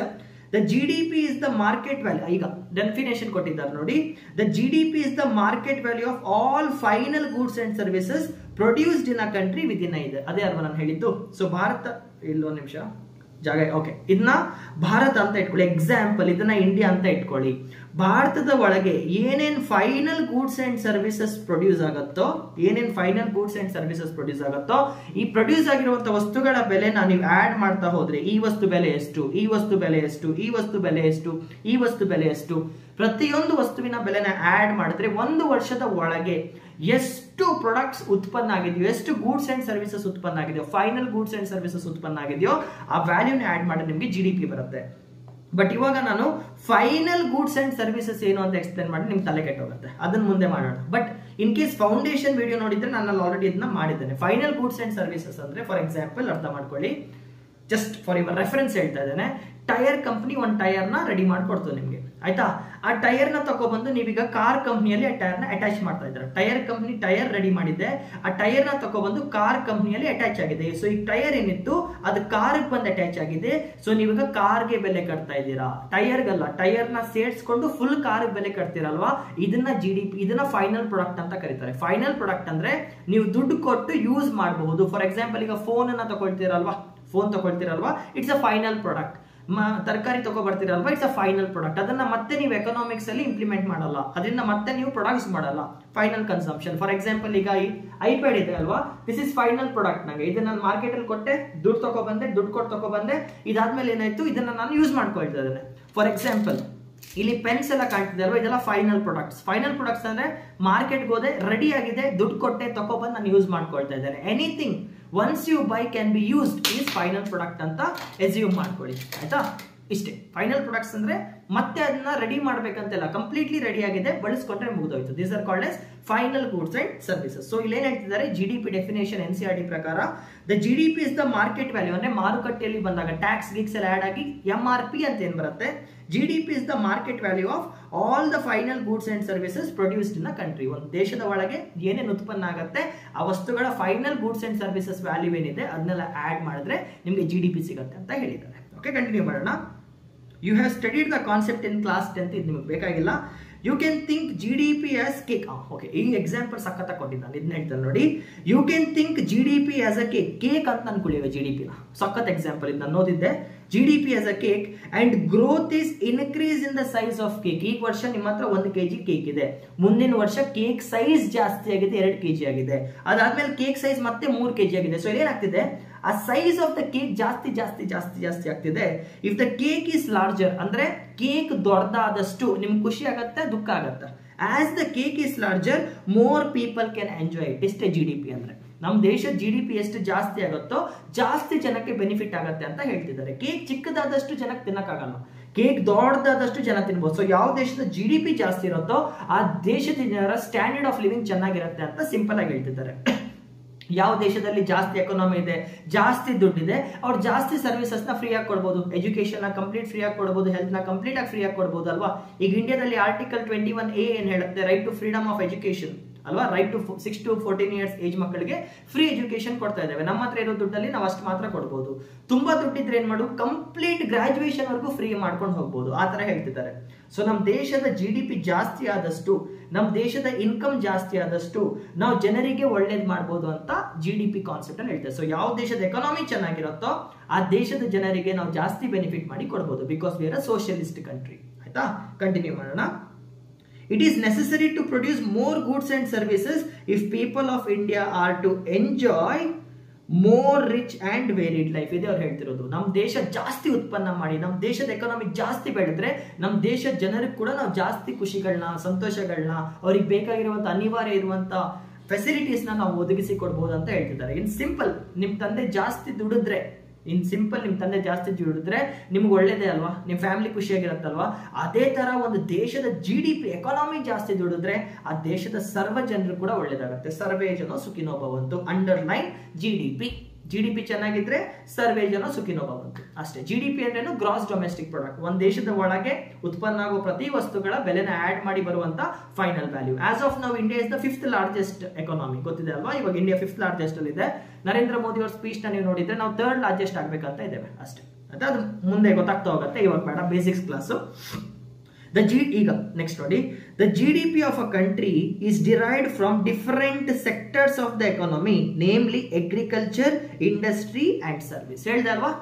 [SPEAKER 1] the GDP is the market value. ಈಗ ಡೆಫಿನೇಷನ್ ಕೊಟ್ಟಿದ್ದಾರೆ ನೋಡಿ, the GDP is the market value of all final goods and services produced in a country within a ಇದೆ. ಅದೇ ಅಲ್ವಾ ನಾನು ಹೇಳಿದ್ದು. ಸೊ ಭಾರತ, ಇಲ್ಲೊಂದು ನಿಮಿಷ ಜಾಗ, ಓಕೆ, ಇದನ್ನ ಭಾರತ ಅಂತ ಇಟ್ಕೊಳ್ಳಿ. ಎಕ್ಸಾಂಪಲ್, ಇದನ್ನ ಇಂಡಿಯಾ ಅಂತ ಇಟ್ಕೊಳ್ಳಿ. ಭಾರತದ ಒಳಗೆ ಏನೇನ್ final goods and services produce ಆಗುತ್ತೋ, ಈ ಪ್ರೊಡ್ಯೂಸ್ ಆಗಿರುವಂತಹ ವಸ್ತುಗಳ ಬೆಲೆನ ನೀವು ಆಡ್ ಮಾಡ್ತಾ ಹೋದ್ರೆ, ಈ ವಸ್ತು ಬೆಲೆ ಎಷ್ಟು, ಈ ವಸ್ತು ಬೆಲೆ ಎಷ್ಟು, ಈ ವಸ್ತು ಬೆಲೆ ಎಷ್ಟು, ಈ ವಸ್ತು ಬೆಲೆ ಎಷ್ಟು, ಪ್ರತಿಯೊಂದು ವಸ್ತುವಿನ ಬೆಲೆನ ಆಡ್ ಮಾಡಿದ್ರೆ ಒಂದು ವರ್ಷದ ಒಳಗೆ ಎಷ್ಟು ಪ್ರಾಡಕ್ಟ್ಸ್ ಉತ್ಪನ್ನ ಆಗಿದೆಯೋ, ಎಷ್ಟು ಗೂಡ್ಸ್ ಅಂಡ್ ಸರ್ವಿಸಸ್ ಉತ್ಪನ್ನ ಆಗಿದೆಯೋ, ಫೈನಲ್ ಗೂಡ್ಸ್ ಅಂಡ್ ಸರ್ವಿಸಸ್ ಉತ್ಪನ್ನ ಆಗಿದೆಯೋ ಆ ವ್ಯಾಲ್ಯೂನ ಆಡ್ ಮಾಡಿ ನಿಮಗೆ GDP ಬರುತ್ತೆ. ಬಟ್ ಇವಾಗ ನಾನು ಫೈನಲ್ ಗೂಡ್ಸ್ ಅಂಡ್ ಸರ್ವಿಸಸ್ ಏನು ಅಂತ ಎಕ್ಸ್ಪ್ಲೇನ್ ಮಾಡಿ ನಿಮ್ಗೆ ತಲೆ ಕೆಟ್ಟೋಗುತ್ತೆ, ಅದನ್ನ ಮುಂದೆ ಮಾಡೋಣ. But in case foundation video ನೋಡಿದ್ರೆ ನಾನು ಆಲ್ರೆಡಿ ಇದನ್ನ ಮಾಡಿದ್ದೇನೆ. ಫೈನಲ್ ಗೂಡ್ಸ್ ಅಂಡ್ ಸರ್ವಿಸಸ್ ಅಂದ್ರೆ, ಫಾರ್ ಎಕ್ಸಾಂಪಲ್ ಅರ್ಥ ಮಾಡ್ಕೊಳ್ಳಿ, ಜಸ್ಟ್ ಫಾರ್ ಯುವರ್ ರೆಫರೆನ್ಸ್ ಹೇಳ್ತಾ ಇದ್ದೇನೆ. ಟೈರ್ ಕಂಪನಿ ಒಂದು ಟೈರ್ನ ರೆಡಿ ಮಾಡಿಕೊಡ್ತು ನಿಮಗೆ, ಆಯ್ತಾ? ಆ ಟೈರ್ನ ತಗೊಬಂದು ನೀವೀಗ ಕಾರ್ ಕಂಪ್ನಿಯಲ್ಲಿ ಆ ಟೈರ್ನ ಅಟ್ಯಾಚ್ ಮಾಡ್ತಾ ಇದ್ದಾರೆ. ಟೈರ್ ಕಂಪ್ನಿ ಟೈರ್ ರೆಡಿ ಮಾಡಿದೆ, ಆ ಟೈರ್ನ ತಗೊಬಂದು ಕಾರ್ ಕಂಪ್ನಿಯಲ್ಲಿ ಅಟ್ಯಾಚ್ ಆಗಿದೆ. ಸೊ ಈ ಟೈರ್ ಏನಿತ್ತು ಅದು ಕಾರ್ಗೆ ಬಂದು ಅಟ್ಯಾಚ್ ಆಗಿದೆ. ಸೊ ನೀವೀಗ ಕಾರ್ಗೆ ಬೆಲೆ ಕಟ್ತಾ ಇದ್ದೀರಾ, ಟೈರ್ಗಲ್ಲ. ಟೈರ್ನ ಸೇರ್ಸ್ಕೊಂಡು ಫುಲ್ ಕಾರ್ಗೆ ಬೆಲೆ ಕಟ್ತೀರಲ್ವಾ, ಇದನ್ನ GDP, ಇದನ್ನ ಫೈನಲ್ ಪ್ರಾಡಕ್ಟ್ ಅಂತ ಕರೀತಾರೆ. ಫೈನಲ್ ಪ್ರಾಡಕ್ಟ್ ಅಂದ್ರೆ ನೀವು ದುಡ್ಡು ಕೊಟ್ಟು ಯೂಸ್ ಮಾಡಬಹುದು. ಫಾರ್ ಎಕ್ಸಾಂಪಲ್, ಈಗ ಫೋನ್ ಅನ್ನ ತಗೊಳ್ತೀರಲ್ವಾ, ಇಟ್ಸ್ ಅ ಫೈನಲ್ ಪ್ರಾಡಕ್ಟ್. ತರಕಾರಿ ತಗೋ ಬರ್ತೀರಲ್ವಾ, ಇಟ್ಸ್ ಅ ಫೈನಲ್ ಪ್ರಾಡಕ್ಟ್. ಅದನ್ನ ಮತ್ತೆ ನೀವು ಎಕನಾಮಿಕ್ಸ್ ಅಲ್ಲಿ ಇಂಪ್ಲಿಮೆಂಟ್ ಮಾಡಲ್ಲ, ಅದರಿಂದ ಮತ್ತೆ ನೀವು ಪ್ರೊಡಕ್ಟ್ಸ್ ಮಾಡಲ್ಲ, ಫೈನಲ್ ಕನ್ಸಂಪ್ಷನ್. ಫಾರ್ ಎಕ್ಸಾಂಪಲ್, ಈಗ ಐಪ್ಯಾಡ್ ಇದೆ ಅಲ್ವಾ, ದಿಸ್ ಇಸ್ ಫೈನಲ್ ಪ್ರಾಡಕ್ಟ್. ನಂಗೆ ಇದನ್ನ ನಾನು ಮಾರ್ಕೆಟ್ ಅಲ್ಲಿ ಕೊಟ್ಟೆ, ದುಡ್ಡು ಕೊಟ್ಟು ತಗೊಬಂದೆ, ಇದಾದ್ಮೇಲೆ ಏನಾಯ್ತು, ಇದನ್ನ ನಾನು ಯೂಸ್ ಮಾಡ್ಕೊಳ್ತಾ ಇದ್ದೇನೆ. ಫಾರ್ ಎಕ್ಸಾಂಪಲ್, ಇಲ್ಲಿ ಪೆನ್ಸ್ ಎಲ್ಲ ಕಾಣ್ತಿದೆ ಅಲ್ವಾ, ಇದೆಲ್ಲ ಫೈನಲ್ ಪ್ರಾಡಕ್ಟ್ಸ್. ಫೈನಲ್ ಪ್ರಾಡಕ್ಟ್ಸ್ ಅಂದ್ರೆ ಮಾರ್ಕೆಟ್ಗೆ ಹೋದೆ, ರೆಡಿ ಆಗಿದೆ, ದುಡ್ಡು ಕೊಟ್ಟೆ ತಗೊಬಂದು ನಾನು ಯೂಸ್ ಮಾಡ್ಕೊಳ್ತಾ ಇದ್ದೇನೆ. Anything once you buy can be used is final product ಅಂತ ಎಸ್ಯೂಮ್ ಮಾಡ್ಕೊಳ್ಳಿ, ಆಯ್ತಾ. ಇಷ್ಟೇ ಫೈನಲ್ ಪ್ರಾಡಕ್ಟ್ಸ್ ಅಂದ್ರೆ ಮತ್ತೆ ಅದನ್ನ ರೆಡಿ ಮಾಡ್ಬೇಕಂತೆಲ್ಲ, ಕಂಪ್ಲೀಟ್ಲಿ ರೆಡಿ ಆಗಿದೆ, ಬಳಸ್ಕೊಂಡ್ರೆ ಮುಗಿದೋಯ್ತು. These are called S final goods and services. So ಇಲ್ಲಿ ಏನ್ ಹೇಳ್ತಿದ್ದಾರೆ, GDP ಡೆಫಿನೇಷನ್ NCERT ಪ್ರಕಾರ the GDP is the market value, ಅಂದ್ರೆ ಮಾರುಕಟ್ಟೆಯಲ್ಲಿ ಬಂದಾಗ ಟ್ಯಾಕ್ಸ್ ಗಿಕ್ಸ್ ಎಲ್ಲ ಆಡ್ ಆಗಿ MRP ಅಂತ ಏನ್ ಬರುತ್ತೆ, GDP is the market value of all the final goods and services produced in a country. ಒಂದು ದೇಶದ ಒಳಗೆ ಏನೇನು ಉತ್ಪನ್ನ ಆಗುತ್ತೆ ಆ ವಸ್ತುಗಳ final goods and services value ಏನಿದೆ ಅದನ್ನೆಲ್ಲ ಆಡ್ ಮಾಡಿದ್ರೆ ನಿಮಗೆ GDP ಸಿಗುತ್ತೆ ಅಂತ ಹೇಳಿದ್ದಾರೆ. ಓಕೆ, ಕಂಟಿನ್ಯೂ ಮಾಡೋಣ. You have studied the concept in class 10th, ಇದು ನಿಮಗೆ ಬೇಕಾಗಿಲ್ಲ. You can think GDP as cake. Okay, ಈ ಎಕ್ಸಾಂಪಲ್ ಸಖತ್ ಕೊಟ್ಟಿದ್ದಾನೆ, ಇದನ್ನ ಹೇಳ್ತಾನೆ ನೋಡಿ. You can think GDP as a cake. Cake ಅಂತ ಅನ್ಕೊಳ್ಳಿವೆ GDP ನ, ಸಖತ್ ಎಕ್ಸಾಂಪಲ್ ಇದು ನಾನು ಓದಿದ್ದೆ. GDP as a cake and growth is increase in the size of cake. ಈ ವರ್ಷ ನಿಮ್ಮ ಹತ್ರ 1 kg ಕೇಕ್ ಇದೆ, ಮುಂದಿನ ವರ್ಷ ಕೇಕ್ ಸೈಜ್ ಜಾಸ್ತಿ ಆಗಿದೆ, 2 kg ಆಗಿದೆ, ಅದಾದ್ಮೇಲೆ ಕೇಕ್ ಸೈಜ್ ಮತ್ತೆ 3 kg ಆಗಿದೆ. ಸೊ ಏನಾಗ್ತಿದೆ, ಆ ಸೈಜ್ ಆಫ್ ದ ಕೇಕ್ ಜಾಸ್ತಿ ಜಾಸ್ತಿ ಜಾಸ್ತಿ ಜಾಸ್ತಿ ಆಗ್ತಿದೆ. If the cake is larger, ಅಂದ್ರೆ ಕೇಕ್ ದೊಡ್ಡದಾದಷ್ಟು ನಿಮ್ಗೆ ಖುಷಿ ಆಗತ್ತೆ, ದುಃಖ ಆಗತ್ತೆ. As the cake is larger more people can enjoy it. ಇಷ್ಟೇ GDP ಅಂದ್ರೆ. ನಮ್ಮ ದೇಶದ GDP ಎಷ್ಟು ಜಾಸ್ತಿ ಆಗುತ್ತೋ ಜಾಸ್ತಿ ಜನಕ್ಕೆ ಬೆನಿಫಿಟ್ ಆಗುತ್ತೆ ಅಂತ ಹೇಳ್ತಿದ್ದಾರೆ. ಕೇಕ್ ಚಿಕ್ಕದಾದಷ್ಟು ಜನಕ್ಕೆ ತಿನ್ನಕ್ಕಾಗಲ್ಲ, ಕೇಕ್ ದೊಡ್ಡದಾದಷ್ಟು ಜನ ತಿನ್ಬೋದು. ಸೊ ಯಾವ ದೇಶದ GDP ಜಾಸ್ತಿ ಇರುತ್ತೋ ಆ ದೇಶದ ಜನರ ಸ್ಟ್ಯಾಂಡರ್ಡ್ ಆಫ್ ಲಿವಿಂಗ್ ಚೆನ್ನಾಗಿರುತ್ತೆ ಅಂತ ಸಿಂಪಲ್ ಆಗಿ ಹೇಳ್ತಿದ್ದಾರೆ. ಯಾವ ದೇಶದಲ್ಲಿ ಜಾಸ್ತಿ ಎಕಾನಮಿ ಇದೆ, ಜಾಸ್ತಿ ದುಡ್ಡಿದೆ, ಅವ್ರು ಜಾಸ್ತಿ ಸರ್ವಿಸಸ್ ನ ಫ್ರೀ ಆಗಿ ಕೊಡ್ಬೋದು, ಎಜುಕೇಶನ್ ನ ಕಂಪ್ಲೀಟ್ ಫ್ರೀ ಆಗಿ ಕೊಡ್ಬೋದು, ಹೆಲ್ತ್ ನ ಕಂಪ್ಲೀಟ್ ಆಗಿ ಫ್ರೀ ಆಗಿ ಕೊಡ್ಬೋದು ಅಲ್ವಾ. ಈಗ ಇಂಡಿಯಾದಲ್ಲಿ ಆರ್ಟಿಕಲ್ 21A ಏನ್ ಹೇಳುತ್ತೆ, right to freedom of education ಅಲ್ವಾ. Right to 6 to 14 years age ಮಕ್ಕಳಿಗೆ ಫ್ರೀ ಎಜುಕೇಶನ್ ಕೊಡ್ತಾ ಇದ್ದೇವೆ. ನಮ್ಮ ಹತ್ರ ಇರೋ ದುಡ್ಡಲ್ಲಿ ನಾವು ಅಷ್ಟು ಮಾತ್ರ ಕೊಡ್ಬೋದು. ತುಂಬಾ ದುಡ್ಡಿದ್ರೆ ಏನ್ ಮಾಡು, ಕಂಪ್ಲೀಟ್ ಗ್ರಾಜುಯೇಷನ್ ವರೆಗೂ ಫ್ರೀ ಮಾಡ್ಕೊಂಡು ಹೋಗ್ಬೋದು, ಆ ತರ ಹೇಳ್ತಿದ್ದಾರೆ. ಸೊ ನಮ್ಮ ದೇಶದ GDP ಜಾಸ್ತಿ ಆದಷ್ಟು, ನಮ್ಮ ದೇಶದ ಇನ್ಕಮ್ ಜಾಸ್ತಿ ಆದಷ್ಟು ನಾವು ಜನರಿಗೆ ಒಳ್ಳೇದ್ ಮಾಡ್ಬೋದು ಅಂತ GDP ಕಾನ್ಸೆಪ್ಟ್ ಅಲ್ಲಿ ಹೇಳ್ತಾರೆ. ಸೊ ಯಾವ ದೇಶದ ಎಕಾನಮಿ ಚೆನ್ನಾಗಿರುತ್ತೋ ಆ ದೇಶದ ಜನರಿಗೆ ನಾವು ಜಾಸ್ತಿ ಬೆನಿಫಿಟ್ ಮಾಡಿ ಕೊಡ್ಬೋದು, because we are a socialist country, ಆಯ್ತಾ. ಕಂಟಿನ್ಯೂ ಮಾಡೋಣ. It is necessary to produce more goods and services if people of India are to enjoy more rich and varied life. ಇದೆ ಅವ್ರು ಹೇಳ್ತಿರೋದು. ನಮ್ಮ ದೇಶ ಜಾಸ್ತಿ ಉತ್ಪನ್ನ ಮಾಡಿ, ನಮ್ಮ ದೇಶದ ಎಕಾನಮಿ ಜಾಸ್ತಿ ಬೆಳೆದ್ರೆ ನಮ್ಮ ದೇಶದ ಜನರಿಗೆ ಕೂಡ ನಾವು ಜಾಸ್ತಿ ಖುಷಿಗಳನ್ನ, ಸಂತೋಷಗಳನ್ನ, ಅವ್ರಿಗೆ ಬೇಕಾಗಿರುವಂತ ಅನಿವಾರ್ಯ ಇರುವಂತ ಫೆಸಿಲಿಟೀಸ್ ನಾವು ಒದಗಿಸಿ ಕೊಡ್ಬೋದು ಅಂತ ಹೇಳ್ತಿದ್ದಾರೆ. ಇನ್ ಸಿಂಪಲ್, ನಿಮ್ ತಂದೆ ಜಾಸ್ತಿ ದುಡಿದ್ರೆ, ನಿಮ್ ತಂದೆ ಜಾಸ್ತಿ ದುಡಿದ್ರೆ ನಿಮ್ಗೆ ಒಳ್ಳೇದೇ ಅಲ್ವಾ, ನಿಮ್ ಫ್ಯಾಮಿಲಿ ಖುಷಿಯಾಗಿರತ್ತಲ್ವಾ. ಅದೇ ತರ ಒಂದು ದೇಶದ GDP ಎಕಾನಮಿ ಜಾಸ್ತಿ ದುಡಿದ್ರೆ ಆ ದೇಶದ ಸರ್ವ ಜನರು ಕೂಡ ಒಳ್ಳೇದಾಗುತ್ತೆ. ಸರ್ವೇ ಜನ ಸುಖಿನೋ ಭವಂತು. ಅಂಡರ್ಲೈನ್ GDP ಚೆನ್ನಾಗಿದ್ರೆ ಸರ್ವೇ ಜನ ಸುಖಿನೋ ಭವಂತು ಅಷ್ಟೇ. GDP ಅಂದ್ರೇನು, ಗ್ರಾಸ್ ಡೊಮೆಸ್ಟಿಕ್ ಪ್ರಾಡಕ್ಟ್. ಒಂದು ದೇಶದ ಒಳಗೆ ಉತ್ಪನ್ನ ಆಗೋ ಪ್ರತಿ ವಸ್ತುಗಳ ಬೆಲೆನ ಆಡ್ ಮಾಡಿ ಬರುವಂತ final value. As of now India is the 5th largest economy, ಗೊತ್ತಿದೆ ಅಲ್ವಾ. ಇವಾಗ ಇಂಡಿಯಾ 5th largest ಅಲ್ಲಿ ಇದೆ. ನರೇಂದ್ರ ಮೋದಿ ಅವ್ರ ಸ್ಪೀಚ್ ನ ನೀವು ನೋಡಿದ್ರೆ ನಾವು 3rd largest ಆಗ್ಬೇಕಂತ ಇದ್ದೇವೆ ಅಷ್ಟೇ. ಅದು ಮುಂದೆ ಗೊತ್ತಾಗ್ತಾ ಹೋಗುತ್ತೆ, ಇವಾಗ ಬೇಡ, ಬೇಸಿಕ್ಸ್ ಕ್ಲಾಸ್. ಈಗ ನೆಕ್ಸ್ಟ್ ನೋಡಿ, the GDP of a country is derived from different sectors of the economy, namely agriculture, industry and service. ಹೇಳ್ದೆ ಅಲ್ವಾ,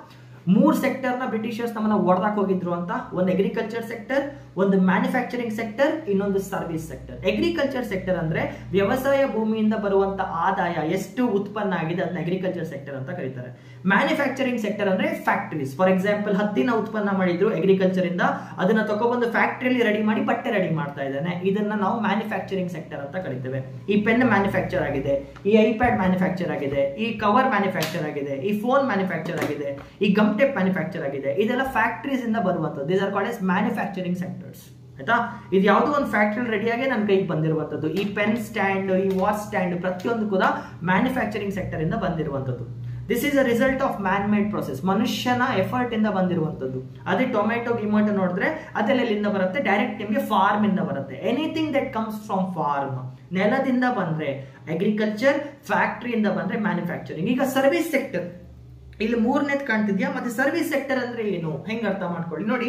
[SPEAKER 1] 3 ಸೆಕ್ಟರ್ ನ ಬ್ರಿಟಿಷರ್ಸ್ ನಮ್ಮನ್ನ ಹೊಡೆದಾಕ್ ಹೋಗಿದ್ರು ಅಂತ. ಒಂದು ಅಗ್ರಿಕಲ್ಚರ್ ಸೆಕ್ಟರ್, ಒಂದು ಮ್ಯಾನುಫ್ಯಾಕ್ಚರಿಂಗ್ ಸೆಕ್ಟರ್, ಇನ್ನೊಂದು ಸರ್ವಿಸ್ ಸೆಕ್ಟರ್. ಅಗ್ರಿಕಲ್ಚರ್ ಸೆಕ್ಟರ್ ಅಂದ್ರೆ ವ್ಯವಸಾಯ ಭೂಮಿಯಿಂದ ಬರುವಂತ ಆದಾಯ ಎಷ್ಟು ಉತ್ಪನ್ನ ಆಗಿದೆ ಅದನ್ನ ಅಗ್ರಿಕಲ್ಚರ್ ಸೆಕ್ಟರ್ ಅಂತ ಕರೀತಾರೆ. ಮ್ಯಾನುಫ್ಯಾಕ್ಚರಿಂಗ್ ಸೆಕ್ಟರ್ ಅಂದ್ರೆ ಫ್ಯಾಕ್ಟರೀಸ್. ಫಾರ್ ಎಕ್ಸಾಂಪಲ್, ಹತ್ತಿನ ಉತ್ಪನ್ನ ಮಾಡಿದ್ರು ಅಗ್ರಿಕಲ್ಚರ್ ಇಂದ, ಅದನ್ನ ತಗೊಬಂದು ಫ್ಯಾಕ್ಟರಿಯಲ್ಲಿ ರೆಡಿ ಮಾಡಿ ಬಟ್ಟೆ ರೆಡಿ ಮಾಡ್ತಾ ಇದ್ದಾನೆ, ಇದನ್ನ ನಾವು ಮ್ಯಾನುಫ್ಯಾಕ್ಚರಿಂಗ್ ಸೆಕ್ಟರ್ ಅಂತ ಕರಿತೇವೆ. ಈ ಪೆನ್ ಮ್ಯಾನುಫ್ಯಾಕ್ಚರ್ ಆಗಿದೆ, ಈ ಐಪ್ಯಾಡ್ ಮ್ಯಾನುಫ್ಯಾಕ್ಚರ್ ಆಗಿದೆ, ಈ ಕವರ್ ಮ್ಯಾನುಫ್ಯಾಕ್ಚರ್ ಆಗಿದೆ, ಈ ಫೋನ್ ಮ್ಯಾನುಫ್ಯಾಕ್ಚರ್ ಆಗಿದೆ, ಈ ಗಮ್ ಟೇಪ್ ಮ್ಯಾನುಫ್ಯಾಕ್ಚರ್ ಆಗಿದೆ. ಇದೆಲ್ಲ ಫ್ಯಾಕ್ಟರೀಸ್ ಇಂದ ಬರುವಂತದ್ದು. These are called as manufacturing sectors, ಆಯ್ತಾ. ಇದು ಯಾವ್ದೋ ಒಂದು ಫ್ಯಾಕ್ಟರಿ ರೆಡಿಯಾಗಿ ನನ್ನ ಕೈಗೆ ಬಂದಿರುವಂತದ್ದು. ಈ ಪೆನ್ ಸ್ಟ್ಯಾಂಡ್, ಈ ವಾಚ್ ಸ್ಟ್ಯಾಂಡ್ ಪ್ರತಿಯೊಂದು ಕೂಡ ಮ್ಯಾನುಫ್ಯಾಕ್ಚರಿಂಗ್ ಸೆಕ್ಟರ್ ಇಂದ ಬಂದಿರುವಂತದ್ದು. This is a result of man made process, ಮನುಷ್ಯನ ಎಫರ್ಟ್ ಇಂದ ಬಂದಿರುವಂತದ್ದು. ಅದೇ ಟೊಮೆಟೊ ಗಿಮೊಟೊ ನೋಡಿದ್ರೆ ಅದೆಲ್ಲ ಎಲ್ಲಿಂದ ಬರುತ್ತೆ, ಡೈರೆಕ್ಟ್ ನಿಮಗೆ ಫಾರ್ಮ್ ಇಂದ ಬರುತ್ತೆ. Anything that comes from farm, ನೆಲದಿಂದ ಬಂದ್ರೆ ಅಗ್ರಿಕಲ್ಚರ್, ಫ್ಯಾಕ್ಟರಿಯಿಂದ ಬಂದ್ರೆ ಮ್ಯಾನುಫ್ಯಾಕ್ಚರಿಂಗ್. ಈಗ ಸರ್ವಿಸ್ ಸೆಕ್ಟರ್ ಇಲ್ಲಿ 3ನೇದು ಕಾಣ್ತಿದ್ಯಾ. ಮತ್ತೆ ಸರ್ವಿಸ್ ಸೆಕ್ಟರ್ ಅಂದ್ರೆ ಏನು, ಹೆಂಗ್ ಅರ್ಥ ಮಾಡ್ಕೊಳ್ಳಿ ನೋಡಿ.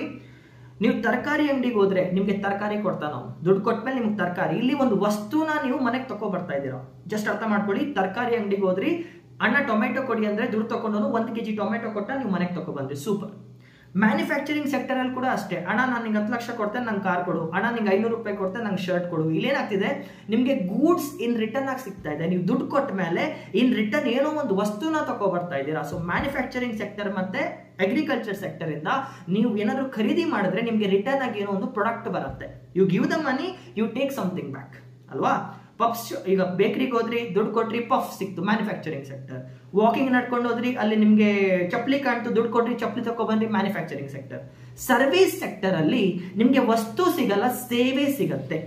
[SPEAKER 1] ನೀವು ತರಕಾರಿ ಅಂಗಡಿಗೆ ಹೋದ್ರೆ ನಿಮ್ಗೆ ತರಕಾರಿ ಕೊಡ್ತಾ, ನಾವು ದುಡ್ಡು ಕೊಟ್ಮೇಲೆ ನಿಮ್ಗೆ ತರಕಾರಿ, ಇಲ್ಲಿ ಒಂದು ವಸ್ತುನ ನೀವು ಮನೆಗೆ ತಗೋ ಬರ್ತಾ ಇದ್ದೀರಾ. ಜಸ್ಟ್ ಅರ್ಥ ಮಾಡ್ಕೊಳ್ಳಿ, ತರಕಾರಿ ಅಂಗಡಿಗೆ ಹೋದ್ರಿ, ಅಣ್ಣ ಟೊಮೆಟೊ ಕೊಡಿ ಅಂದ್ರೆ ದುಡ್ಡು ತಗೊಂಡು 1 kg ಟೊಮೆಟೊ ಕೊಟ್ಟ ನೀವು ಮನೆಗೆ ತಗೋ ಬಂದ್ರಿ, ಸೂಪರ್. ಮ್ಯಾನುಫ್ಯಾಕ್ಚರಿಂಗ್ ಸೆಕ್ಟರ್ ಅಲ್ಲಿ ಕೂಡ ಅಷ್ಟೇ, ಅಣ್ಣ ನಾನು ನಿಂಗೆ 10 ಲಕ್ಷ ಕೊಡ್ತೇನೆ ನಂಗೆ ಕಾರ್ ಕೊಡು, ಅಣ್ಣ ನಿಂಗೆ 500 ರೂಪಾಯಿ ಕೊಡ್ತೇನೆ ನಂಗೆ ಶರ್ಟ್ ಕೊಡು. ಇಲ್ಲೇನಾಗ್ತಿದೆ, ನಿಮಗೆ ಗೂಡ್ಸ್ ಇನ್ ರಿಟರ್ನ್ ಆಗಿ ಸಿಗ್ತಾ ಇದೆ. ನೀವು ದುಡ್ಡು ಕೊಟ್ಟ ಮೇಲೆ ಇನ್ ರಿಟರ್ನ್ ಏನೋ ಒಂದು ವಸ್ತುನ ತಗೋ ಬರ್ತಾ ಇದ್ದೀರಾ. ಸೊ ಮ್ಯಾನುಫ್ಯಾಕ್ಚರಿಂಗ್ ಸೆಕ್ಟರ್ ಮತ್ತೆ ಅಗ್ರಿಕಲ್ಚರ್ ಸೆಕ್ಟರ್ ಇಂದ ನೀವು ಏನಾದ್ರು ಖರೀದಿ ಮಾಡಿದ್ರೆ ನಿಮ್ಗೆ ರಿಟರ್ನ್ ಆಗಿ ಏನೋ ಒಂದು ಪ್ರಾಡಕ್ಟ್ ಬರುತ್ತೆ. You give the money, you take something back ಅಲ್ವಾ. ಪಫ್ಸ್, ಈಗ ಬೇಕರಿಗೆ ಹೋದ್ರಿ ದುಡ್ಡು ಕೊಟ್ರಿ ಪಫ್ ಸಿಕ್ತು, ಮ್ಯಾನುಫ್ಯಾಕ್ಚರಿಂಗ್ ಸೆಕ್ಟರ್. ವಾಕಿಂಗ್ ನಡ್ಕೊಂಡು ಹೋದ್ರಿ ಅಲ್ಲಿ ನಿಮ್ಗೆ ಚಪ್ಪಲಿ ಕಾಣ್ತು, ದುಡ್ಡು ಕೊಟ್ರಿ ಚಪ್ಪಲಿ ತಗೊಬಂದ್ರಿ, ಮ್ಯಾನುಫ್ಯಾಕ್ಚರಿಂಗ್ ಸೆಕ್ಟರ್. ಸರ್ವಿಸ್ ಸೆಕ್ಟರ್ ಅಲ್ಲಿ ನಿಮ್ಗೆ ವಸ್ತು ಸಿಗಲ್ಲ, ಸೇವೆ ಸಿಗತ್ತೆ.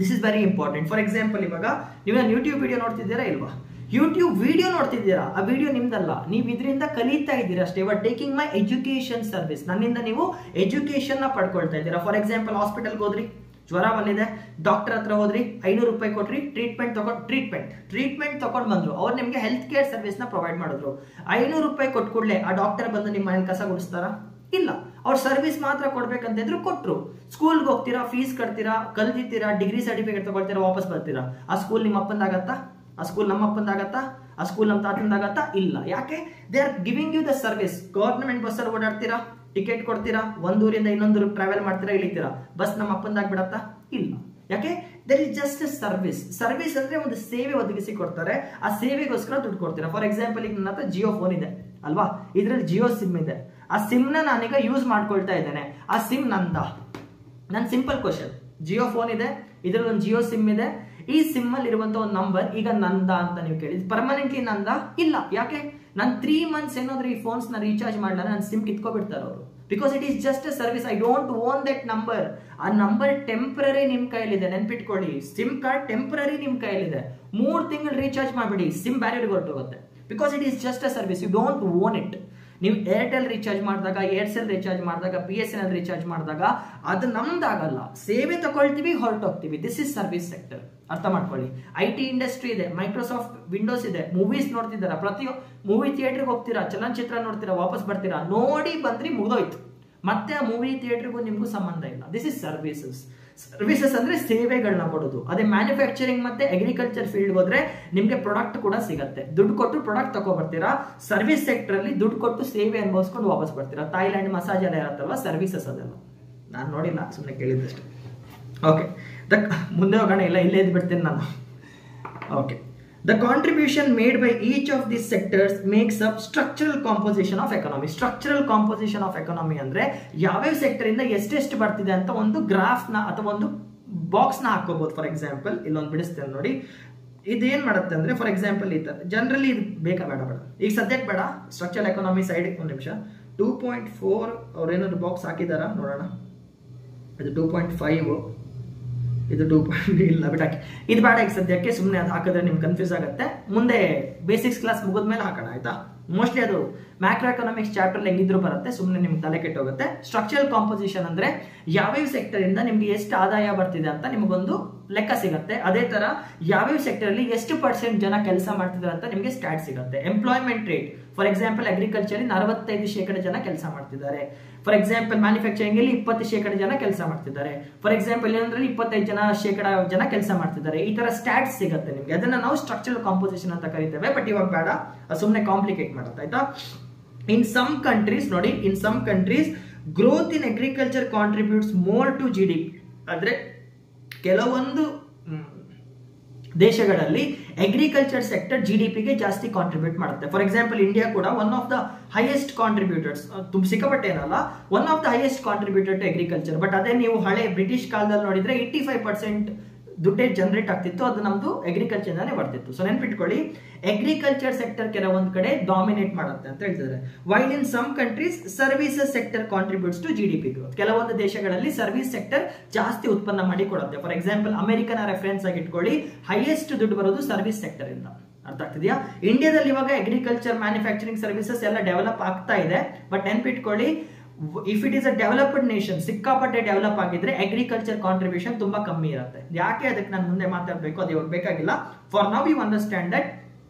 [SPEAKER 1] This is very important. For example, ಇವಾಗ ನೀವು ನಾನು ಯೂಟ್ಯೂಬ್ ವಿಡಿಯೋ ನೋಡ್ತಿದ್ದೀರಾ ಇಲ್ವಾ? ಯೂಟ್ಯೂಬ್ ವಿಡಿಯೋ ನೋಡ್ತಿದ್ದೀರಾ, ಆ ವಿಡಿಯೋ ನಿಮ್ದಲ್ಲ, ನೀವು ಇದರಿಂದ ಕಲಿತಾ ಇದ್ದೀರಾ ಅಷ್ಟೇ. But taking my education service, ನನ್ನಿಂದ ನೀವು ಎಜುಕೇಶನ್ ನ ಪಡ್ಕೊಳ್ತಾ ಇದ್ದೀರಾ. ಫಾರ್ ಎಕ್ಸಾಂಪಲ್, ಹಾಸ್ಪಿಟಲ್ಗೆ ಹೋದ್ರಿ, ಜ್ವರ ಬಂದಿದೆ, ಡಾಕ್ಟರ್ ಹತ್ರ ಹೋದ್ರಿ, 500 ರೂಪಾಯಿ ಕೊಟ್ರಿ, ಟ್ರೀಟ್ಮೆಂಟ್ ತಗೊಂಡು ಬಂದ್ರು. ಅವ್ರು ನಿಮ್ಗೆ ಹೆಲ್ತ್ ಕೇರ್ ಸರ್ವಿಸ್ ನ ಪ್ರೊವೈಡ್ ಮಾಡಿದ್ರು. 500 ರೂಪಾಯಿ ಕೊಟ್ಟು ಕೂಡಲೇ ಆ ಡಾಕ್ಟರ್ ಬಂದು ನಿಮ್ಮ ಮನೇಲಿ ಕಸ ಗುಡಿಸ್ತಾರ? ಇಲ್ಲ. ಅವ್ರ ಸರ್ವಿಸ್ ಮಾತ್ರ ಕೊಡ್ಬೇಕಂತಿದ್ರು ಕೊಟ್ರು. ಸ್ಕೂಲ್ಗೆ ಹೋಗ್ತೀರಾ, ಫೀಸ್ ಕಟ್ತೀರಾ, ಕಲ್ತಿದ್ದೀರಾ, ಡಿಗ್ರಿ ಸರ್ಟಿಫಿಕೇಟ್ ತಗೊಳ್ತೀರಾ, ವಾಪಸ್ ಬರ್ತೀರಾ. ಆ ಸ್ಕೂಲ್ ನಿಮ್ಮ ಅಪ್ಪಂದಾಗತ್ತಾ? ಆ ಸ್ಕೂಲ್ ನಮ್ಮ ಅಪ್ಪಂದಾಗತ್ತಾ? ಆ ಸ್ಕೂಲ್ ನಮ್ಮ ತಾತಂದಾಗತ್ತಾ? ಇಲ್ಲ. ಯಾಕೆ? They are giving you the service. Government ಬಸ್ಸಲ್ಲಿ ಓಡಾಡ್ತೀರಾ, ಟಿಕೆಟ್ ಕೊಡ್ತೀರಾ, ಒಂದೂರಿಂದ ಇನ್ನೊಂದು ಟ್ರಾವೆಲ್ ಮಾಡ್ತೀರಾ, ಇಳಿತೀರಾ. ಬಸ್ ನಮ್ಮ ಅಪ್ಪಂದಾಗ ಬಿಡತ್ತಾ? ಇಲ್ಲ. ಯಾಕೆ? There is just a service. Service ಅಂದ್ರೆ ಒಂದು ಸೇವೆ ಒದಗಿಸಿ ಕೊಡ್ತಾರೆ, ಆ ಸೇವೆಗೋಸ್ಕರ ದುಡ್ಡು ಕೊಡ್ತೀರಾ. ಫಾರ್ ಎಕ್ಸಾಂಪಲ್, ಈಗ ನನ್ನ ಹತ್ರ ಜಿಯೋ ಫೋನ್ ಇದೆ ಅಲ್ವಾ, ಇದ್ರಲ್ಲಿ ಜಿಯೋ ಸಿಮ್ ಇದೆ. ಆ ಸಿಮ್ ನ ನಾನೀಗ ಯೂಸ್ ಮಾಡ್ಕೊಳ್ತಾ ಇದ್ದೇನೆ. ಆ ಸಿಮ್ ನಂದ? ನನ್ ಸಿಂಪಲ್ ಕ್ವಶನ್, ಜಿಯೋ ಫೋನ್ ಇದೆ, ಇದ್ರಲ್ಲಿ ಒಂದು ಜಿಯೋ ಸಿಮ್ ಇದೆ, ಈ ಸಿಮ್ ಅಲ್ಲಿ ಇರುವಂತ ಒಂದು ನಂಬರ್ ಈಗ ನಂದ ಅಂತ ನೀವು ಕೇಳಿದ್, ಪರ್ಮನೆಂಟ್ಲಿ ನಂದ? ಇಲ್ಲ. ಯಾಕೆ? ನಾನು 3 ಮಂತ್ಸ್ ಏನಾದ್ರು ಈ ಫೋನ್ಸ್ ನ ರೀಚಾರ್ಜ್ ಮಾಡಲ್ಲ, ನನ್ನ ಸಿಮ್ ಕಿತ್ಕೊಬಿಡ್ತಾರೆ ಅವರು. Because it is just a service. I don't own that number. ಆ ನಂಬರ್ ಟೆಂಪರರಿ ನಿಮ್ ಕೈಲಿದೆ, ನೆನ್ಪಿಟ್ಕೊಳ್ಳಿ. ಸಿಮ್ ಕಾರ್ಡ್ ಟೆಂಪರರಿ ನಿಮ್ ಕೈಲಿದೆ. 3 ತಿಂಗಳು ರೀಚಾರ್ಜ್ ಮಾಡ್ಬಿಡಿ, ಸಿಮ್ ಬ್ಯಾರಿಯರ್ಗೆ ಹೊರಟೋಗುತ್ತೆ. Because it is just a service, you don't own it. ನೀವು ಏರ್ಟೆಲ್ ರೀಚಾರ್ಜ್ ಮಾಡಿದಾಗ, ಏರ್ಸೆಲ್ ರೀಚಾರ್ಜ್ ಮಾಡಿದಾಗ, BSNL ರೀಚಾರ್ಜ್ ಮಾಡಿದಾಗ ಅದು ನಮ್ದಾಗಲ್ಲ. ಸೇವೆ ತಗೊಳ್ತೀವಿ, ಹೊರಟೋಗ್ತೀವಿ. This is service sector. ಅರ್ಥ ಮಾಡ್ಕೊಳ್ಳಿ. IT ಇಂಡಸ್ಟ್ರಿ ಇದೆ, ಮೈಕ್ರೋಸಾಫ್ಟ್ ವಿಂಡೋಸ್ ಇದೆ, ಮೂವೀಸ್ ನೋಡ್ತಿದ್ದೀರಾ, ಪ್ರತಿಯೊಂದು ಮೂವಿ ಥಿಯೇಟರ್ಗೆ ಹೋಗ್ತೀರಾ, ಚಲನಚಿತ್ರ ನೋಡ್ತೀರಾ, ವಾಪಸ್ ಬರ್ತೀರಾ, ನೋಡಿ ಬಂದ್ರಿ, ಮುಗಿದೋಯ್ತು. ಮತ್ತೆ ಆ ಮೂವಿ ಥಿಯೇಟರ್ಗೂ ನಿಮ್ಗೂ ಸಂಬಂಧ ಇಲ್ಲ. This is services. ಸರ್ವಿಸಸ್ ಅಂದ್ರೆ ಸೇವೆಗಳನ್ನ ಕೊಡೋದು. ಅದೇ ಮ್ಯಾನುಫ್ಯಾಕ್ಚರಿಂಗ್ ಮತ್ತೆ ಅಗ್ರಿಕಲ್ಚರ್ ಫೀಲ್ಡ್ ಹೋದ್ರೆ ನಿಮ್ಗೆ ಪ್ರಾಡಕ್ಟ್ ಕೂಡ ಸಿಗುತ್ತೆ. ದುಡ್ಡು ಕೊಟ್ಟು ಪ್ರಾಡಕ್ಟ್ ತಗೋ ಬರ್ತೀರಾ. ಸರ್ವಿಸ್ ಸೆಕ್ಟರ್ ಅಲ್ಲಿ ದುಡ್ಡು ಕೊಟ್ಟು ಸೇವೆ ಅನುಭವಿಸ್ಕೊಂಡು ವಾಪಸ್ ಬರ್ತೀರಾ. ಥಾಯ್ಲ್ಯಾಂಡ್ ಮಸಾಜ್ ಎಲ್ಲ ಇರುತ್ತಲ್ವಾ, ಸರ್ವಿಸಸ್ ಅದೆಲ್ಲ. ನಾನು ನೋಡಿಲ್ಲ, ಸುಮ್ಮನೆ ಕೇಳಿದ್ದಷ್ಟೇ. ಓಕೆ, ಮುಂದೆ ಹೋಗೋಣ. ಇಲ್ಲ, ಇಲ್ಲೇ ಇದ್ದು ಬಿಡ್ತೀನಿ ನಾನು. Okay, the contribution made by each of these sectors makes up structural composition of economy. Structural composition of economy ಅಂದ್ರೆ ಯಾವ್ಯಾವ ಸೆಕ್ಟರ್ ಇಂದ ಎಷ್ಟೆಷ್ಟು ಬರ್ತಿದೆ ಅಂತ ಒಂದು ಗ್ರಾಫ್ ನ ಅಥವಾ ಒಂದು ಬಾಕ್ಸ್ ನ ಹಾಕೋಬಹುದು. ಫಾರ್ ಎಕ್ಸಾಂಪಲ್, ಇಲ್ಲೊಂದು ಬಿಡಿಸ್ತೇನೆ ನೋಡಿ. ಇದೇನ್ ಮಾಡುತ್ತೆ ಅಂದ್ರೆ, ಫಾರ್ ಎಕ್ಸಾಂಪಲ್ ಈ ತರ ಜನರಲಿ ಇದು ಬೇಕಾ ಬೇಡ ಈಗ ಸದ್ಯಕ್ಕೆ ಬೇಡ. ಸ್ಟ್ರಕ್ಚರಲ್ ಎಕಾನಮಿ ಸೈಡ್ ಒಂದು ನಿಮಿಷ. 2.4 ಅವ್ರೇನಾದ್ರು ಬಾಕ್ಸ್ ಹಾಕಿದಾರ ನೋಡೋಣ. ಇದು 2.5, ಇದು 2. ಇಲ್ಲ ಬಿಟ್ಟಾಕಿ, ಇದು ಬೇಡ ಈಗ ಸದ್ಯಕ್ಕೆ. ಸುಮ್ಮನೆ ಅದು ಹಾಕಿದ್ರೆ ನಿಮ್ಗೆ ಕನ್ಫ್ಯೂಸ್ ಆಗುತ್ತೆ. ಮುಂದೆ ಬೇಸಿಕ್ಸ್ ಕ್ಲಾಸ್ ಮುಗಿದ್ಮೇಲೆ ಹಾಕೋಣ, ಆಯ್ತಾ? ಮೋಸ್ಟ್ಲಿ ಅದು ಮ್ಯಾಕ್ರೋ ಎಕನಾಮಿಕ್ಸ್ ಚಾಪ್ಟರ್ ಹೆಂಗಿದ್ರು ಬರುತ್ತೆ, ಸುಮ್ಮನೆ ನಿಮ್ಗೆ ತಲೆ ಕೆಟ್ಟೋಗುತ್ತೆ. ಸ್ಟ್ರಕ್ಚರಲ್ ಕಾಂಪೋಸಿಷನ್ ಅಂದ್ರೆ ಯಾವ್ಯಾವ ಸೆಕ್ಟರ್ ಇಂದ ನಿಮ್ಗೆ ಎಷ್ಟು ಆದಾಯ ಬರ್ತಿದೆ ಅಂತ ನಿಮಗೊಂದು ಲೆಕ್ಕ ಸಿಗುತ್ತೆ. ಅದೇ ತರ ಯಾವ್ಯಾವ ಸೆಕ್ಟರ್ ಅಲ್ಲಿ ಎಷ್ಟು % ಜನ ಕೆಲಸ ಮಾಡ್ತಿದ್ದಾರೆ ಅಂತ ನಿಮಗೆ ಸ್ಟಾಟ್ ಸಿಗುತ್ತೆ. Employment rate, for example agriculture 45% ಜನ ಕೆಲಸ ಮಾಡ್ತಿದ್ದಾರೆ. ಫಾರ್ ಎಕ್ಸಾಂಪಲ್ ಮ್ಯಾನುಫ್ಯಾಕ್ಚರಿಂಗ್ ಅಲ್ಲಿ 20% ಜನ ಕೆಲಸ ಮಾಡ್ತಿದ್ದಾರೆ. ಫಾರ್ ಎಕ್ಸಾಂಪಲ್ ಏನಂದ್ರೆ 25% ಜನ ಕೆಲಸ ಮಾಡ್ತಿದ್ದಾರೆ. ಈ ತರ ಸ್ಟಾಟ್ಸ್ ಸಿಗುತ್ತೆ ನಿಮ್ಗೆ. ಅದನ್ನ ನಾವು ಸ್ಟ್ರಕ್ಚರಲ್ ಕಾಂಪೋಸಿಷನ್ ಅಂತ ಕರಿತೇವೆ. ಬಟ್ ಇವಾಗ ಬೇಡ, ಸುಮ್ಮನೆ ಕಾಂಪ್ಲಿಕೇಟ್ ಮಾಡುತ್ತೆ, ಆಯ್ತಾ? ಇನ್ ಸಮ್ ಕಂಟ್ರೀಸ್ ನೋಡಿ, in some countries growth in agriculture contributes more to GDP. ಅಂದ್ರೆ ಕೆಲವೊಂದು ದೇಶಗಳಲ್ಲಿ ಅಗ್ರಿಕಲ್ಚರ್ ಸೆಕ್ಟರ್ GDPಗೆ ಜಾಸ್ತಿ ಕಾಂಟ್ರಿಬ್ಯೂಟ್ ಮಾಡುತ್ತೆ. ಫಾರ್ ಎಕ್ಸಾಂಪಲ್ ಇಂಡಿಯಾ ಕೂಡ one of the highest contributors, ಸಿಕ್ಕಾಪಟ್ಟೆ ಏನಲ್ಲ, one of the highest contributor to agriculture. But ಅದೇ ನೀವು ಹಳೆ ಬ್ರಿಟಿಷ್ ಕಾಲದಲ್ಲಿ ನೋಡಿದ್ರೆ 85% ದುಡ್ಡೇ ಜನರೇಟ್ ಆಗ್ತಿತ್ತು, ಅದು ನಮ್ದು ಅಗ್ರಿಕಲ್ಚರ್ ಇಂದಾನೆ ಬರ್ತಿತ್ತು. ಸೊ ನೆನ್ಪಿಟ್ಕೊಳ್ಳಿ, ಅಗ್ರಿಕಲ್ಚರ್ ಸೆಕ್ಟರ್ ಕೆಲವೊಂದು ಕಡೆ ಡಾಮಿನೇಟ್ ಮಾಡುತ್ತೆ ಅಂತ ಹೇಳ್ತಿದ್ದಾರೆ. While in some countries services sector contributes to GDP growth. ಕೆಲವೊಂದು ದೇಶಗಳಲ್ಲಿ ಸರ್ವಿಸ್ ಸೆಕ್ಟರ್ ಜಾಸ್ತಿ ಉತ್ಪನ್ನ ಮಾಡಿ ಕೊಡುತ್ತೆ. ಫಾರ್ ಎಕ್ಸಾಂಪಲ್ ಅಮೆರಿಕನ ರೆಫರೆನ್ಸ್ ಆಗಿ ಇಟ್ಕೊಳ್ಳಿ, ಹೈಯೆಸ್ಟ್ ದುಡ್ಡು ಬರೋದು ಸರ್ವಿಸ್ ಸೆಕ್ಟರ್ ಇಂದ. ಅರ್ಥ ಆಗ್ತಿದೆಯಾ? ಇಂಡಿಯಾದಲ್ಲಿ ಇವಾಗ ಅಗ್ರಿಕಲ್ಚರ್, ಮ್ಯಾನುಫ್ಯಾಕ್ಚರಿಂಗ್ ಸರ್ವಿಸಸ್ ಎಲ್ಲ ಡೆವಲಪ್ ಆಗ್ತಾ ಇದೆ. ಬಟ್ ನೆನ್ಪಿಟ್ಕೊಳ್ಳಿ, if it is a developed nation, ಸಿಕ್ಕಾಪಟ್ಟೆ ಡೆವಲಪ್ ಆಗಿದ್ರೆ ಅಗ್ರಿಕಲ್ಚರ್ ಕಾಂಟ್ರಿಬ್ಯೂಷನ್ ತುಂಬಾ ಕಮ್ಮಿ ಇರುತ್ತೆ. ಯಾಕೆ ಅದಕ್ಕೆ ನಾನು ಮುಂದೆ ಮಾತಾಡಬೇಕು, ಅದು ಇವಾಗ ಬೇಕಾಗಿಲ್ಲ. For now you understand that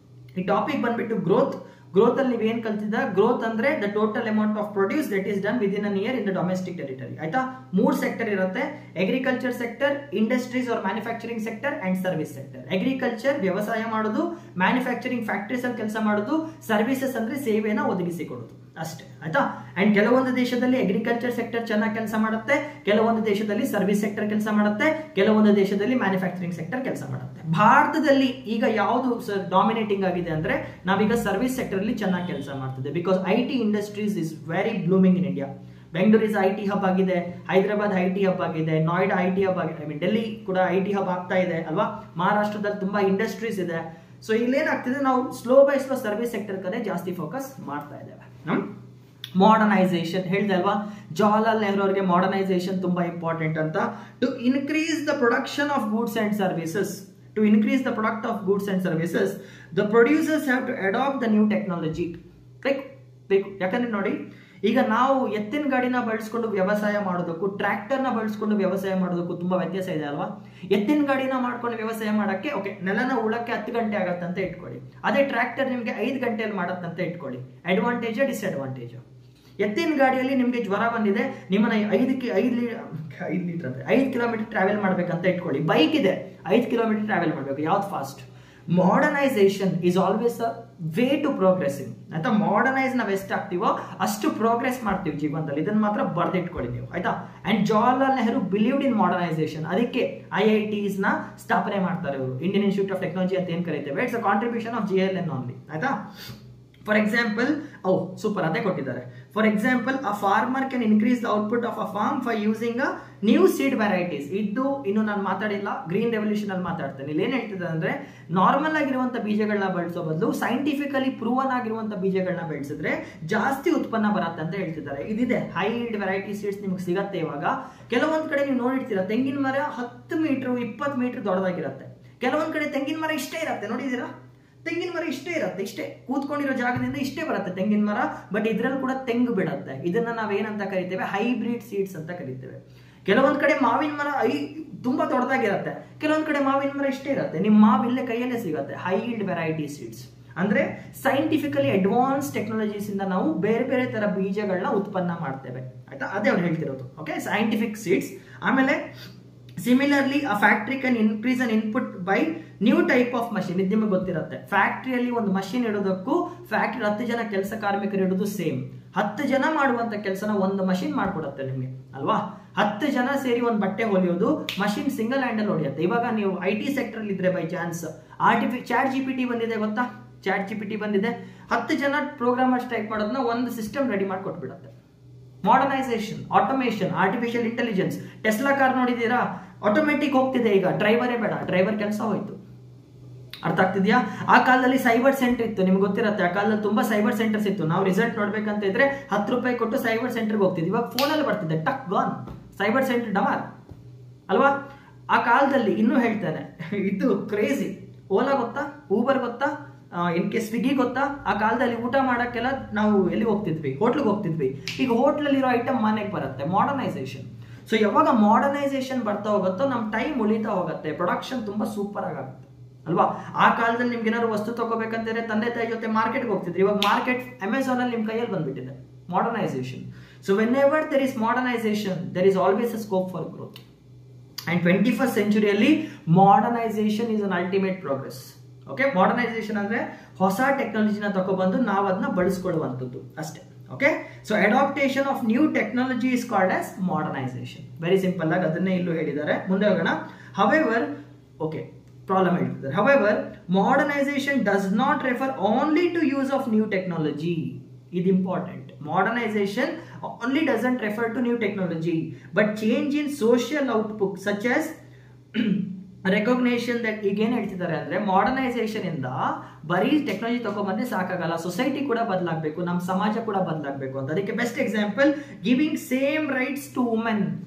[SPEAKER 1] ಈ ಟಾಪಿಕ್ ಬಂದ್ಬಿಟ್ಟು ಗ್ರೋತ್. ಗ್ರೋತ್ ಅಲ್ಲಿ ನೀವೇನ್ ಕಲ್ತಿದ್ದ? ಗ್ರೋತ್ ಅಂದ್ರೆ the total amount of produce that is done within an year in the domestic territory. ಆಯ್ತಾ? 3 ಸೆಕ್ಟರ್ ಇರುತ್ತೆ: agriculture sector, industries or manufacturing sector and service sector. Agriculture ವ್ಯವಸಾಯ ಮಾಡೋದು, ಮ್ಯಾನುಫ್ಯಾಕ್ಚರಿಂಗ್ ಫ್ಯಾಕ್ಟರೀಸ್ ಅಲ್ಲಿ ಕೆಲಸ ಮಾಡೋದು, ಸರ್ವಿಸಸ್ ಅಂದ್ರೆ ಸೇವೆನ ಒದಗಿಸಿಕೊಡೋದು. ಅಷ್ಟೇ, ಆಯ್ತಾ. ಅಂಡ್ ಕೆಲವೊಂದು ದೇಶದಲ್ಲಿ ಅಗ್ರಿಕಲ್ಚರ್ ಸೆಕ್ಟರ್ ಚೆನ್ನಾಗಿ ಕೆಲಸ ಮಾಡುತ್ತೆ, ಕೆಲವೊಂದು ದೇಶದಲ್ಲಿ ಸರ್ವಿಸ್ ಸೆಕ್ಟರ್ ಕೆಲಸ ಮಾಡುತ್ತೆ, ಕೆಲವೊಂದು ದೇಶದಲ್ಲಿ ಮ್ಯಾನುಫ್ಯಾಕ್ಚರಿಂಗ್ ಸೆಕ್ಟರ್ ಕೆಲಸ ಮಾಡುತ್ತೆ. ಭಾರತದಲ್ಲಿ ಈಗ ಯಾವುದು ಡಾಮಿನೇಟಿಂಗ್ ಆಗಿದೆ ಅಂದ್ರೆ ನಾವೀಗ ಸರ್ವಿಸ್ ಸೆಕ್ಟರ್ ಅಲ್ಲಿ ಚೆನ್ನಾಗಿ ಕೆಲಸ ಮಾಡ್ತಿದೆ. Because IT industries is very blooming in India. Bengaluru is IT hub ಆಗಿದೆ, ಹೈದರಾಬಾದ್ IT ಹಬ್ ಆಗಿದೆ, ನೋಯ್ಡಾ IT ಹಬ್ ಆಗಿದೆ, ಐ ಮೀನ್ ಡೆಲ್ಲಿ ಕೂಡ IT ಹಬ್ ಆಗ್ತಾ ಇದೆ ಅಲ್ವಾ. ಮಹಾರಾಷ್ಟ್ರದಲ್ಲಿ ತುಂಬಾ ಇಂಡಸ್ಟ್ರೀಸ್ ಇದೆ. ಸೊ ಇಲ್ಲೇನಾಗ್ತಿದೆ, ನಾವು slow by slow service sector ಕಡೆ ಜಾಸ್ತಿ ಫೋಕಸ್ ಮಾಡ್ತಾ ಇದ್ದೇವೆ. ಮಾಡರ್ನೈಸೇಷನ್ ಹೇಳಿದೆ ಅಲ್ವಾ, ಜವಾಹರ್ಲಾಲ್ ನೆಹರು ಅವರಿಗೆ ಮಾಡರ್ನೈಸೇಷನ್ ತುಂಬಾ ಇಂಪಾರ್ಟೆಂಟ್ ಅಂತ. To increase the production of goods and services, to increase the product of goods and services, the producers have to adopt the new technology. ಬೇಕು ಯಾಕಂದ್ರೆ ನೋಡಿ, ಈಗ ನಾವು ಎತ್ತಿನ ಗಾಡಿನ ಬಳಸ್ಕೊಂಡು ವ್ಯವಸಾಯ ಮಾಡೋದಕ್ಕೂ ಟ್ರ್ಯಾಕ್ಟರ್ನ ಬಳಸ್ಕೊಂಡು ವ್ಯವಸಾಯ ಮಾಡೋದಕ್ಕೂ ತುಂಬಾ ವ್ಯತ್ಯಾಸ ಇದೆ ಅಲ್ವಾ. ಎತ್ತಿನ ಗಾಡಿನ ಮಾಡ್ಕೊಂಡು ವ್ಯವಸಾಯ ಮಾಡಕ್ಕೆ ಓಕೆ, ನೆಲನ ಉಳಕ್ಕೆ 10 ಗಂಟೆ ಆಗತ್ತಂತ ಇಟ್ಕೊಳ್ಳಿ. ಅದೇ ಟ್ರ್ಯಾಕ್ಟರ್ ನಿಮ್ಗೆ 5 ಗಂಟೆಯಲ್ಲಿ ಮಾಡತ್ತಂತ ಇಟ್ಕೊಳ್ಳಿ. Advantage disadvantage. ಎತ್ತಿನ ಗಾಡಿಯಲ್ಲಿ ನಿಮ್ಗೆ ಜ್ವರ ಬಂದಿದೆ, ನಿಮ್ಮನ್ನ 5 ಕಿಲೋಮೀಟರ್ ಟ್ರಾವೆಲ್ ಮಾಡ್ಬೇಕಂತ ಇಟ್ಕೊಳ್ಳಿ. ಬೈಕ್ ಇದೆ 5 ಕಿಲೋಮೀಟರ್ ಟ್ರಾವೆಲ್ ಮಾಡ್ಬೇಕು, ಯಾವ್ದು fast? Modernisation is always a way to progressing ಆಯ್ತಾ. ಮಾಡರ್ನೈಸ್ ನಾವ್ ಎಷ್ಟಾಗ್ತೀವೋ ಅಷ್ಟು ಪ್ರೋಗ್ರೆಸ್ ಮಾಡ್ತೀವಿ ಜೀವನದಲ್ಲಿ, ಇದನ್ನ ಮಾತ್ರ ಬರ್ದಿಟ್ಕೊಳ್ಳಿ ನೀವು ಆಯ್ತಾ. And Jawaharlal Nehru believed in modernisation, ಅದಕ್ಕೆ IITs ನ ಸ್ಥಾಪನೆ ಮಾಡ್ತಾರೆ ಇವರು. ಇಂಡಿಯನ್ ಇನ್ಸ್ಟಿಟ್ಯೂಟ್ ಆಫ್ ಟೆಕ್ನಾಲಜಿ ಅಂತ ಏನ್ ಕರೀತೇವೆ, it's a contribution of JLN only ಆಯ್ತಾ. ಫಾರ್ ಎಕ್ಸಾಂಪಲ್, ಸೂಪರ್ ಅದೇ ಕೊಟ್ಟಿದ್ದಾರೆ. For example, a farmer can increase the output of a farm for using a new seed varieties. ಇದು ಇನ್ನು ನಾನು ಮಾತಾಡಿಲ್ಲ, ಗ್ರೀನ್ ರೆವಲ್ಯೂಷನ್ ಅಲ್ಲಿ ಮಾತಾಡ್ತೇನೆ. ಇಲ್ಲಿ ಏನ್ ಹೇಳ್ತಿದೆ ಅಂದ್ರೆ, ನಾರ್ಮಲ್ ಆಗಿರುವಂತ ಬೀಜಗಳನ್ನ ಬಳಸೋ ಬದಲು ಸೈಂಟಿಫಿಕಲಿ ಪ್ರೂವನ್ ಆಗಿರುವಂತ ಬೀಜಗಳನ್ನ ಬೆಳೆಸಿದ್ರೆ ಜಾಸ್ತಿ ಉತ್ಪನ್ನ ಬರುತ್ತೆ ಅಂತ ಹೇಳ್ತಿದ್ದಾರೆ. ಇದಿದೆ ಹೈ ಈಲ್ಡ್ ವೆರೈಟಿ ಸೀಡ್ಸ್ ನಿಮ್ಗೆ ಸಿಗತ್ತೆ ಇವಾಗ. ಕೆಲವೊಂದ್ ಕಡೆ ನೀವು ನೋಡಿರ್ತೀರಾ, ತೆಂಗಿನ ಮರ 10 ಮೀಟರ್ 20 ಮೀಟರ್ ದೊಡ್ಡದಾಗಿರುತ್ತೆ. ಕೆಲವೊಂದ್ ಕಡೆ ತೆಂಗಿನ ಮರ ಇಷ್ಟೇ ಇರುತ್ತೆ, ನೋಡಿದೀರಾ? ತೆಂಗಿನ ಮರ ಇಷ್ಟೇ ಇರುತ್ತೆ, ಇಷ್ಟೇ ಕೂತ್ಕೊಂಡಿರೋ ಜಾಗದಿಂದ ಇಷ್ಟೇ ಬರುತ್ತೆ ತೆಂಗಿನ ಮರ. ಬಟ್ ಇದ್ರಲ್ಲಿ ಕೂಡ ತೆಂಗು ಬಿಡುತ್ತೆ. ಇದನ್ನ ನಾವೇನಂತ ಕರಿತೇವೆ, ಹೈಬ್ರಿಡ್ ಸೀಡ್ಸ್ ಅಂತ ಕರಿತೇವೆ. ಕೆಲವೊಂದ್ ಕಡೆ ಮಾವಿನ ಮರ ತುಂಬಾ ದೊಡ್ಡದಾಗಿರುತ್ತೆ, ಕೆಲವೊಂದ್ ಕಡೆ ಮಾವಿನ ಮರ ಇಷ್ಟೇ ಇರುತ್ತೆ. ನಿಮ್ ಮಾವು ಇಲ್ಲೇ ಕೈಯಲ್ಲೇ ಸಿಗುತ್ತೆ. ಹೈ ಈಲ್ಡ್ ವೆರೈಟಿ ಸೀಡ್ಸ್ ಅಂದ್ರೆ ಸೈಂಟಿಫಿಕಲಿ ಅಡ್ವಾನ್ಸ್ ಟೆಕ್ನಾಲಜೀಸ್ ಇಂದ ನಾವು ಬೇರೆ ಬೇರೆ ತರ ಬೀಜಗಳನ್ನ ಉತ್ಪನ್ನ ಮಾಡ್ತೇವೆ ಆಯ್ತಾ. ಅದೇ ಅವ್ರು ಹೇಳ್ತಿರೋದು. Okay, scientific seeds. ಆಮೇಲೆ similarly a factory can increase an input by new type of machine. ಇದು ನಿಮಗೆ ಗೊತ್ತಿರುತ್ತೆ. ಫ್ಯಾಕ್ಟ್ರಿಯಲ್ಲಿ ಒಂದು ಮಷಿನ್ ಇಡೋದಕ್ಕೂ ಫ್ಯಾಕ್ಟ್ರಿ 10 ಜನ ಕೆಲಸ ಕಾರ್ಮಿಕರು ಇಡೋದು ಸೇಮ್. 10 ಜನ ಮಾಡುವಂತ ಕೆಲಸನ ಒಂದು ಮಷಿನ್ ಮಾಡ್ಕೊಡುತ್ತೆ ನಿಮ್ಗೆ ಅಲ್ವಾ. 10 ಜನ ಸೇರಿ ಒಂದು ಬಟ್ಟೆ ಹೊಲಿಯೋದು ಮಷಿನ್ ಸಿಂಗಲ್ ಹ್ಯಾಂಡಲ್ ಹೊಲಿಯುತ್ತೆ. ಇವಾಗ ನೀವು IT ಸೆಕ್ಟರ್ ಅಲ್ಲಿ ಇದ್ರೆ ಬೈ ಚಾನ್ಸ್ ಚಾಟ್ GPT ಬಂದಿದೆ ಗೊತ್ತಾ? ಚಾಟ್ GPT ಬಂದಿದೆ. 10 ಜನ ಪ್ರೋಗ್ರಾಮರ್ಸ್ ಟೈಪ್ ಮಾಡೋದನ್ನ ಒಂದು ಸಿಸ್ಟಮ್ ರೆಡಿ ಮಾಡಿ ಕೊಟ್ಬಿಡುತ್ತೆ. Modernisation, automation, artificial intelligence. Tesla car ನೋಡಿದೀರಾ? ಆಟೋಮೆಟಿಕ್ ಹೋಗ್ತಿದೆ ಈಗ, ಡ್ರೈವರೇ ಬೇಡ, ಡ್ರೈವರ್ ಕೆಲಸ ಹೋಯ್ತು. ಅರ್ಥ ಆಗ್ತಿದ್ಯಾ? ಆ ಕಾಲದಲ್ಲಿ ಸೈಬರ್ ಸೆಂಟರ್ ಇತ್ತು, ನಿಮ್ಗೆ ಗೊತ್ತಿರುತ್ತೆ. ಆ ಕಾಲದಲ್ಲಿ ತುಂಬಾ ಸೈಬರ್ ಸೆಂಟರ್ಸ್ ಇತ್ತು. ನಾವು ರಿಸಲ್ಟ್ ನೋಡ್ಬೇಕಂತ ಇದ್ರೆ 10 ರೂಪಾಯಿ ಕೊಟ್ಟು ಸೈಬರ್ ಸೆಂಟರ್ಗೆ ಹೋಗ್ತಿದ್ವಿ. ಇವಾಗ ಫೋನಲ್ಲಿ ಬರ್ತಿದೆ, ಟಕ್ ಗಾನ್, ಸೈಬರ್ ಸೆಂಟರ್ ಡಮಾರ್ ಅಲ್ವಾ. ಆ ಕಾಲದಲ್ಲಿ ಇನ್ನೂ ಹೇಳ್ತಾನೆ, ಇದು ಕ್ರೇಜಿ. ಓಲಾ ಗೊತ್ತಾ? ಊಬರ್ ಗೊತ್ತಾ? ಸ್ವಿಗ್ಗಿ ಗೊತ್ತಾ? ಆ ಕಾಲದಲ್ಲಿ ಊಟ ಮಾಡಕ್ಕೆಲ್ಲ ನಾವು ಎಲ್ಲಿ ಹೋಗ್ತಿದ್ವಿ? ಹೋಟ್ಲಿಗೆ ಹೋಗ್ತಿದ್ವಿ. ಈಗ ಹೋಟ್ಲಲ್ಲಿರೋ ಐಟಮ್ ಮನೆಗೆ ಬರುತ್ತೆ. ಮಾಡರ್ನೈಸೇಷನ್. ಸೊ ಯಾವಾಗ ಮಾಡರ್ನೈಸೇಷನ್ ಬರ್ತಾ ಹೋಗುತ್ತೋ ನಮ್ಮ ಟೈಮ್ ಉಳಿತಾ ಹೋಗುತ್ತೆ, ಪ್ರೊಡಕ್ಷನ್ ತುಂಬಾ ಸೂಪರ್ ಆಗುತ್ತೆ ಅಲ್ವಾ. ಆ ಕಾಲದಲ್ಲಿ ನಿಮ್ಗೆ ಏನಾದ್ರು ವಸ್ತು ತಗೋಬೇಕಂದ್ರೆ ತಂದೆ ತಾಯಿ ಜೊತೆ ಮಾರ್ಕೆಟ್ಗೆ ಹೋಗ್ತಿದ್ರಿ. ಇವಾಗ ಮಾರ್ಕೆಟ್ ಅಮೆಝಾನ್ ಅಲ್ಲಿ ನಿಮ್ ಕೈಯಲ್ಲಿ ಬಂದ್ಬಿಟ್ಟಿದೆ. Modernisation. So whenever there is modernisation, there is always a scope for growth. And 21st ಸೆಂಚುರಿಯಲ್ಲಿ modernisation is an ultimate progress. Okay, modernisation ಅಂದ್ರೆ ಹೊಸ ಟೆಕ್ನಾಲಜಿನ ತಗೊಬಂದು ನಾವು ಅದನ್ನ ಬಳಸ್ಕೊಳ್ಳುವಂಥದ್ದು ಅಷ್ಟೇ. Okay, so adaptation of new technology is called as modernisation. Very simple ಆಗಿ ಅದನ್ನೇ ಇಲ್ಲೂ ಹೇಳಿದ್ದಾರೆ. ಮುಂದೆ ಹೋಗೋಣ. ಹವೆವರ್, ಓಕೆ, ಪ್ರಾಬ್ಲಮ್ ಹೇಳ್ತಿದ್ದಾರೆ. However modernisation does not refer only to use of new technology. ಇದು important. Modernisation only doesn't refer to new technology but change in social output such as recognition that. ಈಗ ಏನ್ ಹೇಳ್ತಿದ್ದಾರೆ ಅಂದ್ರೆ, modernisation ಇಂದ ಬರೀ technology ತಗೊಂಡ್ಬಂದ್ರೆ ಸಾಕಾಗಲ್ಲ, society ಕೂಡ ಬದಲಾಗಬೇಕು, ನಮ್ಮ ಸಮಾಜ ಕೂಡ ಬದಲಾಗಬೇಕು ಅಂತ. ಅದಕ್ಕೆ best example giving same rights to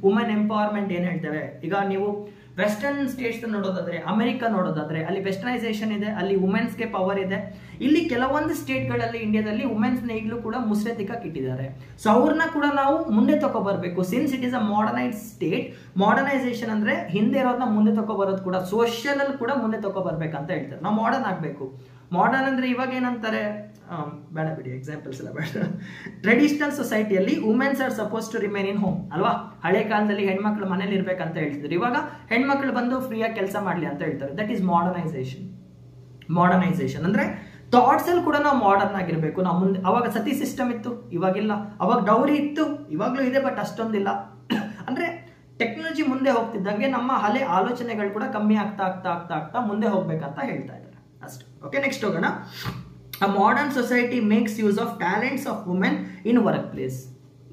[SPEAKER 1] women empowerment ಏನ್ ಹೇಳ್ತೇವೆ. ಈಗ ನೀವು ವೆಸ್ಟರ್ನ್ ಸ್ಟೇಟ್ಸ್ ನೋಡೋದಾದ್ರೆ, ಅಮೆರಿಕ ನೋಡೋದಾದ್ರೆ, ಅಲ್ಲಿ ವೆಸ್ಟರ್ನೈಸೇಷನ್ ಇದೆ, ಅಲ್ಲಿ ವುಮೆನ್ಸ್ಗೆ ಪವರ್ ಇದೆ. ಇಲ್ಲಿ ಕೆಲವೊಂದು ಸ್ಟೇಟ್ಗಳಲ್ಲಿ ಇಂಡಿಯಾದಲ್ಲಿ ವುಮೆನ್ಸ್ನ ಈಗಲೂ ಕೂಡ ಮುಸ್ರೆತಿಕ್ಕಿಟ್ಟಿದ್ದಾರೆ. ಸೊ ಅವ್ರನ್ನ ಕೂಡ ನಾವು ಮುಂದೆ ತಗೊಬರ್ಬೇಕು. Since it is a modernise state. Modernisation ಅಂದ್ರೆ ಹಿಂದೆ ಇರೋದನ್ನ ಮುಂದೆ ತಗೊಬರೋದು ಕೂಡ, ಸೋಷಿಯಲ್ ಅಲ್ಲಿ ಕೂಡ ಮುಂದೆ ತಗೊಬರ್ಬೇಕಂತ ಹೇಳ್ತಾರೆ. ನಾವು ಮಾಡರ್ನ್ ಆಗ್ಬೇಕು. ಮಾಡರ್ನ್ ಅಂದ್ರೆ ಇವಾಗ ಏನಂತಾರೆ, ಬೇಡ ಬಿಡಿ, ಎಕ್ಸಾಂಪಲ್ಸ್ ಎಲ್ಲ ಬೇಡ. ಟ್ರೆಡಿಷನಲ್ ಸೊಸೈಟಿಯಲ್ಲಿ womens are suppose to remain in home ಅಲ್ವಾ. ಹಳೆ ಕಾಲದಲ್ಲಿ ಹೆಣ್ಮಕ್ಳು ಮನೇಲಿ ಇರ್ಬೇಕಂತ ಹೇಳ್ತಿದ್ರು. ಇವಾಗ ಹೆಣ್ಮಕ್ಳು ಬಂದು ಫ್ರೀಯಾಗಿ ಕೆಲಸ ಮಾಡ್ಲಿ ಅಂತ ಹೇಳ್ತಾರೆ. That is modernisation. ಮಾಡರ್ನೈಸೇಷನ್ ಅಂದ್ರೆ ಥಾಟ್ಸ್ ಅಲ್ಲಿ ಕೂಡ ನಾವು ಮಾಡರ್ನ್ ಆಗಿರ್ಬೇಕು. ನಾವು ಮುಂದೆ ಅವಾಗ ಸತಿ ಸಿಸ್ಟಮ್ ಇತ್ತು, ಇವಾಗಿಲ್ಲ. ಅವಾಗ ಡೌರಿ ಇತ್ತು, ಇವಾಗ್ಲೂ ಇದೆ, ಬಟ್ ಅಷ್ಟೊಂದಿಲ್ಲ. ಅಂದ್ರೆ ಟೆಕ್ನಾಲಜಿ ಮುಂದೆ ಹೋಗ್ತಿದ್ದಂಗೆ ನಮ್ಮ ಹಳೆ ಆಲೋಚನೆಗಳು ಕೂಡ ಕಮ್ಮಿ ಆಗ್ತಾ ಆಗ್ತಾ ಆಗ್ತಾ ಆಗ್ತಾ ಮುಂದೆ ಹೋಗ್ಬೇಕಂತ ಹೇಳ್ತಾ ಇದ್ದಾರೆ ಅಷ್ಟೇ. ಓಕೆ, ನೆಕ್ಸ್ಟ್ ಹೋಗೋಣ. A modern society makes use of talents of women in workplace.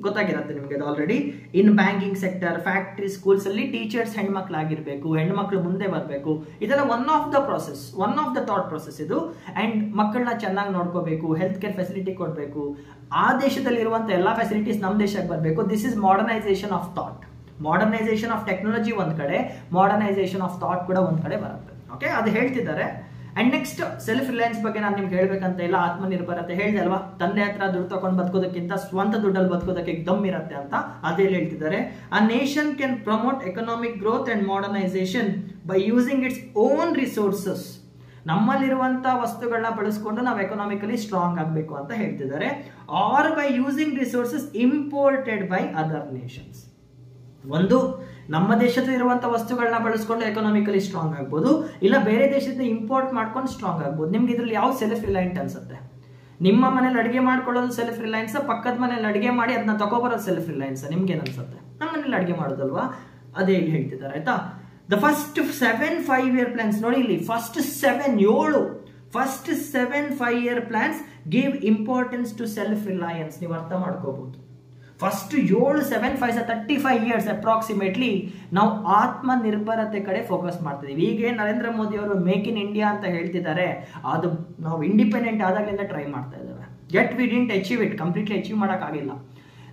[SPEAKER 1] ಗೊತ್ತಾಗಿರುತ್ತೆ ನಿಮಗೆ ಅದು ಆಲ್ರೆಡಿ. ಇನ್ ಬ್ಯಾಂಕಿಂಗ್ ಸೆಕ್ಟರ್, ಫ್ಯಾಕ್ಟ್ರಿ, ಸ್ಕೂಲ್ಸ್ ಅಲ್ಲಿ ಟೀಚರ್ಸ್ ಹೆಣ್ಮಕ್ಳಾಗಿರ್ಬೇಕು, ಹೆಣ್ಮಕ್ಳು ಮುಂದೆ ಬರಬೇಕು. ಇದೆಲ್ಲ one of the process, one of the thought process ಇದು. ಅಂಡ್ ಮಕ್ಕಳನ್ನ ಚೆನ್ನಾಗಿ ನೋಡ್ಕೋಬೇಕು, ಹೆಲ್ತ್ ಕೇರ್ ಫೆಸಿಲಿಟಿ ಕೊಡಬೇಕು, ಆ ದೇಶದಲ್ಲಿ ಇರುವಂತ ಎಲ್ಲಾ ಫೆಸಿಲಿಟೀಸ್ ನಮ್ಮ ದೇಶಕ್ಕೆ ಬರಬೇಕು. This is modernisation of thought. Modernisation of technology ಒಂದ್ ಕಡೆ, ಮಾಡರ್ನೈಸೇಷನ್ ಆಫ್ ಥಾಟ್ ಕೂಡ ಒಂದ್ ಕಡೆ ಬರುತ್ತೆ. ಓಕೆ, ಅದು ಹೇಳ್ತಿದ್ದಾರೆ. ಅಂಡ್ ನೆಕ್ಸ್ಟ್ ಸೆಲ್ಫ್ ರಿಲಯನ್ಸ್ ಬಗ್ಗೆ ನಾನು ನಿಮ್ಗೆ ಹೇಳ್ಬೇಕಂತ ಇಲ್ಲ. ಆತ್ಮನಿರ್ಭರತೆ ಹೇಳಿದೆ ಅಲ್ವಾ, ತಂದೆ ಹತ್ರ ದುಡ್ಡು ತಗೊಂಡು ಬದುಕೋದಕ್ಕಿಂತ ಸ್ವಂತ ದುಡ್ಡಲ್ಲಿ ಬದುಕೋದಕ್ಕೆ ದಮ್ ಇರುತ್ತೆ ಅಂತ, ಅದೇ ಹೇಳ್ತಿದ್ದಾರೆ. A nation can promote economic growth and modernisation by using its own resources. ನಮ್ಮಲ್ಲಿರುವಂತ ವಸ್ತುಗಳನ್ನ ಬಳಸ್ಕೊಂಡು ನಾವು ಎಕನಾಮಿಕಲಿ ಸ್ಟ್ರಾಂಗ್ ಆಗಬೇಕು ಅಂತ ಹೇಳ್ತಿದ್ದಾರೆ. Or by using resources imported by other nations. ಒಂದು, ನಮ್ಮ ದೇಶದಲ್ಲಿ ಇರುವಂತ ವಸ್ತುಗಳನ್ನ ಬಳಸ್ಕೊಂಡು ಎಕನಾಮಿಕಲಿ ಸ್ಟ್ರಾಂಗ್ ಆಗ್ಬೋದು, ಇಲ್ಲ ಬೇರೆ ದೇಶದಿಂದ ಇಂಪೋರ್ಟ್ ಮಾಡ್ಕೊಂಡು ಸ್ಟ್ರಾಂಗ್ ಆಗ್ಬೋದು. ನಿಮ್ಗೆ ಇದ್ರಲ್ಲಿ ಯಾವ ಸೆಲ್ಫ್ ರಿಲಯಂಟ್ ಅನ್ಸುತ್ತೆ? ನಿಮ್ಮ ಮನೇಲಿ ಅಡಿಗೆ ಮಾಡ್ಕೊಳ್ಳೋದು ಸೆಲ್ಫ್ ರಿಲಯನ್ಸ್, ಪಕ್ಕದ ಮನೇಲಿ ಅಡಿಗೆ ಮಾಡಿ ಅದನ್ನ ತಗೋಬರೋದು ಸೆಲ್ಫ್ ರಿಲಯನ್ಸ್? ನಿಮ್ಗೆ ಏನ್ ಅನ್ಸುತ್ತೆ? ನಮ್ಮ ಮನೇಲಿ ಅಡಿಗೆ ಮಾಡೋದಲ್ವಾ? ಅದೇ ಇಲ್ಲಿ ಹೇಳ್ತಿದ್ದಾರೆ ಆಯ್ತಾ. ದ ಫಸ್ಟ್ 7 5-year plans ನೋಡಿ ಇಲ್ಲಿ, first 7 5-year plans give importance to self reliance. ನೀವು ಅರ್ಥ ಮಾಡ್ಕೋಬಹುದು. ಫಸ್ಟ್ 7 5 35 years ಅಪ್ರಾಕ್ಸಿಮೇಟ್ಲಿ ನಾವು ಆತ್ಮನಿರ್ಭರತೆ ಕಡೆ ಫೋಕಸ್ ಮಾಡ್ತಿದೀವಿ. ಈಗ ನರೇಂದ್ರ ಮೋದಿ ಅವರು ಮೇಕ್ ಇನ್ ಇಂಡಿಯಾ ಅಂತ ಹೇಳ್ತಿದ್ದಾರೆ, ಅದು ನಾವು ಇಂಡಿಪೆಂಡೆಂಟ್ ಆದಾಗಲಿಂದ ಟ್ರೈ ಮಾಡ್ತಾ ಇದ್ದೇವೆ. Yet we didn't achieve it, completely achieve ಮಾಡೋಕ್ಕಾಗಿಲ್ಲ.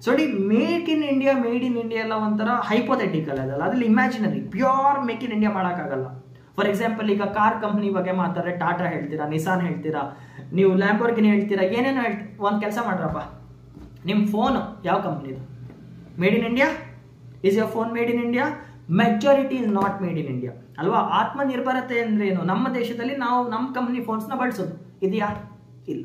[SPEAKER 1] So make in India, made in India ಎಲ್ಲ ಒಂಥರ ಹೈಪೋಥೆಟಿಕಲ್ ಅದಲ್ಲ, ಅದ್ರಲ್ಲಿ imaginary. Pure make in India ಮಾಡೋಕ್ಕಾಗಲ್ಲ. ಫಾರ್ ಎಕ್ಸಾಂಪಲ್, ಈಗ ಕಾರ್ ಕಂಪ್ನಿ ಬಗ್ಗೆ ಮಾತಾಡ್ರೆ ಟಾಟಾ ಹೇಳ್ತೀರಾ, ನಿಸಾನ್ ಹೇಳ್ತೀರಾ, ನೀವು ಲ್ಯಾಂಬೋರ್ಗಿನಿ ಹೇಳ್ತೀರಾ, ಏನೇನೋ ಒಂದು ಕೆಲಸ ಮಾಡ್ರಪ್ಪ, ನಿಮ್ಮ ಫೋನ್ ಯಾವ ಕಂಪ್ನಿದು? Made in India? Is your phone made in India? Majority is not made in India ಅಲ್ವಾ. ಆತ್ಮನಿರ್ಭರತೆ ಅಂದ್ರೆ ಏನು? ನಮ್ಮ ದೇಶದಲ್ಲಿ ನಾವು ನಮ್ಮ ಕಂಪ್ನಿ ಫೋನ್ಸ್ನ ಬಳಸೋದು ಇದೆಯಾ? ಇಲ್ಲ.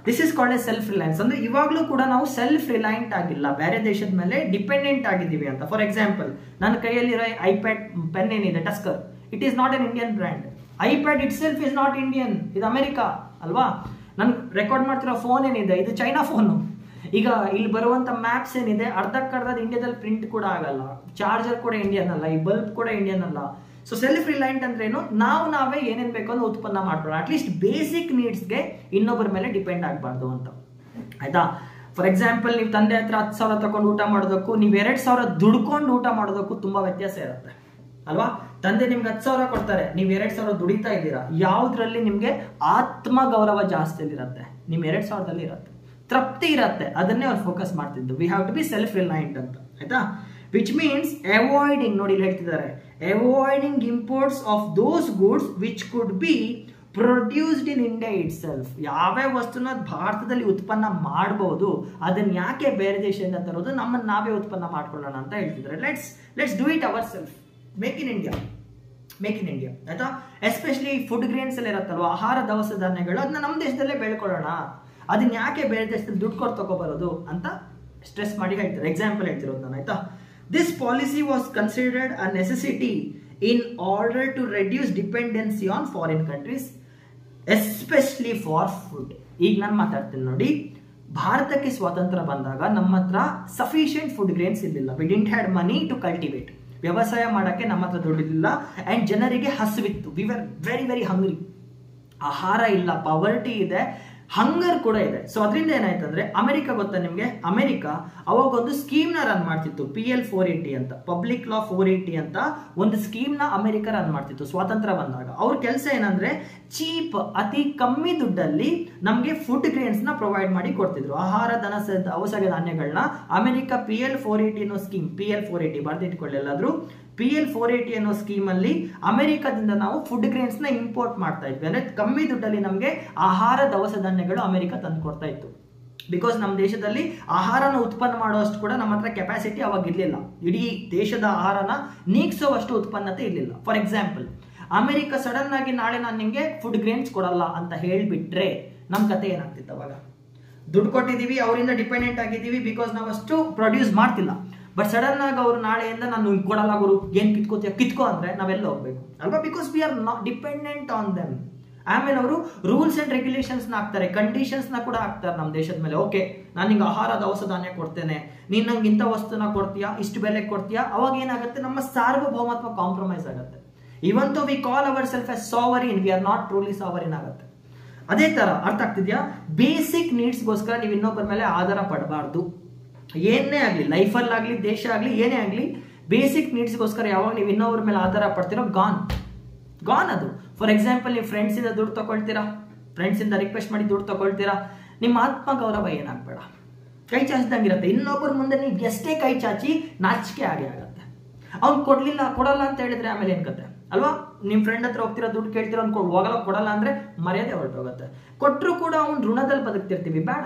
[SPEAKER 1] This is called A self Reliance. ಅಂದ್ರೆ ಇವಾಗಲೂ ಕೂಡ ನಾವು ಸೆಲ್ಫ್ ರಿಲಯಂಟ್ ಆಗಿಲ್ಲ, ಬೇರೆ ದೇಶದ ಮೇಲೆ ಡಿಪೆಂಡೆಂಟ್ ಆಗಿದ್ದೀವಿ ಅಂತ. ಫಾರ್ ಎಕ್ಸಾಂಪಲ್, ನನ್ನ ಕೈಯಲ್ಲಿರೋ ಐಪ್ಯಾಡ್ ಪೆನ್ ಏನಿದೆ, tusker, it is not an Indian brand. IPad it self is not Indian, ಇದು ಅಮೆರಿಕಾ ಅಲ್ವಾ. ನನ್ ರೆಕಾರ್ಡ್ ಮಾಡ್ತಿರೋ ಫೋನ್ ಏನಿದೆ, ಇದು ಚೈನಾ ಫೋನು. ಈಗ ಇಲ್ಲಿ ಬರುವಂತ ಮ್ಯಾಪ್ಸ್ ಏನಿದೆ, ಅರ್ಧಕ್ಕರ್ಧ ಇಂಡಿಯಾದಲ್ಲಿ ಪ್ರಿಂಟ್ ಕೂಡ ಆಗಲ್ಲ, ಚಾರ್ಜರ್ ಕೂಡ ಇಂಡಿಯನ್ ಅಲ್ಲ, ಈ ಬಲ್ಬ್ ಕೂಡ ಇಂಡಿಯನ್ ಅಲ್ಲ. ಸೊ ಸೆಲ್ಫ್ ರಿಲಯಂಟ್ ಅಂದ್ರೆ ಏನು? ನಾವೇ ಏನೇನ್ ಬೇಕೋ ಅಂತ ಉತ್ಪನ್ನ ಮಾಡ್ಕೊಳ್ಳೋಣ. ಅಟ್ಲೀಸ್ಟ್ ಬೇಸಿಕ್ ನೀಡ್ಸ್ಗೆ ಇನ್ನೊಬ್ಬರ ಮೇಲೆ ಡಿಪೆಂಡ್ ಆಗಬಾರ್ದು ಅಂತ, ಆಯ್ತಾ. ಫಾರ್ ಎಕ್ಸಾಂಪಲ್, ನೀವು ತಂದೆ ಹತ್ರ 10,000 ತಗೊಂಡು ಊಟ ಮಾಡೋದಕ್ಕೂ ನೀವು 2,000 ದುಡ್ಕೊಂಡು ಊಟ ಮಾಡೋದಕ್ಕೂ ತುಂಬಾ ವ್ಯತ್ಯಾಸ ಇರುತ್ತೆ ಅಲ್ವಾ. ತಂದೆ ನಿಮ್ಗೆ 10,000 ಕೊಡ್ತಾರೆ, ನೀವು 2,000 ದುಡಿತಾ ಇದ್ದೀರಾ. ಯಾವ್ದ್ರಲ್ಲಿ ನಿಮ್ಗೆ ಆತ್ಮ ಗೌರವ ಜಾಸ್ತಿ ಇರುತ್ತೆ? ನಿಮ್ 2,000ದಲ್ಲಿ ಇರುತ್ತೆ, ತೃಪ್ತಿ ಇರುತ್ತೆ, ಅದನ್ನೇ ಅವ್ರು ಫೋಕಸ್ ಮಾಡ್ತಿದ್ದು. We have to be self reliant ಅಂತ, ಆಯ್ತಾ. ವಿಚ್ ಮೀನ್ಸ್ ಅವಾಯ್ಡಿಂಗ್, ನೋಡಿ ಇಲ್ಲಿ ಹೇಳ್ತಿದ್ದಾರೆ, avoiding imports of those goods which could be produced in India itself. ಯಾವ್ಯಾವ ವಸ್ತುನ ಭಾರತದಲ್ಲಿ ಉತ್ಪನ್ನ ಮಾಡಬಹುದು, ಅದನ್ನ ಯಾಕೆ ಬೇರೆ ದೇಶದಿಂದ ತರೋದು, ನಮ್ಮನ್ನ ನಾವೇ ಉತ್ಪನ್ನ ಮಾಡ್ಕೊಳ್ಳೋಣ ಅಂತ ಹೇಳ್ತಿದ್ದಾರೆ. Let's do it our self. Make in India, make in India, ಆಯ್ತಾ. ಎಸ್ಪೆಷಲಿ ಫುಡ್ ಗ್ರೇನ್ಸ್ ಎಲ್ಲ ಇರುತ್ತಲ್ವ, ಆಹಾರ ದವಸ ಧಾನ್ಯಗಳು, ಅದನ್ನ ನಮ್ಮ ದೇಶದಲ್ಲೇ ಬೆಳ್ಕೊಳ್ಳೋಣ, ಅದನ್ನ ಯಾಕೆ ಬೇರೆ ದೇಶದಲ್ಲಿ ದುಡ್ಡು ಕೊಟ್ಟು ತಗೋಬರೋದು ಅಂತ ಸ್ಟ್ರೆಸ್ ಮಾಡಿ ಹೇಳ್ತಾರೆ. ಎಕ್ಸಾಂಪಲ್ ಹೇಳ್ತಿರೋದು ನಾನು, ಆಯ್ತಾ. This policy was considered a necessity in order to reduce dependency on foreign countries, especially for food. ಈಗ ನಾನು ಮಾತಾಡ್ತೀನಿ ನೋಡಿ, ಭಾರತಕ್ಕೆ ಸ್ವಾತಂತ್ರ್ಯ ಬಂದಾಗ ನಮ್ಮ ಹತ್ರ ಸಫಿಷಿಯಂಟ್ ಫುಡ್ ಗ್ರೇನ್ಸ್ ಇರಲಿಲ್ಲ. We didn't had money to cultivate. ವ್ಯವಸಾಯ ಮಾಡಕ್ಕೆ ನಮ್ಮ ಹತ್ರ ದುಡ್ಡಿಲ್ಲ. ಅಂಡ್ ಜನರಿಗೆ ಹಸಿವಿತ್ತು. We were very very hungry. ಆಹಾರ ಇಲ್ಲ, ಪವರ್ಟಿ ಇದೆ, ಹಂಗರ್ ಕೂಡ ಇದೆ. ಸೊ ಅದರಿಂದ ಏನಾಯ್ತಂದ್ರೆ, ಅಮೆರಿಕ ಗೊತ್ತಾ ನಿಮ್ಗೆ? ಅಮೆರಿಕ ಅವಾಗ ಒಂದು ಸ್ಕೀಮ್ ನ ರನ್ ಮಾಡ್ತಿತ್ತು, PL 480 ಅಂತ, ಪಬ್ಲಿಕ್ ಲಾ 480 ಅಂತ ಒಂದು ಸ್ಕೀಮ್ ನ ಅಮೆರಿಕ ರನ್ ಮಾಡ್ತಿತ್ತು ಸ್ವಾತಂತ್ರ್ಯ ಬಂದಾಗ. ಅವ್ರ ಕೆಲಸ ಏನಂದ್ರೆ, ಚೀಪ್, ಅತಿ ಕಮ್ಮಿ ದುಡ್ಡಲ್ಲಿ ನಮ್ಗೆ ಫುಡ್ ಗ್ರೇನ್ಸ್ ನ ಪ್ರೊವೈಡ್ ಮಾಡಿ ಕೊಡ್ತಿದ್ರು, ಆಹಾರ ದವಸ ಧಾನ್ಯಗಳನ್ನ. ಅಮೆರಿಕ PL 480 ಅನ್ನೋ ಸ್ಕೀಮ್, PL 480 ಬರ್ದಿಟ್ಕೊಳ್ಳಿ ಎಲ್ಲಾದ್ರೂ. PL 480 ಅನ್ನೋ ಸ್ಕೀಮ್ ಅಲ್ಲಿ ಅಮೆರಿಕದಿಂದ ನಾವು ಫುಡ್ ಗ್ರೇನ್ಸ್ ನ ಇಂಪೋರ್ಟ್ ಮಾಡ್ತಾ ಇದ್ವಿ. ಅಂದ್ರೆ ಕಮ್ಮಿ ದುಡ್ಡಲ್ಲಿ ನಮ್ಗೆ ಆಹಾರ ದವಸ ಧಾನ್ಯಗಳು ಅಮೆರಿಕ ತಂದು ಕೊಡ್ತಾ ಇತ್ತು. ಬಿಕಾಸ್ ನಮ್ಮ ದೇಶದಲ್ಲಿ ಆಹಾರನ ಉತ್ಪನ್ನ ಮಾಡುವಷ್ಟು ಕೂಡ ನಮ್ಮ ಹತ್ರ ಕೆಪಾಸಿಟಿ ಅವಾಗ ಇರ್ಲಿಲ್ಲ. ಇಡೀ ದೇಶದ ಆಹಾರನ ನೀಗಿಸೋವಷ್ಟು ಉತ್ಪನ್ನತೆ ಇರಲಿಲ್ಲ. ಫಾರ್ ಎಕ್ಸಾಂಪಲ್, ಅಮೆರಿಕ ಸಡನ್ ಆಗಿ ನಾಳೆ ನಾನು ನಿಮ್ಗೆ ಫುಡ್ ಗ್ರೇನ್ಸ್ ಕೊಡಲ್ಲ ಅಂತ ಹೇಳ್ಬಿಟ್ರೆ ನಮ್ ಕತೆ ಏನಾಗ್ತಿತ್ತು? ಅವಾಗ ದುಡ್ಡು ಕೊಟ್ಟಿದೀವಿ, ಅವರಿಂದ ಡಿಪೆಂಡೆಂಟ್ ಆಗಿದ್ದೀವಿ, ಬಿಕಾಸ್ ನಾವು ಅಷ್ಟು ಪ್ರೊಡ್ಯೂಸ್ ಮಾಡ್ತಿಲ್ಲ. ಬಟ್ ಸಡನ್ ಆಗಿ ಅವರು ನಾಳೆಯಿಂದ ನಾನು ಕೊಡಲ್ಲ ಗುರು, ಏನ್ ಕಿತ್ಕೋತೀಯ ಕಿತ್ಕೋ ಅಂದ್ರೆ ನಾವೆಲ್ಲ ಹೋಗ್ಬೇಕು ಅಲ್ವಾ? Because we are not dependent on them. ಆಮೇಲೆ ಅವರು ರೂಲ್ಸ್ ಅಂಡ್ ರೆಗ್ಯುಲೇಷನ್ಸ್ ನ ಹಾಕ್ತಾರೆ, ಕಂಡೀಷನ್ಸ್ ನ ಕೂಡ ಹಾಕ್ತಾರೆ ನಮ್ಮ ದೇಶದ ಮೇಲೆ. ಓಕೆ, ನಾನು ನಿಂಗೆ ಆಹಾರ ದವಸ ಧಾನ್ಯ ಕೊಡ್ತೇನೆ, ನೀನ್ ನಂಗೆ ಇಂಥ ವಸ್ತುನ ಕೊಡ್ತೀಯಾ, ಇಷ್ಟು ಬೆಲೆ ಕೊಡ್ತೀಯಾ, ಅವಾಗ ಏನಾಗುತ್ತೆ, ನಮ್ಮ ಸಾರ್ವಭೌಮತ್ವ ಕಾಂಪ್ರಮೈಸ್ ಆಗುತ್ತೆ. Even though we call our self as sovereign, we are not truly sovereign ಆಗುತ್ತೆ. ಅದೇ ತರ ಅರ್ಥ ಆಗ್ತಿದ್ಯಾ? ಬೇಸಿಕ್ ನೀಡ್ಸ್ಗೋಸ್ಕರ ನೀವು ಇನ್ನೊಬ್ಬರ ಮೇಲೆ ಆಧಾರ ಪಡಬಾರ್ದು. ಏನೇ ಆಗ್ಲಿ, ಲೈಫಲ್ಲಾಗ್ಲಿ, ದೇಶ ಆಗ್ಲಿ, ಏನೇ ಆಗ್ಲಿ, ಬೇಸಿಕ್ ನೀಡ್ಸ್ಗೋಸ್ಕರ ಯಾವಾಗ ನೀವು ಇನ್ನೊಬ್ಬರ ಮೇಲೆ ಆಧಾರ ಪಡ್ತಿರೋ ಗಾನ್ ಅದು. ಫಾರ್ ಎಕ್ಸಾಂಪಲ್, ನೀವು ಫ್ರೆಂಡ್ಸ್ ಇಂದ ದುಡ್ಡು ತಗೊಳ್ತೀರಾ, ಫ್ರೆಂಡ್ಸ್ ಇಂದ ರಿಕ್ವೆಸ್ಟ್ ಮಾಡಿ ದುಡ್ಡು ತಗೊಳ್ತೀರಾ, ನಿಮ್ಮ ಆತ್ಮ ಗೌರವ ಏನಾಗ್ಬೇಡ, ಕೈ ಚಾಚಿದಂಗಿರುತ್ತೆ. ಇನ್ನೊಬ್ಬರ ಮುಂದೆ ನೀವು ಎಷ್ಟೇ ಕೈ ಚಾಚಿ ನಾಚಿಕೆ ಆಗುತ್ತೆ. ಅವ್ನು ಕೊಡಲ್ಲ ಅಂತ ಹೇಳಿದ್ರೆ ಆಮೇಲೆ ಏನ್ ಕತೆ ಅಲ್ವಾ? ನಿಮ್ ಫ್ರೆಂಡ್ ಹತ್ರ ಹೋಗ್ತೀರಾ, ದುಡ್ಡು ಕೇಳ್ತೀರಾ, ಅನ್ಕೊಂಡು ಹೋಗಲ್ಲ, ಕೊಡಲ್ಲ ಅಂದ್ರೆ ಮರ್ಯಾದೆ ಹೊರಟೋಗುತ್ತೆ. ಕೊಟ್ಟರು ಕೂಡ ಅವ್ನು ಋಣದಲ್ಲಿ ಬದುಕ್ತಿರ್ತೀವಿ. ಬೇಡ,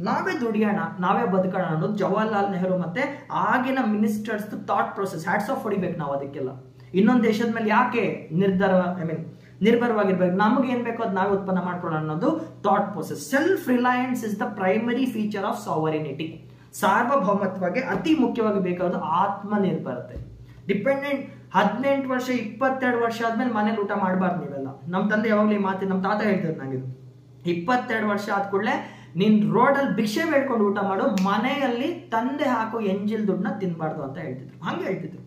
[SPEAKER 1] ನಾವೇ ದುಡಿಯೋಣ, ನಾವೇ ಬದುಕೋಣ ಅನ್ನೋದು ಜವಾಹರ್ಲಾಲ್ ನೆಹರು ಮತ್ತೆ ಆಗಿನ ministers thought process. Hats off ಹೊಡಿಬೇಕು ನಾವು ಅದಕ್ಕೆಲ್ಲ. ಇನ್ನೊಂದು ದೇಶದ ಮೇಲೆ ಯಾಕೆ ನಿರ್ಭರವಾಗಿರ್ಬೇಕು, ನಮಗೆ ಏನ್ ಬೇಕೋ ಅದು ನಾವೇ ಉತ್ಪನ್ನ ಮಾಡ್ಕೊಳ್ಳೋಣ ಅನ್ನೋದು thought process. Self reliance is the primary feature of sovereignty. ಸಾರ್ವಭೌಮತ್ವಕ್ಕೆ ಅತಿ ಮುಖ್ಯವಾಗಿ ಬೇಕಾದ ಆತ್ಮನಿರ್ಭರತೆ. ಡಿಪೆಂಡೆಂಟ್ 18 ವರ್ಷ 22 ವರ್ಷ ಆದ್ಮೇಲೆ ಮನೇಲಿ ಊಟ ಮಾಡಬಾರ್ದು ನೀವೆಲ್ಲ. ನಮ್ಮ ತಂದೆ ಯಾವಾಗಲೂ ಮಾತು, ನಮ್ಮ ತಾತ ಹೇಳ್ತಾರೆ ನಂಗಿದು, 22 ವರ್ಷ ಆದ ಕೂಡಲೇ ನೀನ್ ರೋಡಲ್ಲಿ ಭಿಕ್ಷೆ ಬೇಡ್ಕೊಂಡು ಊಟ ಮಾಡು, ಮನೆಯಲ್ಲಿ ತಂದೆ ಹಾಕೋ ಎಂಜಿಲ್ ದುಡ್ಡನ್ನ ತಿನ್ಬಾರ್ದು ಅಂತ ಹೇಳ್ತಿದ್ರು. ಹಂಗೆ ಹೇಳ್ತಿದ್ರು.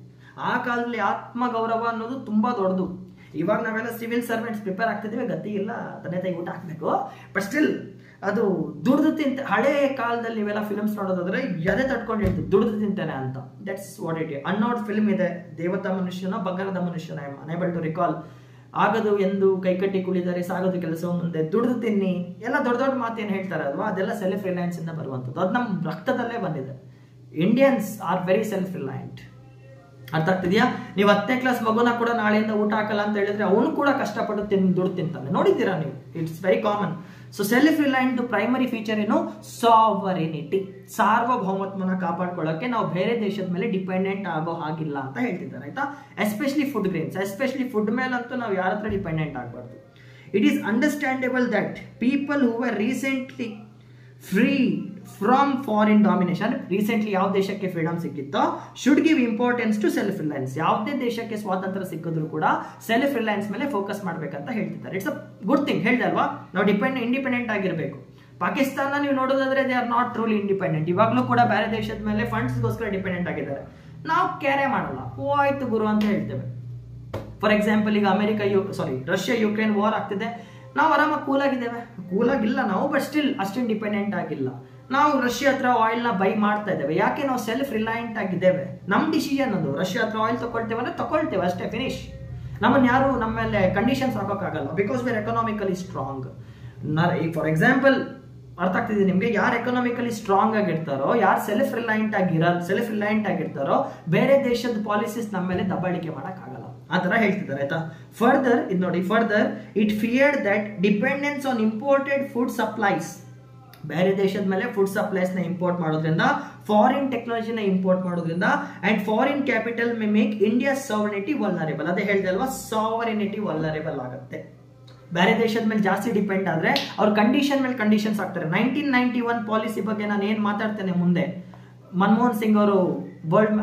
[SPEAKER 1] ಆ ಕಾಲದಲ್ಲಿ ಆತ್ಮ ಗೌರವ ಅನ್ನೋದು ತುಂಬಾ ದೊಡ್ಡದು. ಇವಾಗ ನಾವೆಲ್ಲ ಸಿವಿಲ್ ಸರ್ವೆಂಟ್ಸ್ ಪ್ರಿಪೇರ್ ಆಗ್ತಿದ್ದೀವಿ, ಗತಿ ಇಲ್ಲ, ತಂದೆ ತಾಯಿ ಊಟ ಹಾಕ್ಬೇಕು. ಬಟ್ ಸ್ಟಿಲ್ ಅದು ದುಡ್ದು ತಿಂತ. ಹಳೆ ಕಾಲದಲ್ಲಿ ನೀವೆಲ್ಲ ಫಿಲ್ಮ್ಸ್ ನೋಡೋದಾದ್ರೆ ಎದೆ ತಟ್ಕೊಂಡು ಹೇಳ್ತೀವಿ ದುಡ್ದು ತಿಂತಾನೆ ಅಂತ. That's what it is. ಅನ್ನೋಡ್ ಫಿಲ್ಮ್ ಇದೆ, ದೇವತಾ ಮನುಷ್ಯನ ಬಂಗಾರದ ಮನುಷ್ಯನ, I am unable to recall. ಆಗದು ಎಂದು ಕೈಕಟ್ಟಿ ಕುಳಿದರೆ ಸಾಗದು ಕೆಲಸವು ಮುಂದೆ, ದುಡ್ದು ತಿನ್ನಿ, ಎಲ್ಲ ದೊಡ್ಡ ದೊಡ್ಡ ಮಾತೇನು ಹೇಳ್ತಾರೆ ಅಲ್ವಾ, ಅದೆಲ್ಲ ಸೆಲ್ಫ್ ರಿಲಯನ್ಸ್ ಇಂದ ಬರುವಂಥದ್ದು. ಅದು ನಮ್ಮ ರಕ್ತದಲ್ಲೇ ಬಂದಿದೆ. Indians are very self ರಿಲಯಂಟ್. ಅರ್ಥ ಆಗ್ತಿದ್ಯಾ? ನೀವು 10ನೇ ಕ್ಲಾಸ್ ಮಗುನ ಕೂಡ ನಾಳೆಯಿಂದ ಊಟ ಹಾಕಲ್ಲ ಅಂತ ಹೇಳಿದ್ರೆ ಅವನು ಕೂಡ ಕಷ್ಟಪಟ್ಟು ದುಡ್ಡು ತಿಂತಾನೆ. ನೋಡಿದ್ದೀರಾ ನೀವು? It's very common. So self ರಿಲಯಂಟ್ primary feature ಏನು? ಸಾವರಿನಿಟಿ. ಸಾರ್ವಭೌಮತ್ವನ ಕಾಪಾಡ್ಕೊಳ್ಳೋಕೆ ನಾವು ಬೇರೆ ದೇಶದ ಮೇಲೆ ಡಿಪೆಂಡೆಂಟ್ ಆಗೋ ಹಾಗಿಲ್ಲ ಅಂತ ಹೇಳ್ತಿದ್ದಾರೆ, ಆಯ್ತಾ? Especially food grains, especially food ಮೇಲಂತೂ ನಾವು ಯಾರ ಹತ್ರ ಡಿಪೆಂಡೆಂಟ್ ಆಗಬಾರ್ದು. It is understandable that people who are recently free from foreign domination, recently ಯಾವ ದೇಶಕ್ಕೆ ಫ್ರೀಡಮ್ ಸಿಕ್ಕಿತ್ತೋ, should give importance to self reliance. ಯಾವುದೇ ದೇಶಕ್ಕೆ ಸ್ವಾತಂತ್ರ್ಯ ಸಿಕ್ಕಿದ್ರು ಕೂಡ ಸೆಲ್ಫ್ ರಿಲಯನ್ಸ್ ಮೇಲೆ ಫೋಕಸ್ ಮಾಡ್ಬೇಕಂತ ಹೇಳ್ತಿದ್ದಾರೆ. It's a good thing. ಹೇಳ್ದೆ ಅಲ್ವಾ, ನಾವು ಇಂಡಿಪೆಂಡೆಂಟ್ ಆಗಿರಬೇಕು. ಪಾಕಿಸ್ತಾನ ನೀವು ನೋಡೋದಾದ್ರೆ they are not truly independent. ಇವಾಗಲೂ ಕೂಡ ಬೇರೆ ದೇಶದ ಮೇಲೆ ಫಂಡ್ಸ್ಗೋಸ್ಕರ ಡಿಪೆಂಡೆಂಟ್ ಆಗಿದ್ದಾರೆ. ನಾವು ಕ್ಯಾರೆ ಮಾಡಲ್ಲ, ಆಯ್ತು ಗುರು ಅಂತ ಹೇಳ್ತೇವೆ. ಫಾರ್ ಎಕ್ಸಾಂಪಲ್, ಈಗ ರಷ್ಯಾ ಯುಕ್ರೇನ್ ವಾರ್ ಆಗ್ತಿದೆ, ನಾವು ಆರಾಮಾಗಿ ಕೂಲಾಗಿಲ್ಲ ನಾವು, ಬಟ್ ಸ್ಟಿಲ್ ಅಷ್ಟೇನು ಡಿಪೆಂಡೆಂಟ್ ಆಗಿಲ್ಲ. ನಾವು ರಷ್ಯಾ ಹತ್ರ ಆಯಿಲ್ ನ ಬೈ ಮಾಡ್ತಾ ಇದ್ದೇವೆ. ಯಾಕೆ? ನಾವು ಸೆಲ್ಫ್ ರಿಲಯಂಟ್ ಆಗಿದ್ದೇವೆ. ನಮ್ ಡಿಸಿಷನ್ ಅದು. ರಷ್ಯಾ ಹತ್ರ ಆಯಿಲ್ ತಗೊಳ್ತೇವೆ ಅಂದ್ರೆ ತಗೊಳ್ತೇವೆ ಅಷ್ಟೇ, ಫಿನಿಶ್. ನಮ್ಮನ್ನ ಯಾರು ನಮ್ಮ ಮೇಲೆ ಕಂಡೀಷನ್ಸ್ ಹಾಕೋಕ್ಕಾಗಲ್ಲ, because we are economically strong. For example, ಅರ್ಥ ಆಗ್ತಿದೆ ನಿಮ್ಗೆ? ಯಾರು ಎಕನಾಮಿಕಲಿ ಸ್ಟ್ರಾಂಗ್ ಆಗಿರ್ತಾರೋ, ಯಾರು ಸೆಲ್ಫ್ ರಿಲಯಂಟ್ ಆಗಿರ್ತಾರೋ, ಬೇರೆ ದೇಶದ ಪಾಲಿಸೀಸ್ ನಮ್ಮ ಮೇಲೆ ದಬ್ಬಾಳಿಕೆ ಮಾಡಕ್ಕಾಗಲ್ಲ. ಆ ತರ ಹೇಳ್ತಿದ್ದಾರೆ, ಆಯ್ತಾ? Further it feared that dependence on imported food supplies, ಬೇರೆ ದೇಶದ ಮೇಲೆ ಫುಡ್ ಸಪ್ಲೈಸ್ ನ ಇಂಪೋರ್ಟ್ ಮಾಡೋದ್ರಿಂದ, ಫಾರಿನ್ ಟೆಕ್ನಾಲಜಿನ ಇಂಪೋರ್ಟ್ ಮಾಡೋದ್ರಿಂದ, and foreign capital may make India sovereignty vulnerable. ಅದೇ ಹೇಳ್ದೆ ಅಲ್ವಾ, ಸಾವರಿನಿಟಿ ವಲ್ನರೇಬಲ್ ಆಗುತ್ತೆ. ಬೇರೆ ದೇಶದ ಮೇಲೆ ಜಾಸ್ತಿ ಡಿಪೆಂಡ್ ಆದ್ರೆ ಅವ್ರ ಕಂಡೀಷನ್ ಮೇಲೆ ಕಂಡೀಷನ್ಸ್ ಆಗ್ತಾರೆ. 1991 ಪಾಲಿಸಿ ಬಗ್ಗೆ ನಾನು ಏನ್ ಮಾತಾಡ್ತೇನೆ ಮುಂದೆ. ಮನಮೋಹನ್ ಸಿಂಗ್ ಅವರು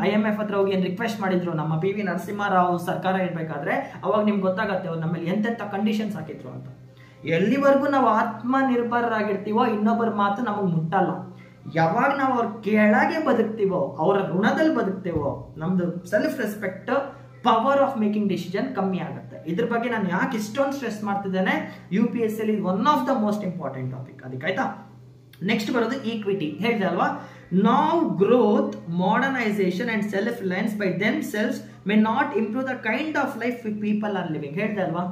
[SPEAKER 1] IMF ಹತ್ರ ಹೋಗಿ ಏನ್ ರಿಕ್ವೆಸ್ಟ್ ಮಾಡಿದ್ರು, ನಮ್ಮ PV ನರಸಿಂಹರಾವ್ ಸರ್ಕಾರ ಇರ್ಬೇಕಾದ್ರೆ, ಅವಾಗ ನಿಮ್ಗೆ ಗೊತ್ತಾಗತ್ತೆ ಅವ್ರು ನಮ್ಮಲ್ಲಿ ಎಂತೆಂತ ಕಂಡೀಷನ್ಸ್ ಹಾಕಿದ್ರು ಅಂತ. ಎಲ್ಲಿವರೆಗೂ ನಾವು ಆತ್ಮನಿರ್ಭರರಾಗಿರ್ತೀವೋ ಇನ್ನೊಬ್ಬರ ಮಾತು ನಮಗ್ ಮುಟ್ಟಲ್ಲ. ಯಾವಾಗ ನಾವು ಅವ್ರ ಕೆಳಗೆ ಬದುಕ್ತೀವೋ, ಅವರ ಋಣದಲ್ಲಿ ಬದುಕ್ತೀವೋ, ನಮ್ದು self respect, power of making decision ಕಮ್ಮಿ ಆಗುತ್ತೆ. ಇದ್ರ ಬಗ್ಗೆ ನಾನು ಯಾಕೆ ಇಷ್ಟೊಂದು ಸ್ಟ್ರೆಸ್ ಮಾಡ್ತಿದ್ದೇನೆ, UPSC ಅಲ್ಲಿ one of the most important topic ಅದಕ್ಕೆ, ಆಯ್ತಾ? ನೆಕ್ಸ್ಟ್ ಬರೋದು ಈಕ್ವಿಟಿ. ಹೇಳಿದೆ ಅಲ್ವಾ, ನಾವು growth, modernisation and self Reliance by them cells may not improve the kind of life people are living. ಹೇಳಿದೆ ಅಲ್ವಾ,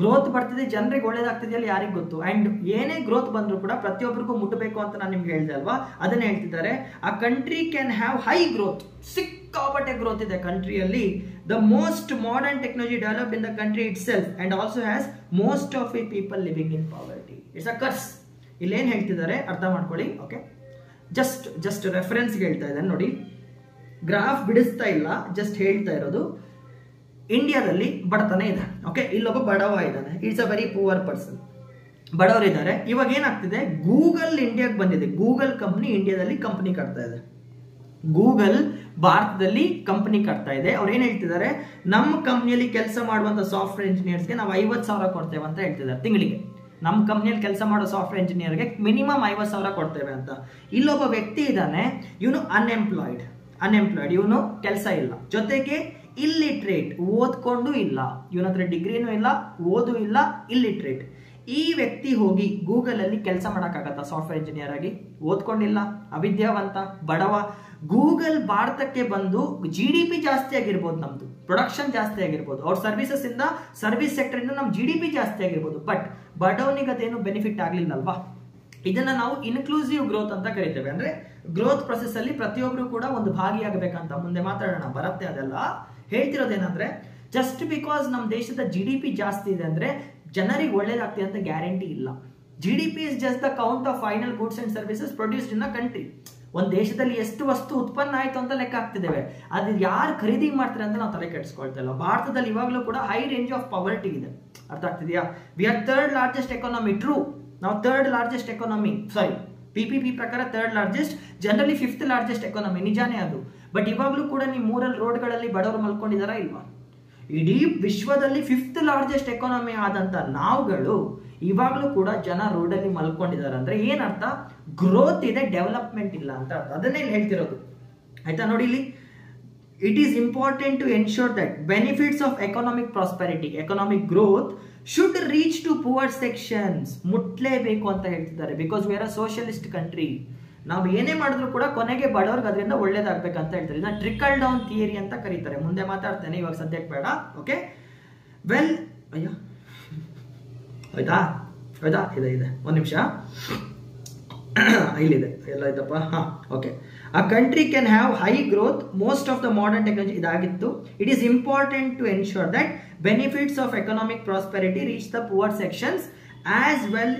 [SPEAKER 1] ಗ್ರೋತ್ ಬರ್ತಿದೆ, ಜನರಿಗೆ ಒಳ್ಳೇದಾಗ್ತಿದೆಯಲ್ಲ ಯಾರಿಗೆ ಗೊತ್ತು. ಅಂಡ್ ಏನೇ ಗ್ರೋತ್ ಬಂದ್ರು ಕೂಡ ಪ್ರತಿಯೊಬ್ಬರಿಗೂ ಮುಟ್ಟಬೇಕು ಅಂತ ನಾನು ನಿಮ್ಗೆ ಹೇಳಿದೆ ಅಲ್ವಾ, ಅದನ್ನ ಹೇಳ್ತಿದ್ದಾರೆ. ಆ country can have high growth, ಸಿಕ್ಕಾಪಟ್ಟೆ ಗ್ರೋತ್ ಇದೆ ಕಂಟ್ರಿಯಲ್ಲಿ. The most modern technology developed in the country itself and also has most of the people living in poverty. It's a curse. ಇಲ್ಲೇನ್ ಹೇಳ್ತಿದ್ದಾರೆ ಅರ್ಥ ಮಾಡ್ಕೊಳ್ಳಿ. ಓಕೆ, ಜಸ್ಟ್ ರೆಫರೆನ್ಸ್ ಹೇಳ್ತಾ ಇದ್ದಾನೆ ನೋಡಿ, ಗ್ರಾಫ್ ಬಿಡಿಸ್ತಾ ಇಲ್ಲ, ಜಸ್ಟ್ ಹೇಳ್ತಾ ಇರೋದು. ಇಂಡಿಯಾದಲ್ಲಿ ಬಡತನ ಇದೆ. ಓಕೆ, ಇಲ್ಲೊಬ್ಬ ಬಡವ ಇದ್ದಾನೆ, it's a very poor person. ಬಡವರಿದ್ದಾರೆ. ಇವಾಗ ಏನಾಗ್ತಿದೆ, ಗೂಗಲ್ ಇಂಡಿಯಾಗೆ ಬಂದಿದೆ. ಗೂಗಲ್ ಕಂಪ್ನಿ ಇಂಡಿಯಾದಲ್ಲಿ ಕಂಪ್ನಿ ಕಟ್ತಾ ಇದೆ. ಗೂಗಲ್ ಭಾರತದಲ್ಲಿ ಕಂಪನಿ ಕಟ್ತಾ ಇದೆ. ಅವ್ರು ಏನ್ ಹೇಳ್ತಿದ್ದಾರೆ, ನಮ್ಮ ಕಂಪ್ನಿಯಲ್ಲಿ ಕೆಲಸ ಮಾಡುವಂತ ಸಾಫ್ಟ್ವೇರ್ ಇಂಜಿನಿಯರ್ಸ್ಗೆ ನಾವು 50,000 ಕೊಡ್ತೇವೆ ಅಂತ ಹೇಳ್ತಿದ್ದಾರೆ ತಿಂಗಳಿಗೆ. ನಮ್ಮ ಕಂಪ್ನಿಯಲ್ಲಿ ಕೆಲಸ ಮಾಡೋ ಸಾಫ್ಟ್ವೇರ್ ಇಂಜಿನಿಯರ್ಗೆ ಮಿನಿಮಮ್ 50,000 ಕೊಡ್ತೇವೆ ಅಂತ. ಇಲ್ಲೊಬ್ಬ ವ್ಯಕ್ತಿ ಇದ್ದಾನೆ, ಇವನು ಅನ್ಎಂಪ್ಲಾಯ್ಡ್, ಇವನು ಕೆಲಸ ಇಲ್ಲ, ಜೊತೆಗೆ ಇಲ್ಲಿಟ್ರೇಟ್, ಓದ್ಕೊಂಡು ಇಲ್ಲ, ಇವನ ಹತ್ರ ಡಿಗ್ರಿನೂ ಇಲ್ಲ, ಓದು ಇಲ್ಲ, ಇಲ್ಲಿಟ್ರೇಟ್. ಈ ವ್ಯಕ್ತಿ ಹೋಗಿ ಗೂಗಲ್ ಅಲ್ಲಿ ಕೆಲಸ ಮಾಡಕ್ಕಾಗತ್ತಾ? ಸಾಫ್ಟ್ವೇರ್ ಇಂಜಿನಿಯರ್ ಆಗಿ ಓದ್ಕೊಂಡಿಲ್ಲ, ಅವಿದ್ಯಾವಂತ, ಬಡವ. ಗೂಗಲ್ ಭಾರತಕ್ಕೆ ಬಂದು GDP ಜಾಸ್ತಿ ಆಗಿರ್ಬೋದು, ನಮ್ದು ಪ್ರೊಡಕ್ಷನ್ ಜಾಸ್ತಿ ಆಗಿರ್ಬೋದು, ಅವ್ರ ಸರ್ವಿಸಸ್ ಇಂದ, ಸರ್ವಿಸ್ ಸೆಕ್ಟರ್ ಇಂದ ನಮ್ GDP ಜಾಸ್ತಿ ಆಗಿರ್ಬೋದು, ಬಟ್ ಬಡವನಿಗೆ ಅದೇನು ಬೆನಿಫಿಟ್ ಆಗ್ಲಿಲ್ಲ ಅಲ್ವಾ? ಇದನ್ನ ನಾವು ಇನ್ಕ್ಲೂಸಿವ್ ಗ್ರೋತ್ ಅಂತ ಕರಿತೇವೆ. ಅಂದ್ರೆ ಗ್ರೋತ್ ಪ್ರೊಸೆಸ್ ಅಲ್ಲಿ ಪ್ರತಿಯೊಬ್ರು ಕೂಡ ಒಂದು ಭಾಗಿಯಾಗಬೇಕಂತ. ಮುಂದೆ ಮಾತಾಡೋಣ, ಬರುತ್ತೆ ಅದೆಲ್ಲ. ಹೇಳ್ತಿರೋದೇನಂದ್ರೆ, ಜಸ್ಟ್ ಬಿಕಾಸ್ ನಮ್ಮ ದೇಶದ GDP ಜಾಸ್ತಿ ಇದೆ ಅಂದ್ರೆ ಜನರಿಗೆ ಒಳ್ಳೇದಾಗ್ತದೆ ಅಂತ ಗ್ಯಾರಂಟಿ ಇಲ್ಲ. GDP is just the count of final goods and services produced in a country. ಒಂದ್ ದೇಶದಲ್ಲಿ ಎಷ್ಟು ವಸ್ತು ಉತ್ಪನ್ನ ಆಯ್ತು ಅಂತ ಲೆಕ್ಕ ಹಾಕ್ತಿದ್ದೇವೆ, ಅದು ಯಾರು ಖರೀದಿ ಮಾಡ್ತಾರೆ ಅಂತ ನಾವು ತಲೆ ಕೆಡಿಸ್ಕೊಳ್ತಾ ಇಲ್ಲ. ಭಾರತದಲ್ಲಿ ಇವಾಗಲೂ ಕೂಡ ಹೈ ರೇಂಜ್ ಆಫ್ ಪಾವರ್ಟಿ ಇದೆ, ಅರ್ಥ ಆಗ್ತಿದೆಯಾ? We are third largest economy, true, ನಾವು third largest economy, sorry PPP ಪ್ರಕಾರ third largest, generally 5th largest economy, ನಿಜಾನೇ ಅದು. ಬಟ್ ಇವಾಗಲೂ ಕೂಡ ನೀವು 3 ರೋಡ್ಗಳಲ್ಲಿ ಬಡವರು ಮಲ್ಕೊಂಡಿದಾರಾ ಇಲ್ವಾ? ಇಡೀ ವಿಶ್ವದಲ್ಲಿ 5th ಲಾರ್ಜೆಸ್ಟ್ ಎಕಾನಮಿ ಆದಂತ ನಾವುಗಳು ಇವಾಗಲೂ ಕೂಡ ಜನ ರೋಡಲ್ಲಿ ಮಲ್ಕೊಂಡಿದ್ದಾರೆ ಅಂದ್ರೆ ಏನರ್ಥ? ಗ್ರೋತ್ ಇದೆ, ಡೆವಲಪ್ಮೆಂಟ್ ಇಲ್ಲ ಅಂತ ಅರ್ಥ. ಅದನ್ನೇ ಇಲ್ಲಿ ಹೇಳ್ತಿರೋದು, ಆಯ್ತಾ? ನೋಡಿ ಇಲ್ಲಿ, it is important to ensure that benefits of economic prosperity, economic growth should reach to poor sections, ಮುಟ್ಲೇಬೇಕು ಅಂತ ಹೇಳ್ತಿದ್ದಾರೆ. Because we are a socialist country. ನಾವು ಏನೇ ಮಾಡಿದ್ರು ಕೂಡ ಕೊನೆಗೆ ಬಡವ್ರಿಗೆ ಅದರಿಂದ ಒಳ್ಳೇದಾಗ್ಬೇಕಂತ ಹೇಳ್ತಾರೆ. ಇದನ್ನ ಟ್ರಿಕಲ್ ಡೌನ್ ಥಿಯರಿ ಅಂತ ಕರೀತಾರೆ. ಮುಂದೆ ಮಾತಾಡ್ತೇನೆ, ಇವಾಗ ಸದ್ಯಕ್ಕೆ ಬೇಡ. ಓಕೆ, ವೆಲ್, ಅಯ್ಯೋ ಆಯ್ತಾ ಇದೆ ಒಂದು ನಿಮಿಷ, ಇಲ್ಲಿದೆ ಎಲ್ಲ ಆಯ್ತಪ್ಪ. Okay, a country can have high growth, most of the modern technology, ಇದಾಗಿತ್ತು. It is important to ensure that benefits of economic prosperity reach the poor sections as well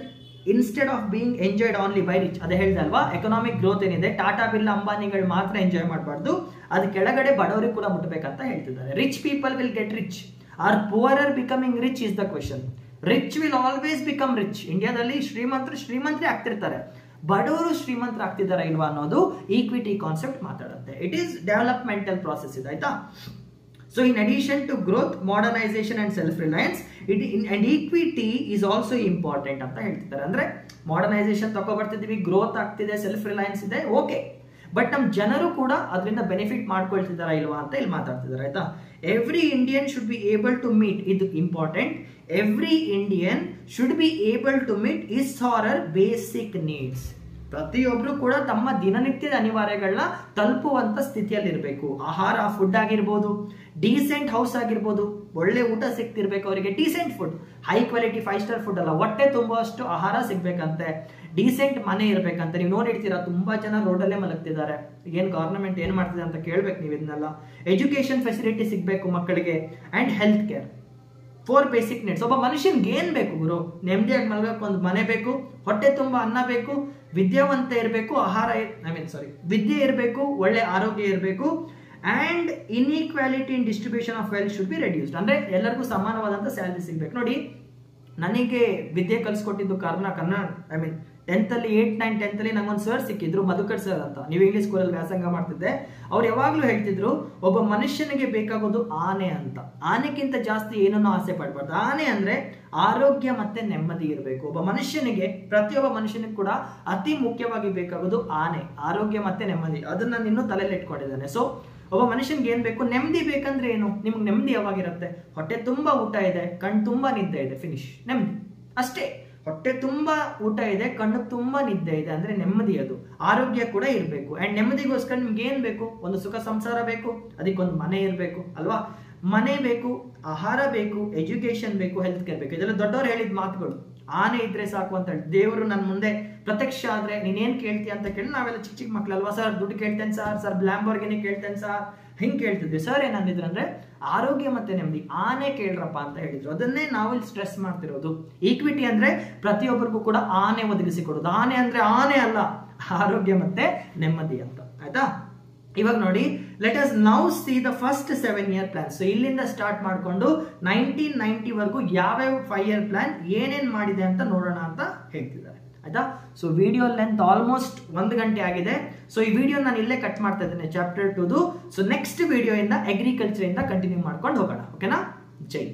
[SPEAKER 1] instead of being enjoyed only by rich. ಅದೇ ಹೇಳ್ದೆ ಅಲ್ವಾ, economic growth ಏನಿದೆ ಟಾಟಾ ಬಿರ್ಲಾ ಅಂಬಾನಿಗಳು ಮಾತ್ರ enjoy ಮಾಡಬಾರ್ದು, ಅದು ಕೆಳಗಡೆ ಬಡವರಿಗೆ ಕೂಡ ಮುಟ್ಟಬೇಕಂತ ಹೇಳ್ತಿದ್ದಾರೆ. Rich people will get rich, or poorer becoming rich is the question. Rich will always become rich. ಇಂಡಿಯಾದಲ್ಲಿ ಶ್ರೀಮಂತರೇ ಆಗ್ತಿರ್ತಾರೆ, ಬಡವರು ಶ್ರೀಮಂತರು ಆಗ್ತಿದ್ದಾರೆ ಇಲ್ವಾ ಅನ್ನೋದು ಈಕ್ವಿಟಿ ಕಾನ್ಸೆಪ್ಟ್ ಮಾತಾಡುತ್ತೆ. ಇಟ್ ಈಸ್ ಡೆವಲಪ್ಮೆಂಟಲ್ ಪ್ರಾಸೆಸ್ ಇದೆ, ಆಯ್ತಾ? So in addition to growth, modernization and self-reliance, and equity is also important ಅಂತ ಹೇಳ್ತಿದ್ದಾರೆ. ಅಂದ್ರೆ ಮಾಡರ್ನೈಸೇಷನ್ ತಗೊಬರ್ತಿದೀವಿ, ಗ್ರೋತ್ ಆಗ್ತಿದೆ, ಸೆಲ್ಫ್ ರಿಲಯನ್ಸ್ ಇದೆ, ಓಕೆ, ಬಟ್ ನಮ್ಮ ಜನರು ಕೂಡ ಅದರಿಂದ ಬೆನಿಫಿಟ್ ಮಾಡ್ಕೊಳ್ತಿದಾರಾ ಇಲ್ವಾ ಅಂತ ಇಲ್ಲಿ ಮಾತಾಡ್ತಿದ್ದಾರೆ, ಆಯ್ತಾ? Every Indian should be able to meet, ಇದು important, every Indian should be able to meet his or her basic needs. ಪ್ರತಿಯೊಬ್ರು ಕೂಡ ತಮ್ಮ ದಿನನಿತ್ಯದ ಅನಿವಾರ್ಯಗಳನ್ನ ತಲುಪುವಂತ ಸ್ಥಿತಿಯಲ್ಲಿ ಇರಬೇಕು. ಆಹಾರ, ಫುಡ್ ಆಗಿರ್ಬೋದು, ಡೀಸೆಂಟ್ ಹೌಸ್ ಆಗಿರ್ಬೋದು, ಒಳ್ಳೆ ಊಟ ಸಿಗ್ತಿರ್ಬೇಕು ಅವರಿಗೆ, decent food, high quality 5 star food ಅಲ್ಲ, ಹೊಟ್ಟೆ ತುಂಬುವಷ್ಟು ಆಹಾರ ಸಿಗ್ಬೇಕಂತೆ, ಡೀಸೆಂಟ್ ಮನೆ ಇರ್ಬೇಕಂತೆ. ನೀವು ನೋಡಿರ್ತೀರಾ, ತುಂಬಾ ಜನ ರೋಡಲ್ಲೇ ಮಲಗ್ತಿದ್ದಾರೆ. ಏನ್ ಗವರ್ನಮೆಂಟ್ ಏನ್ ಮಾಡ್ತಿದೆ ಅಂತ ಕೇಳ್ಬೇಕು ನೀವು ಇದನ್ನೆಲ್ಲ. ಎಜುಕೇಶನ್ ಫೆಸಿಲಿಟಿ ಸಿಗ್ಬೇಕು ಮಕ್ಕಳಿಗೆ, and health care, 4 basic needs. ಒಬ್ಬ ಮನುಷ್ಯನ್ಗೆ ಏನ್ ಬೇಕು ಗುರು? ನೆಮ್ಮದಿಯಾಗಿ ಮಲಗಕ್ಕೆ ಒಂದು ಮನೆ ಬೇಕು, ಹೊಟ್ಟೆ ತುಂಬಾ ಅನ್ನ ಬೇಕು, ವಿದ್ಯಾವಂತ ಇರಬೇಕು, ವಿದ್ಯೆ ಇರಬೇಕು, ಒಳ್ಳೆ ಆರೋಗ್ಯ ಇರಬೇಕು, and inequality in distribution of wealth should be reduced. ಅಂದ್ರೆ ಎಲ್ಲರಿಗೂ ಸಮಾನವಾದಂತ ಸ್ಯಾಲರಿ ಸಿಗ್ಬೇಕು. ನೋಡಿ, ನನಗೆ ವಿದ್ಯೆ ಕಲಿಸ್ಕೊಟ್ಟಿದ್ದು ಕನ್ನಡ 10th ಅಲ್ಲಿ 8, 9, 10th ಅಲ್ಲಿ ನಂಗೊಂದು ಸರ್ ಸಿಕ್ಕಿದ್ರು, ಮಧುಕರ್ ಸರ್ ಅಂತ. ನೀವು ಇಂಗ್ಲಿಷ್ ಸ್ಕೂಲಲ್ಲಿ ವ್ಯಾಸಂಗ ಮಾಡ್ತಿದ್ದೆ. ಅವ್ರು ಯಾವಾಗ್ಲೂ ಹೇಳ್ತಿದ್ರು, ಒಬ್ಬ ಮನುಷ್ಯನಿಗೆ ಬೇಕಾಗೋದು ಆನೆ ಅಂತ, ಆನೆಗಿಂತ ಜಾಸ್ತಿ ಏನನ್ನೂ ಆಸೆ ಪಡ್ಬಾರ್ದು. ಆನೆ ಅಂದ್ರೆ ಆರೋಗ್ಯ ಮತ್ತೆ ನೆಮ್ಮದಿ ಇರಬೇಕು. ಒಬ್ಬ ಮನುಷ್ಯನಿಗೆ, ಪ್ರತಿಯೊಬ್ಬ ಮನುಷ್ಯನಿಗೆ ಕೂಡ ಅತಿ ಮುಖ್ಯವಾಗಿ ಬೇಕಾಗೋದು ಆನೆ, ಆರೋಗ್ಯ ಮತ್ತೆ ನೆಮ್ಮದಿ. ಅದನ್ನ ನಾನು ಇನ್ನೂ ತಲೆಯಲ್ಲಿ ಇಟ್ಕೊಂಡಿದ್ದೇನೆ. ಸೊ ಒಬ್ಬ ಮನುಷ್ಯನ್ಗೆ ಏನ್ ಬೇಕು? ನೆಮ್ಮದಿ ಬೇಕಂದ್ರೆ ಏನು? ನಿಮ್ಗೆ ನೆಮ್ಮದಿ ಯಾವಾಗಿರುತ್ತೆ? ಹೊಟ್ಟೆ ತುಂಬಾ ಊಟ ಇದೆ, ಕಣ್ ತುಂಬಾ ನಿದ್ದೆ ಇದೆ, ಫಿನಿಶ್, ನೆಮ್ಮದಿ ಅಷ್ಟೇ. ಹೊಟ್ಟೆ ತುಂಬಾ ಊಟ ಇದೆ, ಕಣ್ಣು ತುಂಬಾ ನಿದ್ದೆ ಇದೆ ಅಂದ್ರೆ ನೆಮ್ಮದಿ. ಅದು ಆರೋಗ್ಯ ಕೂಡ ಇರಬೇಕು. ಅಂಡ್ ನೆಮ್ಮದಿಗೋಸ್ಕರ ನಿಮ್ಗೆ ಏನ್ ಬೇಕು? ಒಂದು ಸುಖ ಸಂಸಾರ ಬೇಕು, ಅದಕ್ಕೊಂದು ಮನೆ ಇರಬೇಕು ಅಲ್ವಾ? ಮನೆ ಬೇಕು, ಆಹಾರ ಬೇಕು, ಎಜುಕೇಶನ್ ಬೇಕು, ಹೆಲ್ತ್ ಕೇರ್ ಬೇಕು. ಇದೆಲ್ಲ ದೊಡ್ಡವರು ಹೇಳಿದ ಮಾತುಗಳು. ಆನೆ ಇದ್ರೆ ಸಾಕು ಅಂತ ಹೇಳಿ, ದೇವರು ನನ್ನ ಮುಂದೆ ಪ್ರತ್ಯಕ್ಷ ಆದ್ರೆ ನೀನೇನ್ ಕೇಳ್ತೀಯ ಅಂತ ಕೇಳಿ ನಾವೆಲ್ಲ ಚಿಕ್ಕ ಚಿಕ್ಕ ಮಕ್ಳಲ್ವಾ, ಸರ್ ದುಡ್ಡು ಕೇಳ್ತೇನೆ ಸರ್ ಲ್ಯಾಂಬೋರ್ಗಿನಿ ಕೇಳ್ತೇನೆ ಸರ್, ಹಿಂಗ್ ಕೇಳ್ತಿದ್ವಿ. ಸರ್ ಏನಂದಿದ್ರು ಅಂದ್ರೆ ಆರೋಗ್ಯ ಮತ್ತೆ ನೆಮ್ಮದಿ, ಆನೆ ಕೇಳ್ರಪ್ಪ ಅಂತ ಹೇಳಿದ್ರು. ಅದನ್ನೇ ನಾವು ಇಲ್ಲಿ ಸ್ಟ್ರೆಸ್ ಮಾಡ್ತಿರೋದು. ಈಕ್ವಿಟಿ ಅಂದ್ರೆ ಪ್ರತಿಯೊಬ್ಬರಿಗೂ ಕೂಡ ಆನೆ ಒದಗಿಸಿ ಕೊಡೋದು. ಆನೆ ಅಂದ್ರೆ ಆನೆ ಅಲ್ಲ, ಆರೋಗ್ಯ ಮತ್ತೆ ನೆಮ್ಮದಿ ಅಂತ, ಆಯ್ತಾ? ಇವಾಗ ನೋಡಿ, let us now C the first 7-year plan. So ಇಲ್ಲಿಂದ ಸ್ಟಾರ್ಟ್ ಮಾಡ್ಕೊಂಡು 1990 ವರೆಗೂ ಯಾವ್ಯಾವ 5-year ಪ್ಲಾನ್ ಏನೇನ್ ಮಾಡಿದೆ ಅಂತ ನೋಡೋಣ ಅಂತ ಹೇಳ್ತಿದ್ದಾರೆ. ಆಯ್ತಾ. ಸೊ ವಿಡಿಯೋ ಲೆಂತ್ ಆಲ್ಮೋಸ್ಟ್ 1 ಗಂಟೆ ಆಗಿದೆ. ಸೊ ಈ ವಿಡಿಯೋ ನಾನು ಇಲ್ಲೇ ಕಟ್ ಮಾಡ್ತಾ ಇದ್ದೇನೆ ಚಾಪ್ಟರ್ 2. ಸೊ ನೆಕ್ಸ್ಟ್ ವಿಡಿಯೋ ಇಂದ ಅಗ್ರಿಕಲ್ಚರ್ ಇಂದ ಕಂಟಿನ್ಯೂ ಮಾಡ್ಕೊಂಡು ಹೋಗೋಣ. ಓಕೆನಾ. ಜೈ.